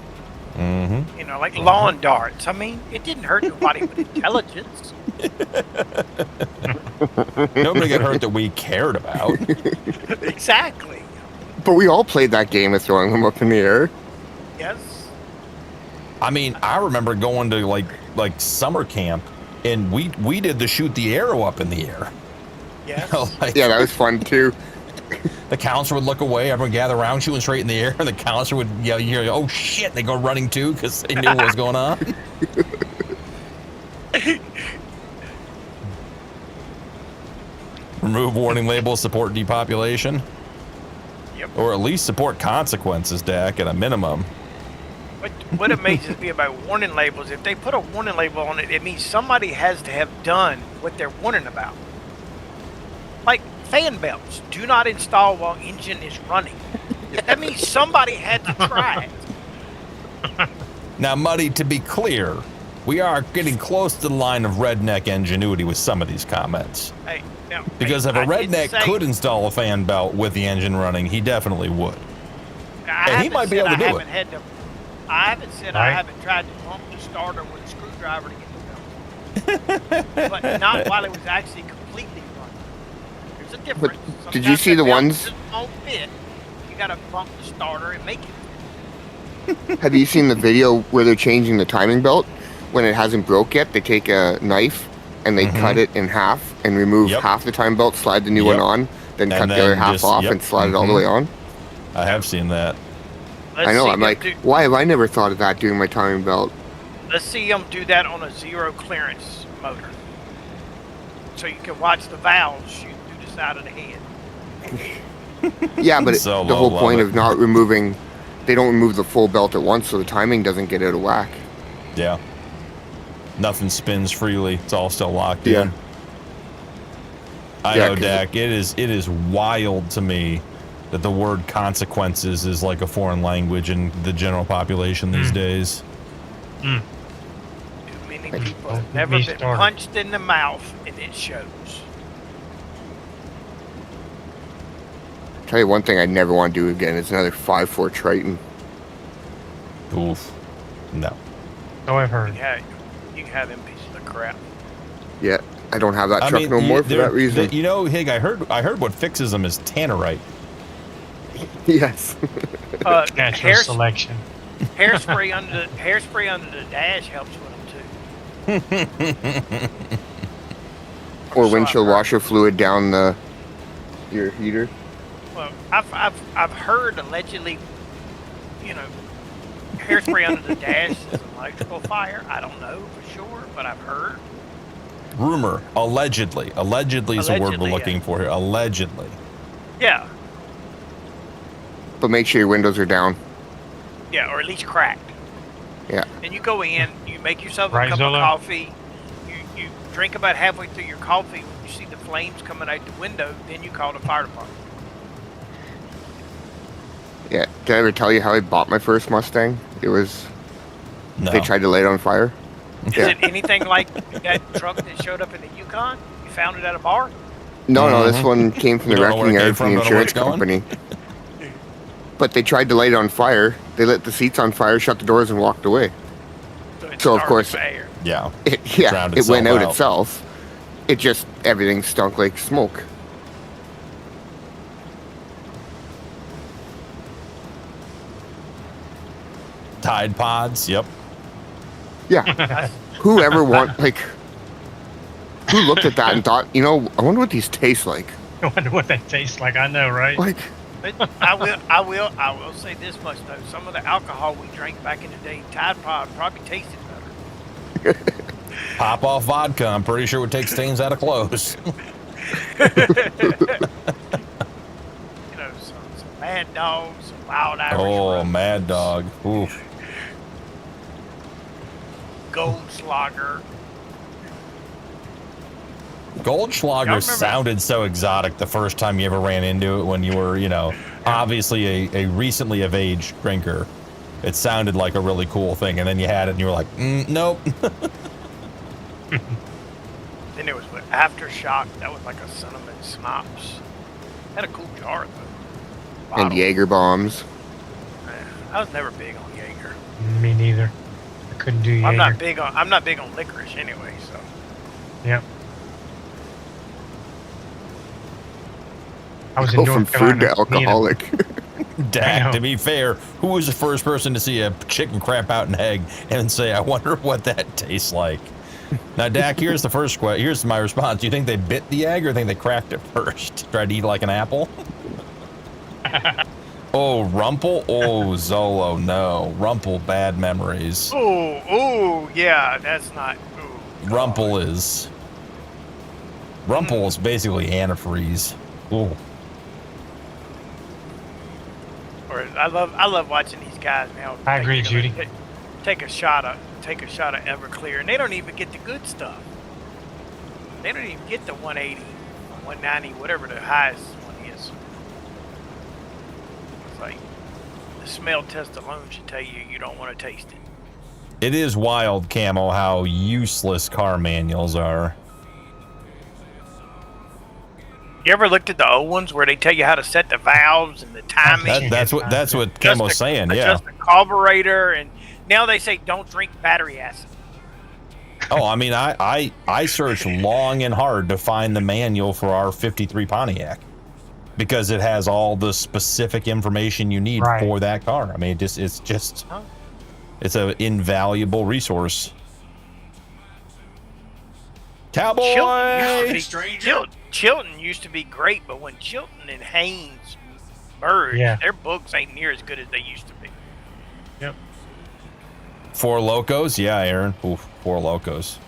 Mm-hmm. Like lawn darts. I mean, it didn't hurt nobody with intelligence. Nobody got hurt that we cared about. Exactly. But we all played that game of throwing them up in the air. Yes. I mean, I remember going to like summer camp, and we did the shoot the arrow up in the air. Yes. Yeah, that was fun too. The counselor would look away, everyone gather around, shooting straight in the air, and the counselor would yell, "Oh shit!" They go running too because they knew what was going on. Remove warning labels, support depopulation. Yep. Or at least support consequences, Dak, at a minimum. What amazes me about warning labels, if they put a warning label on it, it means somebody has to have done what they're warning about. Like fan belts, do not install while engine is running. That means somebody had to try it. Now, Muddy, to be clear, we are getting close to the line of redneck ingenuity with some of these comments. Hey, now, Because if a redneck could install a fan belt with the engine running, he definitely would. And he might be able to do it. I haven't said I haven't tried to pump the starter with a screwdriver to get the belt. But not while it was actually completely running. There's a difference. Did you see the ones? Won't fit. You gotta bump the starter and make it. Have you seen the video where they're changing the timing belt? When it hasn't broke yet, they take a knife and they cut it in half and remove half the time belt, slide the new one on, then cut the other half off and slide it all the way on. I have seen that. I know, I'm like, why have I never thought of that doing my timing belt? Let's see them do that on a zero clearance motor. So you can watch the valves shoot through the side of the head. Yeah, but the whole point of not removing, they don't remove the full belt at once so the timing doesn't get out of whack. Yeah. Nothing spins freely. It's all still locked in. I know, Dak. It is wild to me that the word consequences is like a foreign language in the general population these days. Too many people have never been punched in the mouth, and it shows. Tell you one thing I never want to do again is another 5.4 Triton. Oof. No. Oh, I've heard. You can have them pieces of crap. Yeah, I don't have that truck no more for that reason. You know, Hig, I heard what fixes them is tannerite. Yes. Natural selection. Hairspray under the dash helps with them too. Or windshield washer fluid down your heater. Well, I've heard allegedly, you know, hairspray under the dash is an electrical fire. I don't know for sure, but I've heard. Rumor, allegedly. Allegedly is the word we're looking for here. Allegedly. Yeah. But make sure your windows are down. Yeah, or at least cracked. Yeah. And you go in, you make yourself a cup of coffee, you drink about halfway through your coffee, when you see the flames coming out the window, then you call the fire department. Yeah. Did I ever tell you how I bought my first Mustang? It was... No. They tried to lay it on fire. Is it anything like that truck that showed up in the Yukon? You found it at a bar? No, this one came from the wrecking yard from the insurance company. But they tried to light it on fire. They lit the seats on fire, shut the doors, and walked away. So of course, it went out itself. It just, everything stunk like smoke. Tide Pods, yep. Yeah. Who looked at that and thought, you know, I wonder what these taste like. I wonder what they taste like. I know, right? Like, I will say this much though. Some of the alcohol we drank back in the day, Tide Pod, probably tasted better. Pop off vodka. I'm pretty sure would take stains out of clothes. You know, some Mad Dog, some Wild Irish. Oh, Mad Dog. Oof. Goldschlager. Goldschlager sounded so exotic the first time you ever ran into it when you were, you know, obviously a recently of age drinker. It sounded like a really cool thing, and then you had it and you were like, nope. Then there was Aftershock. That was like a cinnamon schnapps. Had a cool jar though. And Jaeger bombs. I was never big on Jaeger. Me neither. I couldn't do Jaeger. I'm not big on licorice anyway, so. Yep. I was Go from food to alcoholic. Dak, to be fair, who was the first person to see a chicken crap out an egg and say, I wonder what that tastes like? Now, Dak, here's the first question. Here's my response. Do you think they bit the egg or think they cracked it first? Tried to eat like an apple? Oh, Rumple? Oh, Zolo, no. Rumple, bad memories. Oh, yeah, that's not. Rumple is basically antifreeze. Ooh. Or I love watching these guys now. I agree, Judy. Take a shot of Everclear, and they don't even get the good stuff. They don't even get the 180, 190, whatever the highest one is. It's like the smell test alone should tell you don't want to taste it. It is wild, Camo, how useless car manuals are. You ever looked at the old ones where they tell you how to set the valves and the timing? That's what Camo's saying, yeah. Adjust the carburetor, and now they say don't drink battery acid. Oh, I mean, I searched long and hard to find the manual for our 53 Pontiac because it has all the specific information you need Right. for that car. I mean, it's an invaluable resource. Cowboy! Chilton used to be great, but when Chilton and Haynes merged, Yeah. their books ain't near as good as they used to be. Yep. Four Locos? Yeah, Aaron. Oof, Four Locos.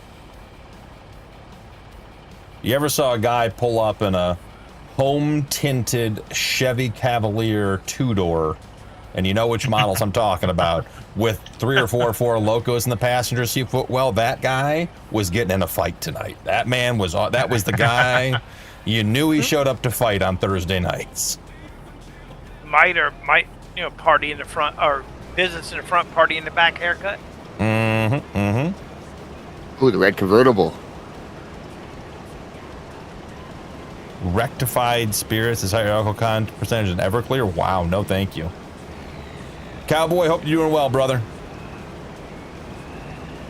You ever saw a guy pull up in a home-tinted Chevy Cavalier two-door, and you know which models I'm talking about, with 3 or 4 Four Locos in the passenger seat? Well, that guy was getting in a fight tonight. That man was, that was the guy. You knew he showed up to fight on Thursday nights. Might party in the front, or business in the front, party in the back haircut. Mm-hmm, mm-hmm. Ooh, the red convertible. Rectified spirits is higher alcohol content percentage than Everclear. Wow, no thank you. Cowboy, hope you're doing well, brother.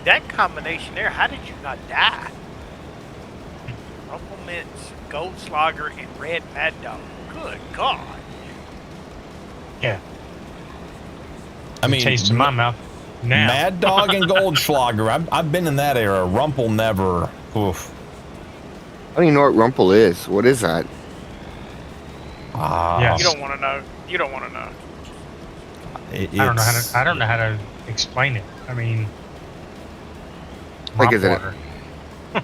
That combination there, how did you not die? Rumple Mints, Goldschlager, and Red Mad Dog. Good God. Yeah. I mean, Taste in my mouth now. Mad Dog and Goldschlager. I've been in that era. Rumple never. Oof. I don't even know what Rumple is. What is that? Yes. You don't want to know. You don't want to know. I don't know how to explain it. I mean, Like, is water.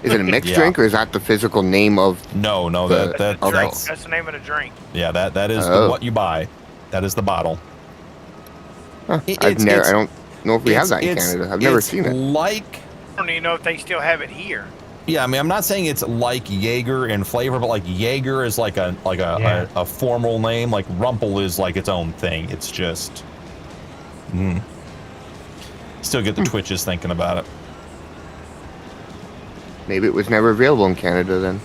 Is it a mixed Yeah. drink, or is that the physical name of? No, The- that's okay. That's the name of the drink. yeah, that is Oh. what you buy. That is the bottle. Huh, It's- I don't know if we have that in it's- Canada. I've never it's seen it. Like, I don't even know if they still have it here. yeah, I mean, I'm not saying it's like Jaeger in flavor, but like Jaeger is like a formal name. Like Rumple is like its own thing. It's just, still get the twitches thinking about it. Maybe it was never available in Canada then.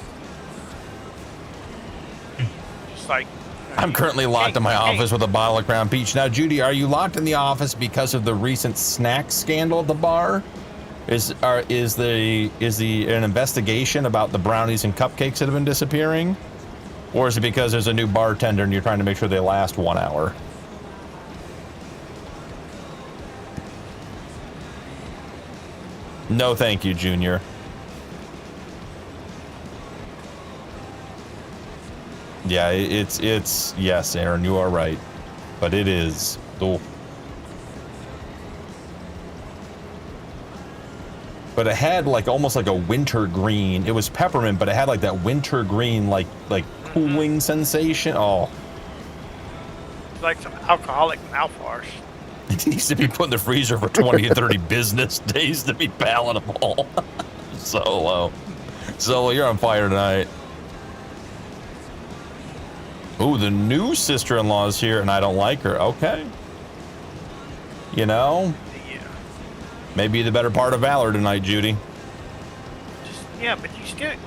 Just like I'm currently locked in my office with a bottle of Crown Peach. Now, Judy, are you locked in the office because of the recent snack scandal at the bar? Is an investigation about the brownies and cupcakes that have been disappearing? Or is it because there's a new bartender and you're trying to make sure they last 1 hour? No, thank you, Junior. Yeah, it's yes, Aaron, you are right. But it is. Oh. But it had like almost like a winter green. It was peppermint, but it had like that winter green like cooling sensation. Oh. it's like some alcoholic mouthwash. It needs to be put in the freezer for 20 to 30 business days to be palatable. Solo, you're on fire tonight. Ooh, the new sister-in-law's here, and I don't like her. Okay. You know, Yeah. maybe the better part of valor tonight, Judy. Yeah, but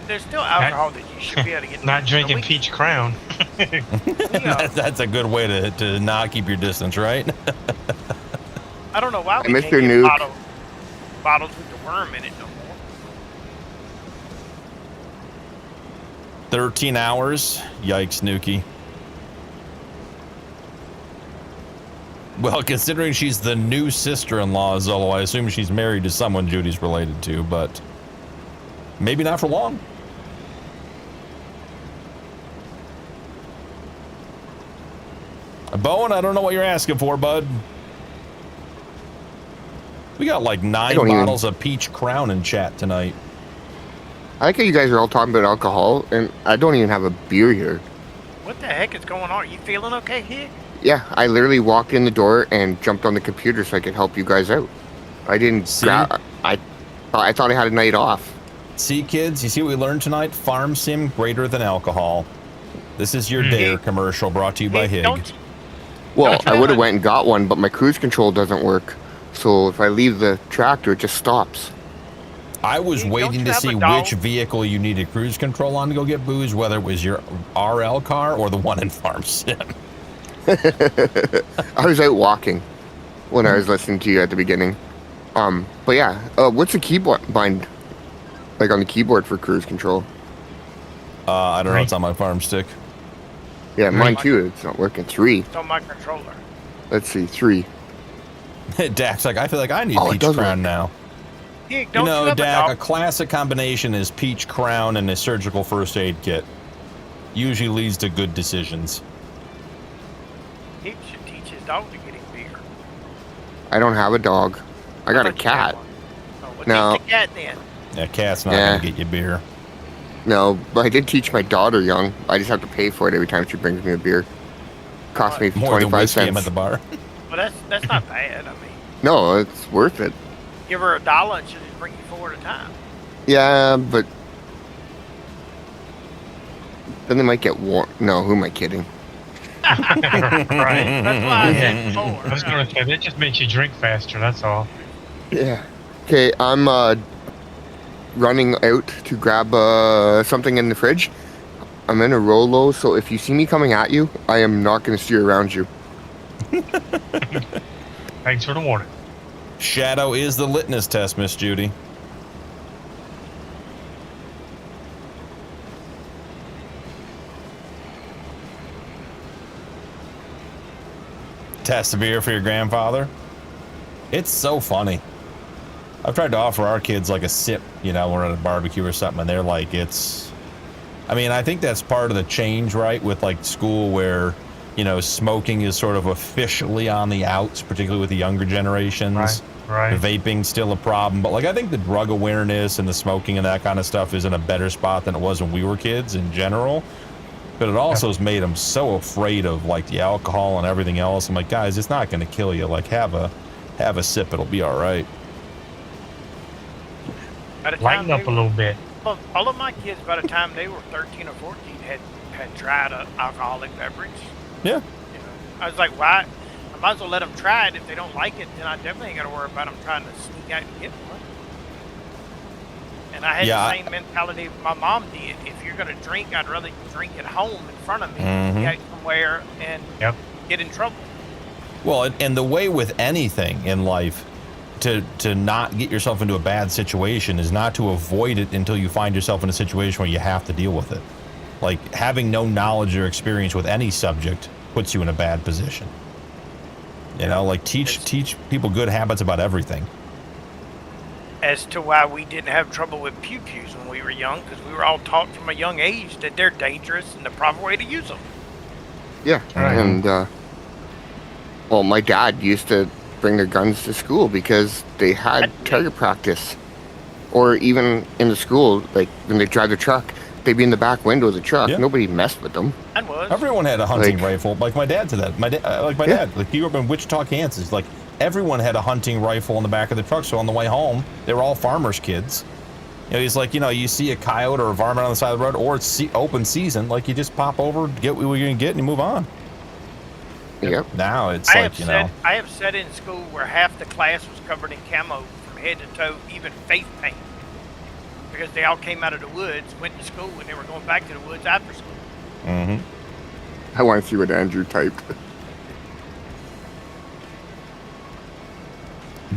there's still alcohol that you should be able to get. Not drinking We- peach crown. Yeah. That's a good way to not keep your distance, right? I don't know why we Mr. can't get Nuke. bottles with the worm in it no more. 13 hours? Yikes, Nuki. Well, considering she's the new sister-in-law, Zolo, I assume she's married to someone Judy's related to, but maybe not for long. Bowen, I don't know what you're asking for, bud. We got like 9 bottles of Peach Crown in chat tonight. I like how you guys are all talking about alcohol, and I don't even have a beer here. What the heck is going on? Are you feeling okay here? Yeah, I literally walked in the door and jumped on the computer so I could help you guys out. I didn't. See? I thought I had a night off. See, kids, you see what we learned tonight? Farm sim greater than alcohol. This is your Dare commercial brought to you by Hey, Hig. Well, Don't you I have would have a- went and got one, but my cruise control doesn't work. So if I leave the tractor, it just stops. I was Hey, don't waiting you to have see a dog? which vehicle you needed cruise control on to go get booze, whether it was your RL car or the one in Farm Sim. I was out walking when I was listening to you at the beginning. But yeah, what's the keyboard bind like on the keyboard for cruise control? I don't know. It's on my Farm Stick. Yeah, mine too. It's not working. 3. It's on my controller. Let's see, 3. Dak's like, I feel like I need Oh, it Peach does Crown work. now. Yeah, You don't know, have Dak, a a classic combination is Peach Crown and a surgical first aid kit. Usually leads to good decisions. He should teach his dog to get him beer. I don't have a dog. I got a thought you had cat. one. Oh, well, No. teach the cat then. Yeah, cat's not Yeah. gonna get you beer. No, but I did teach my daughter young. I just have to pay for it every time she brings me a beer. Cost me More than 25 whiskey I'm cents. at the bar. Well, that's not bad. I mean, No, it's worth it. give her $1 and she'll just bring you 4 at a time. Yeah, but then they might get warm. No, who am I kidding? Right. That's why I said 4. I was going to say, that just makes you drink faster, that's all. Yeah. Okay, I'm running out to grab something in the fridge. I'm in a Rolo, so if you see me coming at you, I am not going to steer around you. Thanks for the warning. Shadow is the litmus test, Miss Judy. Test a beer for your grandfather. It's so funny. I've tried to offer our kids like a sip, you know, we're at a barbecue or something, and they're like, it's... I mean, I think that's part of the change, right, with like school where, you know, smoking is sort of officially on the outs, particularly with the younger generations. Right. Vaping's still a problem, but like I think the drug awareness and the smoking and that kind of stuff is in a better spot than it was when we were kids in general. But it also has made them so afraid of like the alcohol and everything else. I'm like, guys, it's not going to kill you. Like, have a sip, it'll be all right. By the time Lighten up they a little bit. Well, all of my kids, by the time they were 13 or 14, had tried an alcoholic beverage. Yeah. You know, I was like, why? I might as well let them try it. If they don't like it, then I definitely ain't got to worry about them trying to sneak out and get one. And I had the same mentality my mom did. If you're going to drink, I'd rather drink at home in front of me, get somewhere and get in trouble. Well, and the way with anything in life to not get yourself into a bad situation is not to avoid it until you find yourself in a situation where you have to deal with it. Like having no knowledge or experience with any subject puts you in a bad position. You know, like teach people good habits about everything. As to why we didn't have trouble with pew-pews when we were young, because we were all taught from a young age that they're dangerous and the proper way to use them. Yeah, and well, my dad used to bring their guns to school because they had target practice. Or even in the school, like when they drive the truck, they'd be in the back window of the truck. Yeah. Nobody messed with them. And was. Everyone had a hunting rifle. Like my dad did that. My dad, like he grew up in Wichita, Kansas. Like everyone had a hunting rifle in the back of the truck. So on the way home, they were all farmers' kids. You know, he's like, you know, you see a coyote or a varmint on the side of the road, or it's open season, like you just pop over, get what you're gonna get, and you move on. Yep. Now it's I like, you know. I have sat in school where half the class was covered in camo from head to toe, even face paint. Because they all came out of the woods, went to school, and they were going back to the woods after school. I want to see what Andrew typed.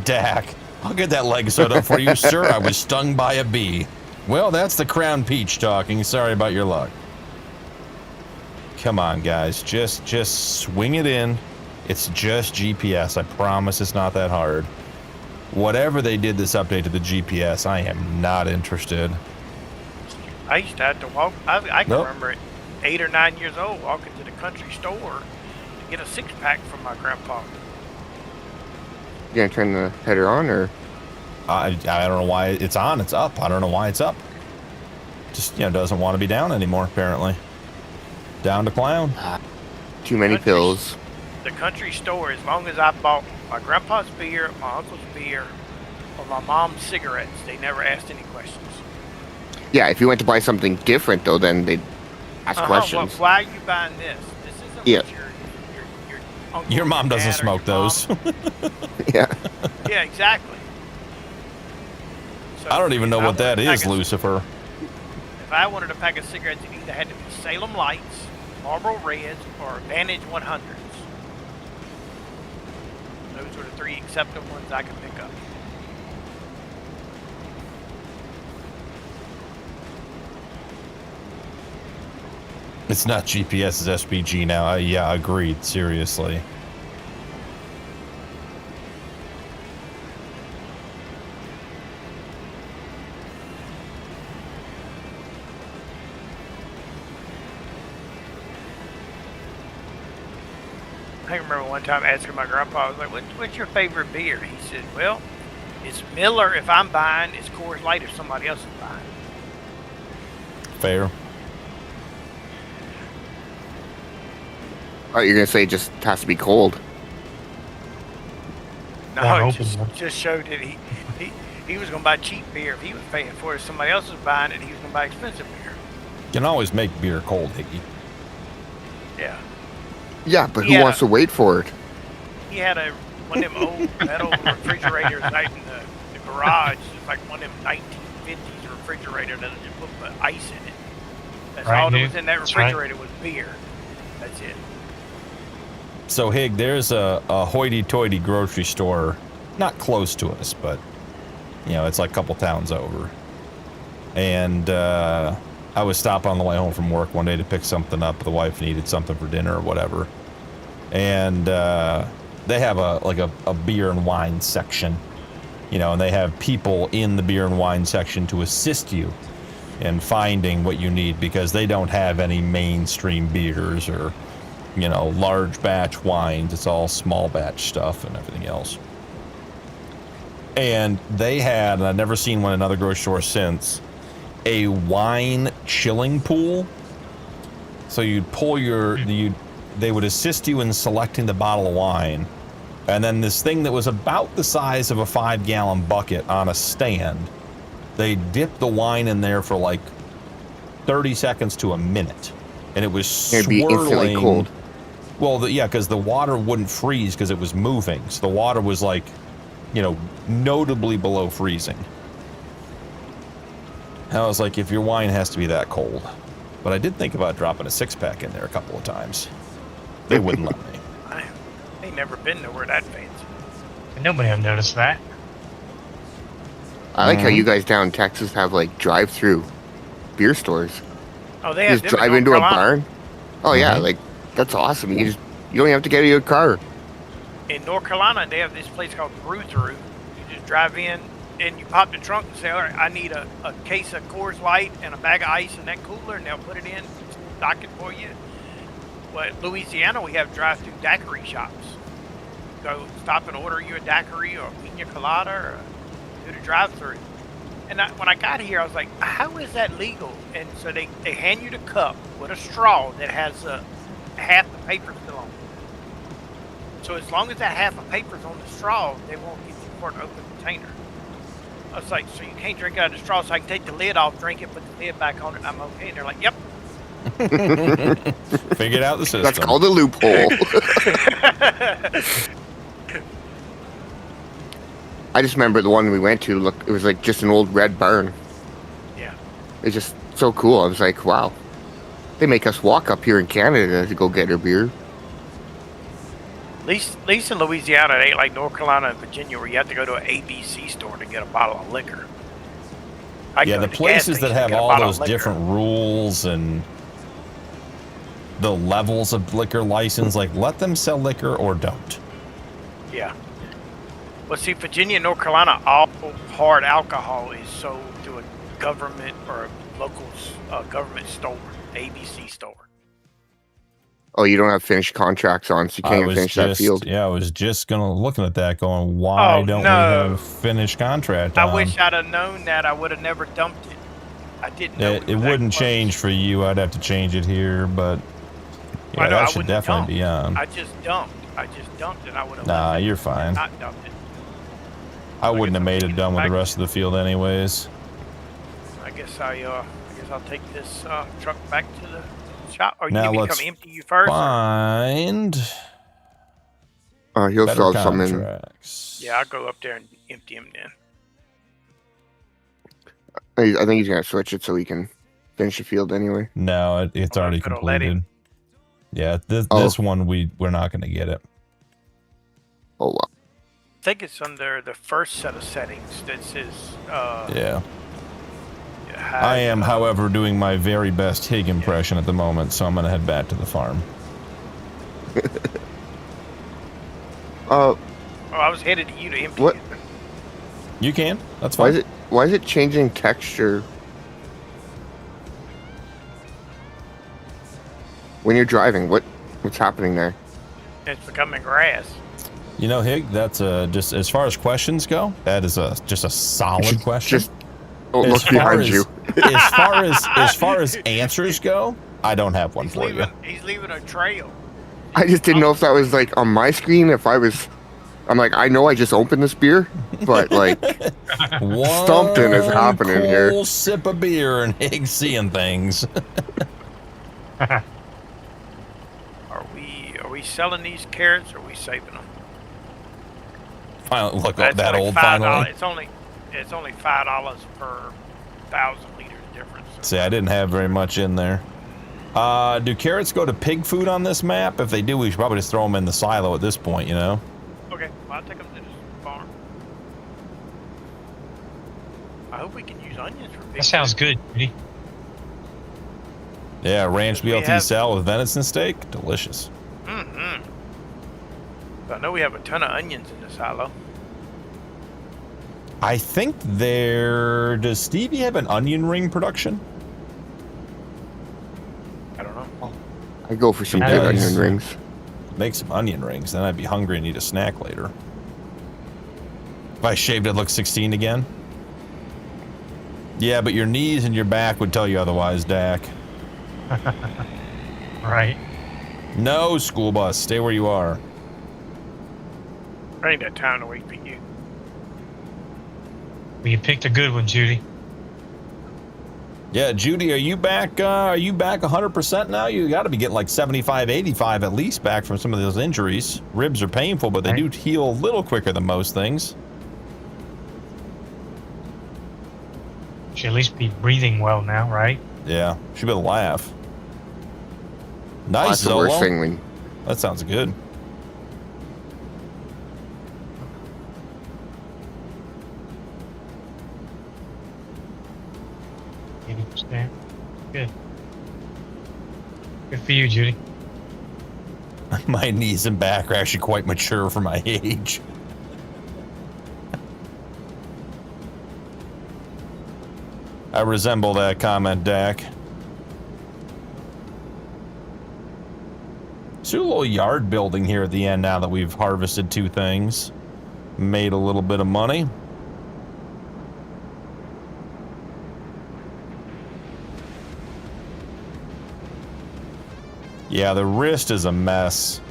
Dak, I'll get that leg sewed up for you, sir. I was stung by a bee. Well, that's the Crown Peach talking. Sorry about your luck. Come on, guys. Just swing it in. It's just GPS. I promise it's not that hard. Whatever they did this update to the GPS, I am not interested. I used to have to walk. I can remember at 8 or 9 years old walking to the country store to get a 6-pack from my grandpa. You gonna turn the header on, or? I don't know why it's on. It's up. I don't know why it's up. Just, you know, doesn't want to be down anymore, apparently. Down to clown. Too many pills. The country store, as long as I bought my grandpa's beer, my uncle's beer, or my mom's cigarettes, they never asked any questions. Yeah, if you went to buy something different, though, then they'd ask questions. Well, why are you buying this? This isn't what your uncle Your mom or doesn't dad or smoke your mom- those. Yeah. Yeah, exactly. So I don't even know if I what that wanted a is, pack of- Lucifer. If I wanted a pack of cigarettes, it either had to be Salem Lights, Marlboro Reds, or Vantage 100s. Those were the 3 acceptable ones I could pick up. It's not GPS, it's SPG now. Yeah, agreed. Seriously. I remember one time asking my grandpa, I was like, what's your favorite beer? He said, well, it's Miller if I'm buying, it's Coors Light if somebody else is buying. Fair. Oh, you're gonna say it just has to be cold. No, it just showed that he was going to buy cheap beer if he was paying for it. If somebody else was buying it, he was going to buy expensive beer. You can always make beer cold, Higgy. Yeah. Yeah, but who wants to wait for it? He had one of them old metal refrigerators out in the garage. It's like one of them 1950s refrigerator that just put ice in it. That's right, all that dude. was in that That's refrigerator was beer. That's it. So, Hig, there's a hoity-toity grocery store, not close to us, but, you know, it's like a couple towns over. And I was stopping on the way home from work one day to pick something up. The wife needed something for dinner or whatever. And they have a beer and wine section, you know, and they have people in the beer and wine section to assist you in finding what you need because they don't have any mainstream beers or, you know, large batch wines. It's all small batch stuff and everything else. And they had, and I've never seen one in another grocery store since, a wine chilling pool. So you'd pull they would assist you in selecting the bottle of wine. And then this thing that was about the size of a 5-gallon bucket on a stand, they dipped the wine in there for like 30 seconds to a minute. And it was swirling. It'd be instantly cold. Well, yeah, because the water wouldn't freeze because it was moving. So the water was like, you know, notably below freezing. And I was like, if your wine has to be that cold. But I did think about dropping a 6-pack in there a couple of times. They wouldn't let me. I ain't never been nowhere that fancy. Nobody have noticed that. I like how you guys down in Texas have like drive-through beer stores. Oh, they You have just drive into a barn. Oh yeah, like that's awesome. You don't even have to get in your car. In North Carolina, they have this place called Brew-Through. You just drive in and you pop the trunk and say, all right, I need a case of Coors Light and a bag of ice in that cooler, and they'll put it in, stock it for you. Well, in Louisiana, we have drive-through daiquiri shops. Go stop and order you a daiquiri or a pina colada or do the drive-through. And when I got here, I was like, how is that legal? And so they hand you the cup with a straw that has half the paper still on it. So as long as that half of paper's on the straw, they won't get you for an open container. I was like, so you can't drink out of the straw, so I can take the lid off, drink it, put the lid back on it, and I'm okay. And they're like, yep. Figured out the system. That's called a loophole. I just remember the one we went to, look, it was like just an old red barn. Yeah. It's just so cool. I was like, wow. They make us walk up here in Canada to go get our beer. At least in Louisiana, it ain't like North Carolina and Virginia where you have to go to an ABC store to get a bottle of liquor. Yeah, the places that have all those different rules and the levels of liquor license, like let them sell liquor or don't. Yeah. Well, see, Virginia and North Carolina, all hard alcohol is sold to a government or a local government store, ABC store. Oh, you don't have finished contracts on, so you can't even finish that field. Yeah, I was just looking at that going, why don't we have a finished contract on? I wish I'd have known that. I would have never dumped it. I didn't know it wouldn't change for you. I'd have to change it here, but yeah, that should definitely be on. I just dumped it. I would have Nah, you're fine. not dumped it. I wouldn't have made it done with the rest of the field anyways. I guess I'll take this truck back to the shop. Or you Now need me to let's come empty you first? find he'll better sell some in. contracts. Yeah, I'll go up there and empty him then. I think he's gonna switch it so he can finish the field anyway. No, it's Oh, already I'm gonna let completed. him. Yeah, this one we're not going to get it. Oh wow. I think it's under the first set of settings that says Yeah. yeah. I am, however, doing my very best Hig impression at the moment, so I'm going to head back to the farm. Oh, I was headed to you to empty What? it. You can. That's fine. Why is it changing texture when you're driving? What's happening there? It's becoming grass. You know, Hig, that's just as far as questions go, that is just a solid question. Just don't look behind you. as far as answers go, I don't have one for you. He's leaving a trail. I just didn't know if that was like on my screen. I'm like, I know I just opened this beer, but like something is happening here. Cool sip of beer and Hig seeing things. Are we selling these carrots or are we saving them? Finally, look That's that only old $5. finally. It's only $5 per 1,000 liters difference. See, I didn't have very much in there. Do carrots go to pig food on this map? If they do, we should probably just throw them in the silo at this point, you know? Okay, well, I'll take them to the farm. I hope we can use onions for pig. That sounds good, Judy. Yeah, ranch We BLT have- salad with venison steak. Delicious. Mm-hmm. I know we have a ton of onions in the silo. I think does Stevie have an onion ring production? I don't know. I go for some Nice. good onion rings. Make some onion rings, then I'd be hungry and need a snack later. If I shaved it, look 16 again? Yeah, but your knees and your back would tell you otherwise, Dak. Right. No, school bus. Stay where you are. I ain't got time to wait for you. Well, you picked a good one, Judy. Yeah, Judy, are you back? Are you back 100% now? You got to be getting like 75, 85 at least back from some of those injuries. Ribs are painful, but they do heal a little quicker than most things. Should at least be breathing well now, right? Yeah, should be able to laugh. Nice, That's the worst Zolo. thing when That sounds good. Good. Good for you, Judy. My knees and back are actually quite mature for my age. I resemble that comment, Dak. Let's do a little yard building here at the end now that we've harvested 2 things. Made a little bit of money. Yeah, the wrist is a mess.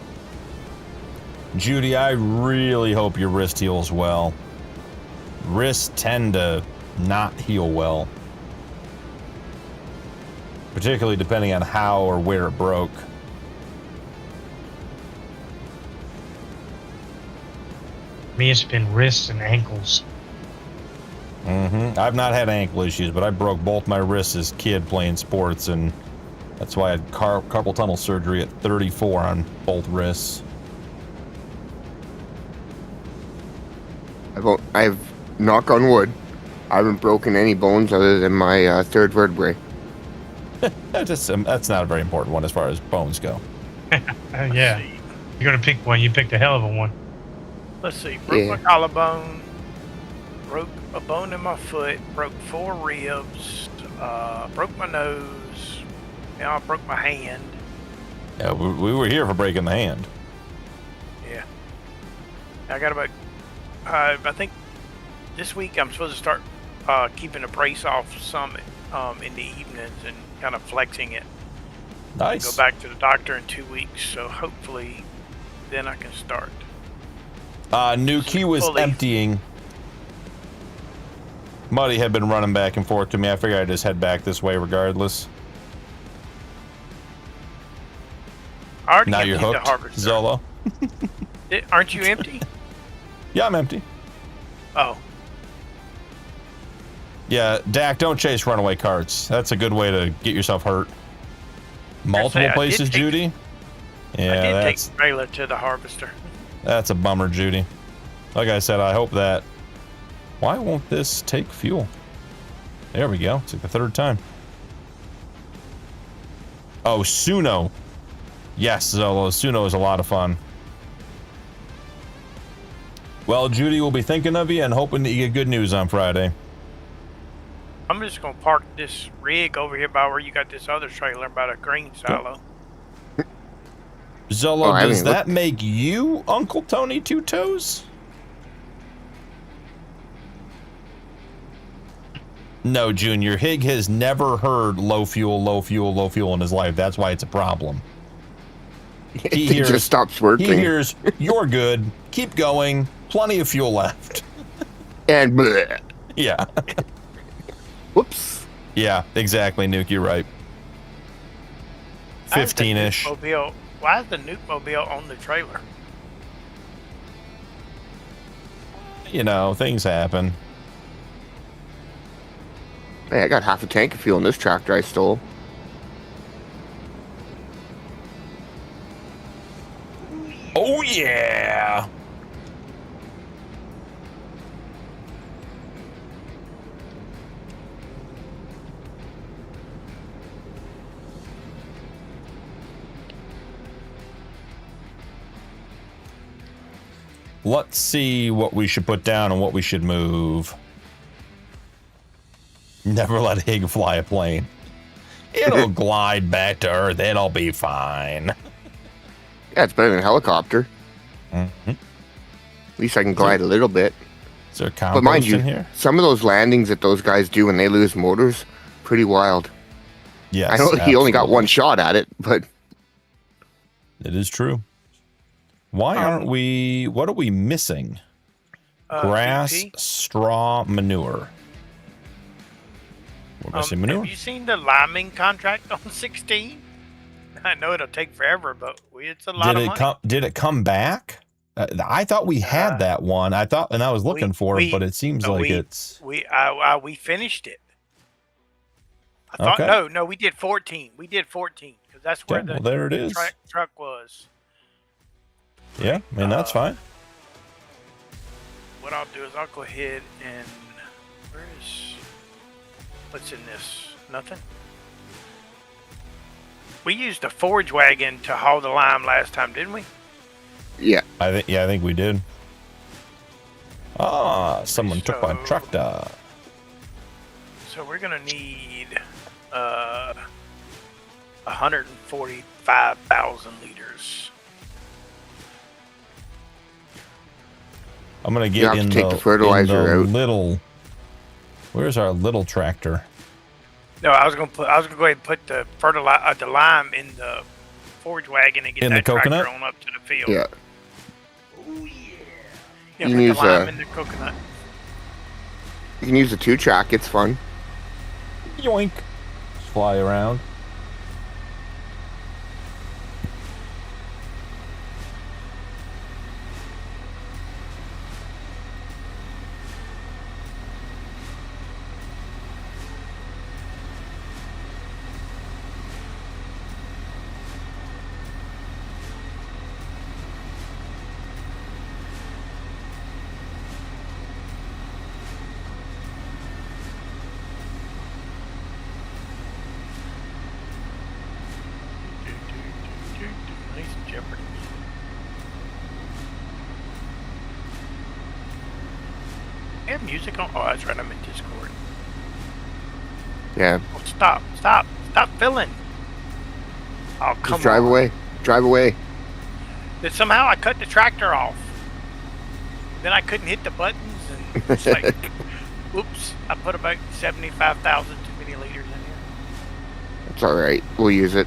Judy, I really hope your wrist heals well. Wrists tend to not heal well. Particularly depending on how or where it broke. Me, it's been wrists and ankles. I've not had ankle issues, but I broke both my wrists as a kid playing sports, and that's why I had carpal tunnel surgery at 34 on both wrists. I've knock on wood, I haven't broken any bones other than my third vertebrae. That's not a very important one as far as bones go. Yeah. You're going to pick one. You picked a hell of a one. Let's see. Broke my collarbone. Broke a bone in my foot. Broke 4 ribs. Broke my nose. Now I broke my hand. Yeah, we were here for breaking the hand. Yeah. I got about. I think this week I'm supposed to start keeping a brace off some in the evenings and kind of flexing it. Nice. Go back to the doctor in 2 weeks, so hopefully then I can start. New key was Fully. emptying. Muddy had been running back and forth to me. I figured I'd just head back this way regardless. I already Now you're emptied the hooked, harvester. Zolo. Aren't you empty? Yeah, I'm empty. Oh. Yeah, Dak, don't chase runaway carts. That's a good way to get yourself hurt. Multiple I did places, take- Judy? Yeah, I did take that's the trailer to the harvester. a bummer, Judy. Like I said, I hope that... Why won't this take fuel? There we go. It's like the third time. Oh, Suno. Yes, Zolo. Suno is a lot of fun. Well, Judy will be thinking of you and hoping that you get good news on Friday. I'm just gonna park this rig over here by where you got this other trailer by the green silo. Zolo, does that make you Uncle Tony Two Toes? No, Junior. Hig has never heard low fuel, low fuel, low fuel in his life. That's why it's a problem. He just stops working. He hears, you're good. Keep going. Plenty of fuel left. And bleh. Yeah. Whoops. Yeah, exactly, Nuke. You're right. 15-ish. Why is the Nuke Mobile on the trailer? You know, things happen. Hey, I got half a tank of fuel in this tractor I stole. Oh, yeah. Let's see what we should put down and what we should move. Never let Hig fly a plane. It'll glide back to Earth. It'll be fine. Yeah, it's better than a helicopter. Mm-hmm. At least I can glide a little bit. Is there But mind compost you, in here? some of those landings that those guys do when they lose motors, pretty wild. Yes, I know he only got one shot at it, but it is true. Why aren't we? What are we missing? Grass, VP? straw, manure. We're missing manure. Have you seen the liming contract on 16? I know it'll take forever, but it's a lot of money. Did it come back? I thought we had that one. I thought, and I was looking for it, but it seems like it's. We finished it. I thought no, we did 14. We did 14 because that's where the there it is. Truck was. Yeah, I mean that's fine. What I'll do is I'll go ahead and what's in this? Nothing. We used a forage wagon to haul the lime last time, didn't we? yeah. I think we did. Ah, someone took my tractor. So we're gonna need 145,000 liters. I'm gonna get in the fertilizer out. Little. Where's our little tractor? No, I was gonna go ahead and put the the lime in the forage wagon and get in that the coconut? tractor on up to the field. Yeah. Oh yeah. You Put can the use lime in the coconut. You can use the 2-track. It's fun. Yoink. Just fly around. Nice Jeopardy music. You have music on? Oh, that's right. I'm in Discord. Yeah. Oh, stop filling. Oh, come Just drive on. away. Drive away. Then somehow I cut the tractor off. Then I couldn't hit the buttons and it's like, oops, I put about 75,000 too many liters in here. It's all right. We'll use it.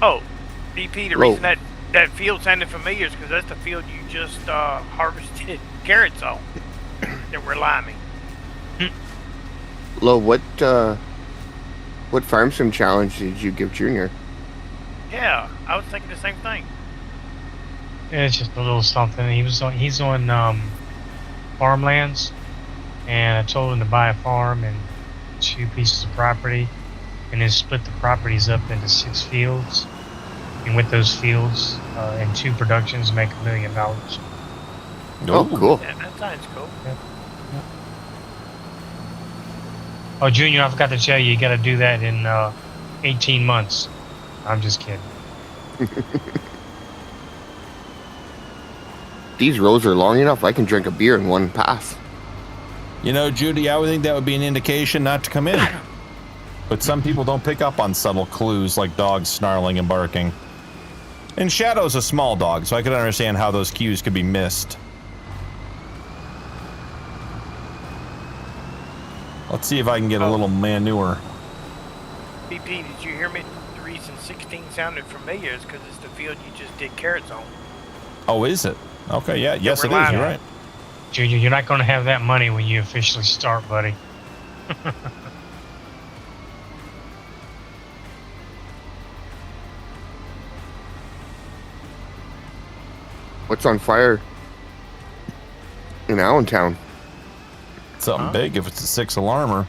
Oh, BP, the reason that field sounded familiar is because that's the field you just harvested carrots on that we're liming. Lo, what farm sim challenge did you give Junior? Yeah, I was thinking the same thing. Yeah, it's just a little something. He's on farmlands, and I told him to buy a farm and 2 pieces of property, and then split the properties up into 6 fields. working with those fields in 2 productions make $1 million. Oh, cool. Yeah, that sounds cool. Oh, Junior, I forgot to tell you, you got to do that in 18 months. I'm just kidding. These rows are long enough. I can drink a beer in one pass. You know, Judy, I would think that would be an indication not to come in. But some people don't pick up on subtle clues like dogs snarling and barking. And Shadow's a small dog, so I could understand how those cues could be missed. Let's see if I can get a little manure. BP, did you hear me? The reason 16 sounded familiar is because it's the field you just did carrots on. Oh, is it? Okay, yeah. Yes, it is. You're right. Junior, you're not going to have that money when you officially start, buddy. What's on fire in Allentown? Something big if it's a 6 alarmer.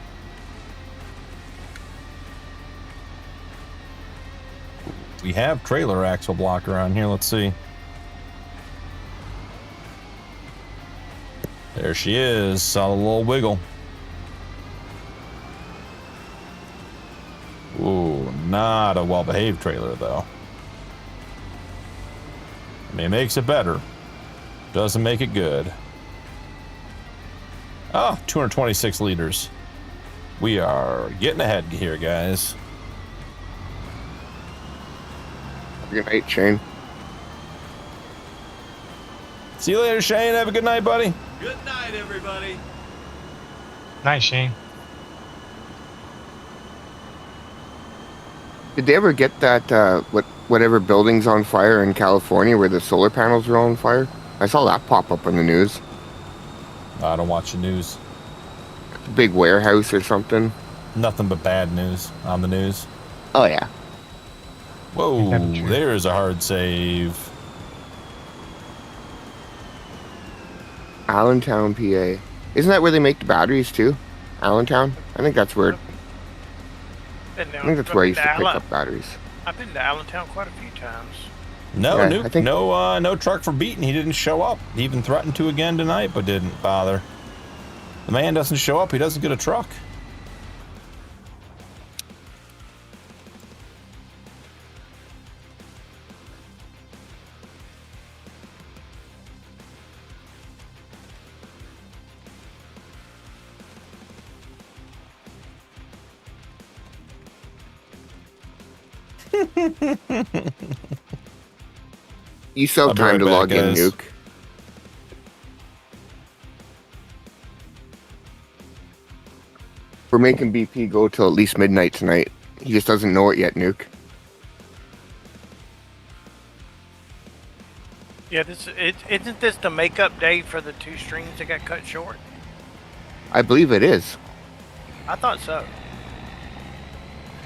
We have trailer axle block around here. Let's see. There she is. Saw a little wiggle. Ooh, not a well-behaved trailer, though. I mean, it makes it better. Doesn't make it good. Oh, 226 liters. We are getting ahead here, guys. Good night, Shane. See you later, Shane. Have a good night, buddy. Good night, everybody. Nice, Shane. Did they ever get that, whatever building's on fire in California where the solar panels were on fire? I saw that pop up on the news. I don't watch the news. Big warehouse or something. Nothing but bad news on the news. Oh, yeah. Whoa, there's a hard save. Allentown, PA. Isn't that where they make the batteries, too? Allentown? I think that's where... I think that's where I used to pick up batteries. I've been to Allentown quite a few times. No, Yeah, no truck for Beaton. He didn't show up. He even threatened to again tonight, but didn't bother. The man doesn't show up. He doesn't get a truck. You still have time to log in, Nuke. We're making BP go till at least midnight tonight. He just doesn't know it yet, Nuke. Yeah, isn't this the makeup day for the 2 streams that got cut short? I believe it is. I thought so.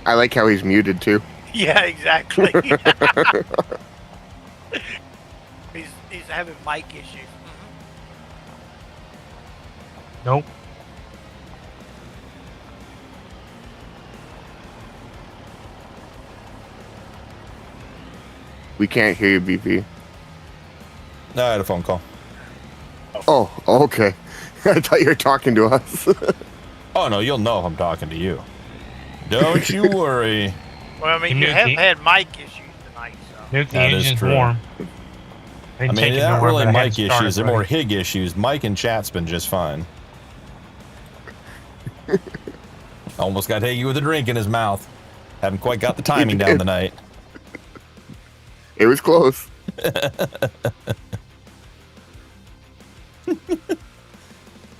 I like how he's muted, too. Yeah, exactly. he's having mic issues. Nope. We can't hear you, BP. No, I had a phone call. Oh, okay. I thought you were talking to us. Oh, no, you'll know if I'm talking to you. Don't you worry. Well, I mean, you have had mic issues tonight, so. Nuke, the engine's warm. I mean, they're not really mic issues. They're more HIG issues. Mike and chat's been just fine. Almost got Higgy with a drink in his mouth. Haven't quite got the timing down tonight. It was close.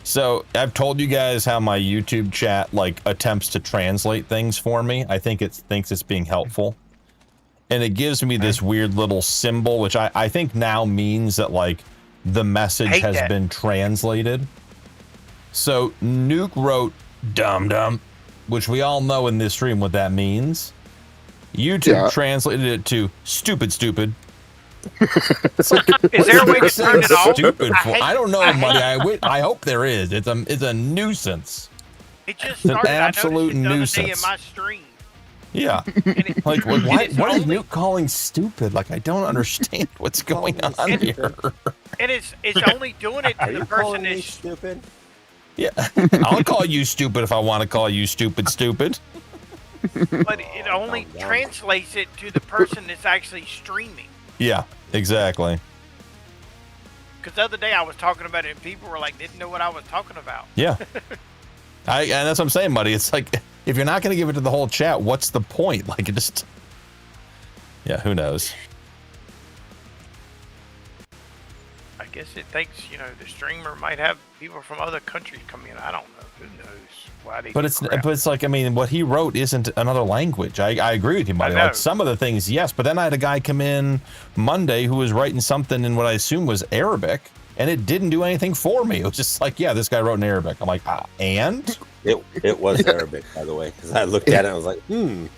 So I've told you guys how my YouTube chat like attempts to translate things for me. I think it thinks it's being helpful. And it gives me this weird little symbol, which I think now means that like the message has been translated. So Nuke wrote dum dum, which we all know in this stream what that means. YouTube translated it to stupid stupid. Is there a way to turn it off? Stupid I don't know, buddy. I hope there is. It's a nuisance. It just it's an started. absolute I noticed it the other day nuisance. in my stream. Yeah. Like, what is Newt calling stupid? Like, I don't understand what's going on here. And it's only doing it to the person that's stupid. Yeah. I'll call you stupid if I want to call you stupid. But it only translates it to the person that's actually streaming. Yeah, exactly. Because the other day I was talking about it and people were like, didn't know what I was talking about. Yeah. And that's what I'm saying, buddy. It's like, if you're not going to give it to the whole chat, what's the point? Like, it just... Yeah, who knows? I guess it thinks, the streamer might have people from other countries come in. I don't know. Who knows why they But it's like, I mean, what he wrote isn't another language. I agree with you, buddy. Like, some of the things, yes. But then I had a guy come in Monday who was writing something in what I assume was Arabic, and it didn't do anything for me. It was just like, yeah, this guy wrote in Arabic. I'm like, and? It was Arabic, by the way, because I looked at it and I was like, do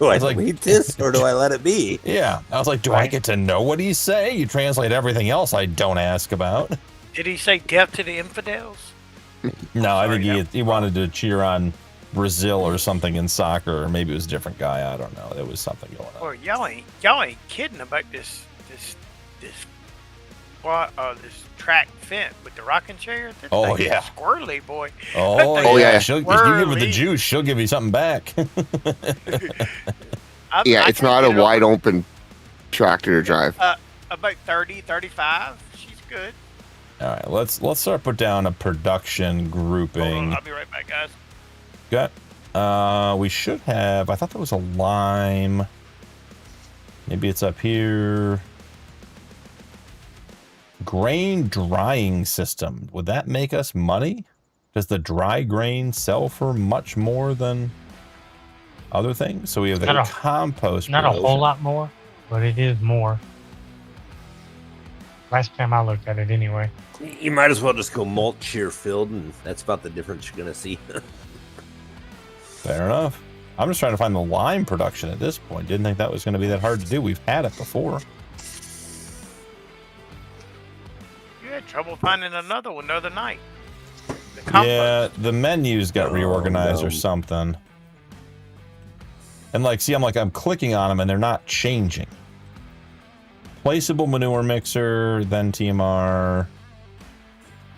I read this or do I let it be? Yeah. I was like, do I get to know what he's saying? You translate everything else I don't ask about. Did he say death to the infidels? No, I think he wanted to cheer on Brazil or something in soccer, or maybe it was a different guy. I don't know. There was something going on. Well, y'all ain't kidding about this track fence with the rocking chair. This oh thing yeah, is squirrely boy. Oh yeah, if you give her the juice, she'll give you something back. It's not a wide open tractor to drive. About 30, 35. She's good. All right, let's start put down a production grouping. Hold on, I'll be right back, guys. Got. We should have. I thought there was a lime. Maybe it's up here. Grain drying system. Would that make us money? Does the dry grain sell for much more than other things? So we have the compost. Not a whole lot more, but it is more. Last time I looked at it anyway. You might as well just go mulch your field, and that's about the difference you're going to see. Fair enough. I'm just trying to find the lime production at this point. Didn't think that was going to be that hard to do. We've had it before. You had trouble finding another one the other night. Yeah, the menus got reorganized or something. And like, see, I'm clicking on them and they're not changing. Placeable manure mixer, then TMR,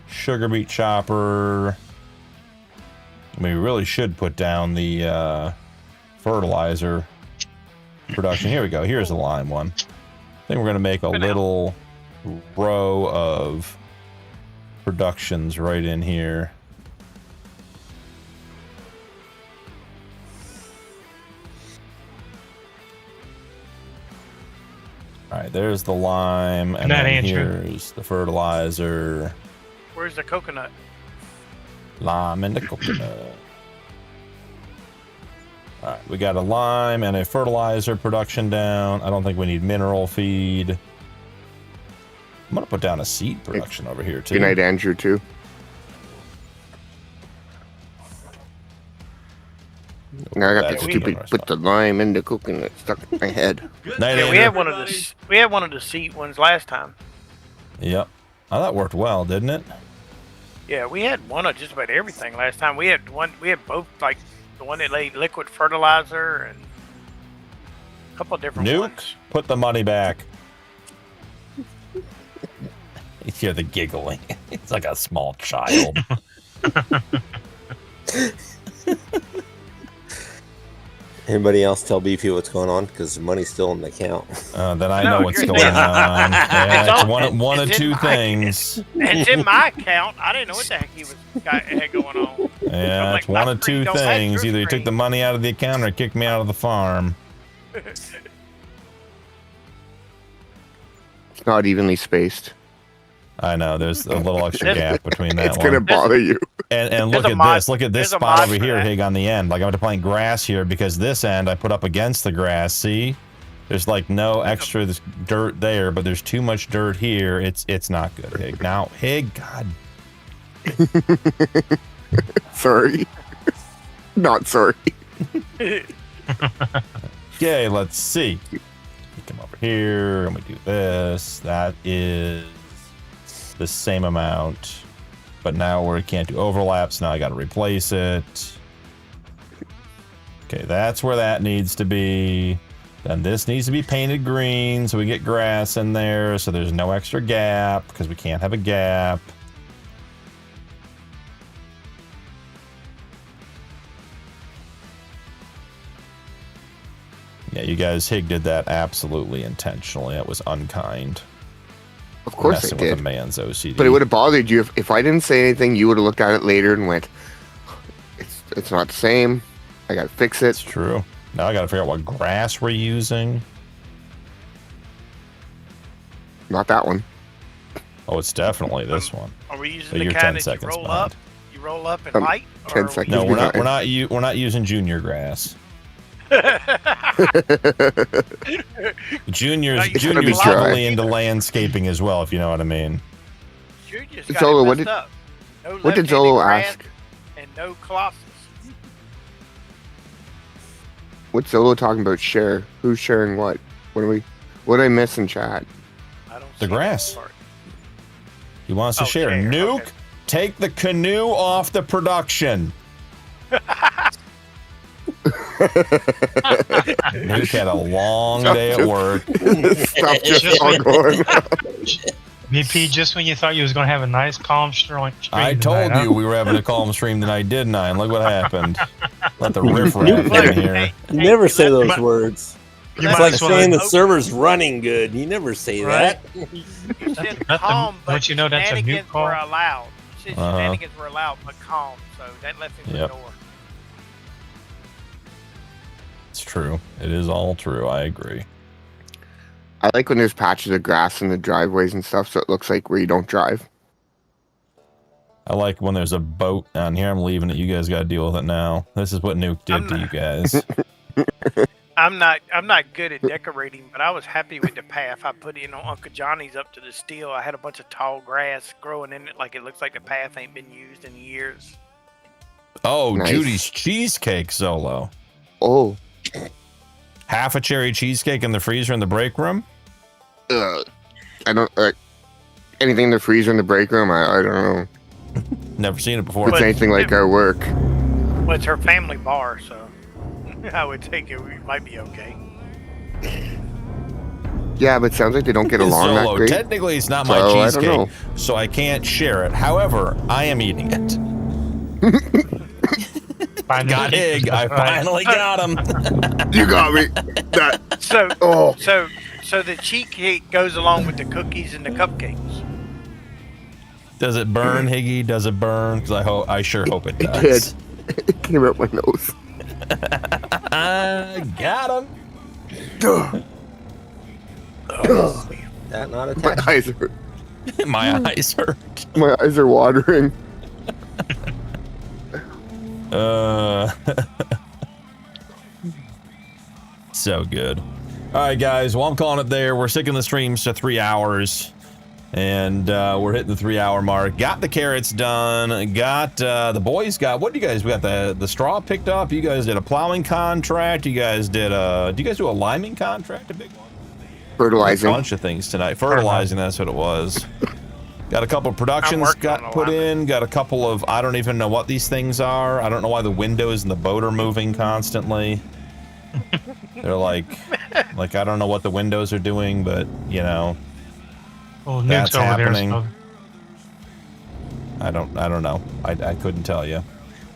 sugar beet chopper. I mean, we really should put down the fertilizer production. Here we go. Here's the lime one. I think we're going to make a little row of productions right in here. All right, there's the lime, and then here's the fertilizer. Where's the coconut? Lime and the coconut. All right, we got a lime and a fertilizer production down. I don't think we need mineral feed. I'm going to put down a seed production over here, too. Good night, Andrew, too. Now I got the stupid put the lime and the coconut stuck in my head. Yeah, we had one of the seed ones last time. Yep. Oh, that worked well, didn't it? Yeah, we had one of just about everything last time. We had both, like the one that laid liquid fertilizer and a couple of different ones. Put the money back. You hear the giggling. It's like a small child. Anybody else tell Beefy what's going on? Because the money's still in the account. Then I know what's going on. Yeah, it's one of two things. It's in my account. I didn't know what the heck had going on. Yeah, it's one of two things. Either you took the money out of the account or kicked me out of the farm. It's not evenly spaced. I know, there's a little extra gap between that one. It's going to bother you. And look at this. Look at this spot over here, Hig, on the end. Like, I'm going to plant grass here because this end I put up against the grass. See? There's like no extra dirt there, but there's too much dirt here. It's not good, Hig. Now, Hig, God. Sorry. Not sorry. Okay, let's see. We come over here and we do this. That is the same amount, but now we can't do overlaps. Now I got to replace it. Okay, that's where that needs to be. Then this needs to be painted green so we get grass in there so there's no extra gap because we can't have a gap. Yeah, you guys, Hig did that absolutely intentionally. That was unkind. Of course Messing I did. with a man's OCD. But it would have bothered you if I didn't say anything. You would have looked at it later and went, "It's not the same. I gotta fix it." It's true. Now I gotta figure out what grass we're using. Not that one. Oh, it's definitely this one. Are we using So the you're kind 10 that seconds you roll behind. up? You roll up and light? 10 or seconds. No, we're not. behind. We're not using junior grass. Junior's No, you gotta be heavily dry. into landscaping as well, if you know what I mean. You just got Zolo, it what messed did- up. No what did left-handed Zolo grass ask? And no Colossus. What's Zolo talking about? Share? Who's sharing what? What did I miss in chat? I don't The see grass. that part. He wants to Oh, share. share, Nuke, okay. take the canoe off the production. Nuke had a long day at work. Stuff just all going. VP, just when you thought you was going to have a nice, calm stream I tonight, told huh? you we were having a calm stream tonight, didn't I? And look what happened. Let the riffraff in here. You never say let- those words. You It's might like as well- saying the server's running good. You never say Right. that. You said That's a- calm, but don't you know that's a mute shenanigans call? were allowed. You said Uh-huh. shenanigans were allowed, but calm. So that left him Yep. the door. It's true. It is all true. I agree. I like when there's patches of grass in the driveways and stuff, so it looks like where you don't drive. I like when there's a boat on here. I'm leaving it. You guys got to deal with it now. This is what Nuke did to you guys. I'm not good at decorating, but I was happy with the path I put in on Uncle Johnny's up to the steel. I had a bunch of tall grass growing in it, like it looks like the path ain't been used in years. Oh, Nice. Judy's cheesecake solo. Oh, Half a cherry cheesecake in the freezer in the break room. I don't. Anything in the freezer in the break room? I don't know. Never seen it before. It's But- anything like our work. Well, it's her family bar, so I would think it might be okay. Yeah, but it sounds like they don't get along that Solo. great. Technically, it's not my So, I don't cheesecake, know. so I can't share it. However, I am eating it. Finally. Got Hig. I Right. finally got him. You got me. That. So, Oh, so the cheesecake goes along with the cookies and the cupcakes. Does it burn, Higgy? Does it burn? Because I sure hope it it does. did. It came out my nose. Got him. That not a My test. eyes are. My eyes hurt. My eyes are watering. So good. All right, guys. Well, I'm calling it there. We're sticking the streams to 3 hours. And we're hitting the 3 hour mark. Got the carrots done. Got the boys got, what do you guys, we got the straw picked up. You guys did a plowing contract. You guys did do you guys do a liming contract, a big one? Fertilizing. A bunch of things tonight. Fertilizing, that's what it was. Got a couple of productions working got on a put lot. in. Got a couple of, I don't even know what these things are. I don't know why the windows in the boat are moving constantly. They're like I don't know what the windows are doing, but you know, Oh, that's Nuke's over there. happening. So I don't know. I couldn't tell you.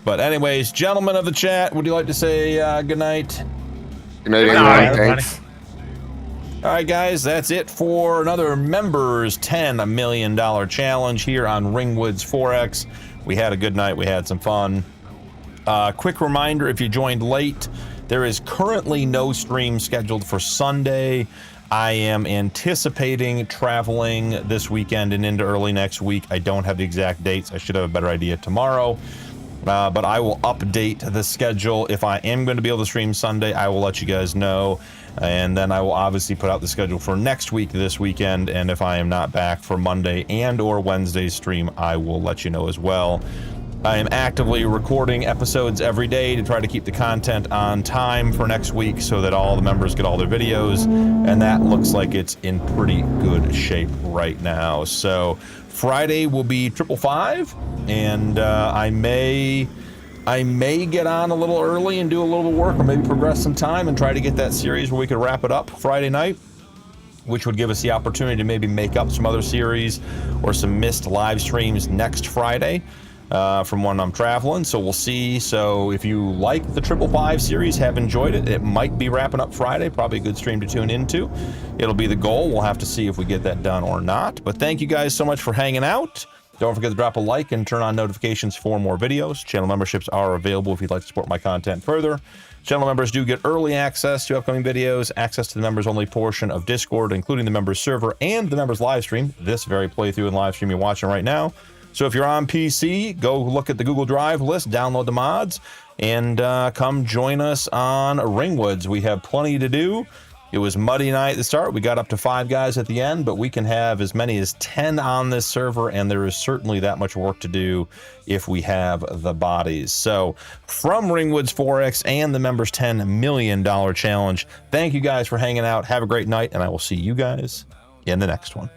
But anyways, gentlemen of the chat, would you like to say good night? Good night, Good everyone. night, everybody. Thanks. All right, guys, that's it for another members $10 million challenge here on Ringwood's Forex. We had a good night. We had some fun. Quick reminder, if you joined late, there is currently no stream scheduled for Sunday. I am anticipating traveling this weekend and into early next week. I don't have the exact dates. I should have a better idea tomorrow. But I will update the schedule. If I am going to be able to stream Sunday, I will let you guys know. And then I will obviously put out the schedule for next week, this weekend. And if I am not back for Monday and or Wednesday's stream, I will let you know as well. I am actively recording episodes every day to try to keep the content on time for next week so that all the members get all their videos. And that looks like it's in pretty good shape right now. So Friday will be 555, and I may I may get on a little early and do a little bit of work, or maybe progress some time and try to get that series where we could wrap it up Friday night, which would give us the opportunity to maybe make up some other series or some missed live streams next Friday from when I'm traveling. So we'll see. So if you like the 555 series, have enjoyed it, it might be wrapping up Friday. Probably a good stream to tune into. It'll be the goal. We'll have to see if we get that done or not. But thank you guys so much for hanging out. Don't forget to drop a like and turn on notifications for more videos. Channel memberships are available if you'd like to support my content further. Channel members do get early access to upcoming videos, access to the members-only portion of Discord, including the members server and the members live stream, this very playthrough and live stream you're watching right now. So if you're on PC, go look at the Google Drive list, download the mods, and come join us on Ringwoods. We have plenty to do. It was muddy night at the start. We got up to 5 guys at the end, but we can have as many as 10 on this server, and there is certainly that much work to do if we have the bodies. So from Ringwoods 4X and the members $10 million challenge, thank you guys for hanging out. Have a great night, and I will see you guys in the next one.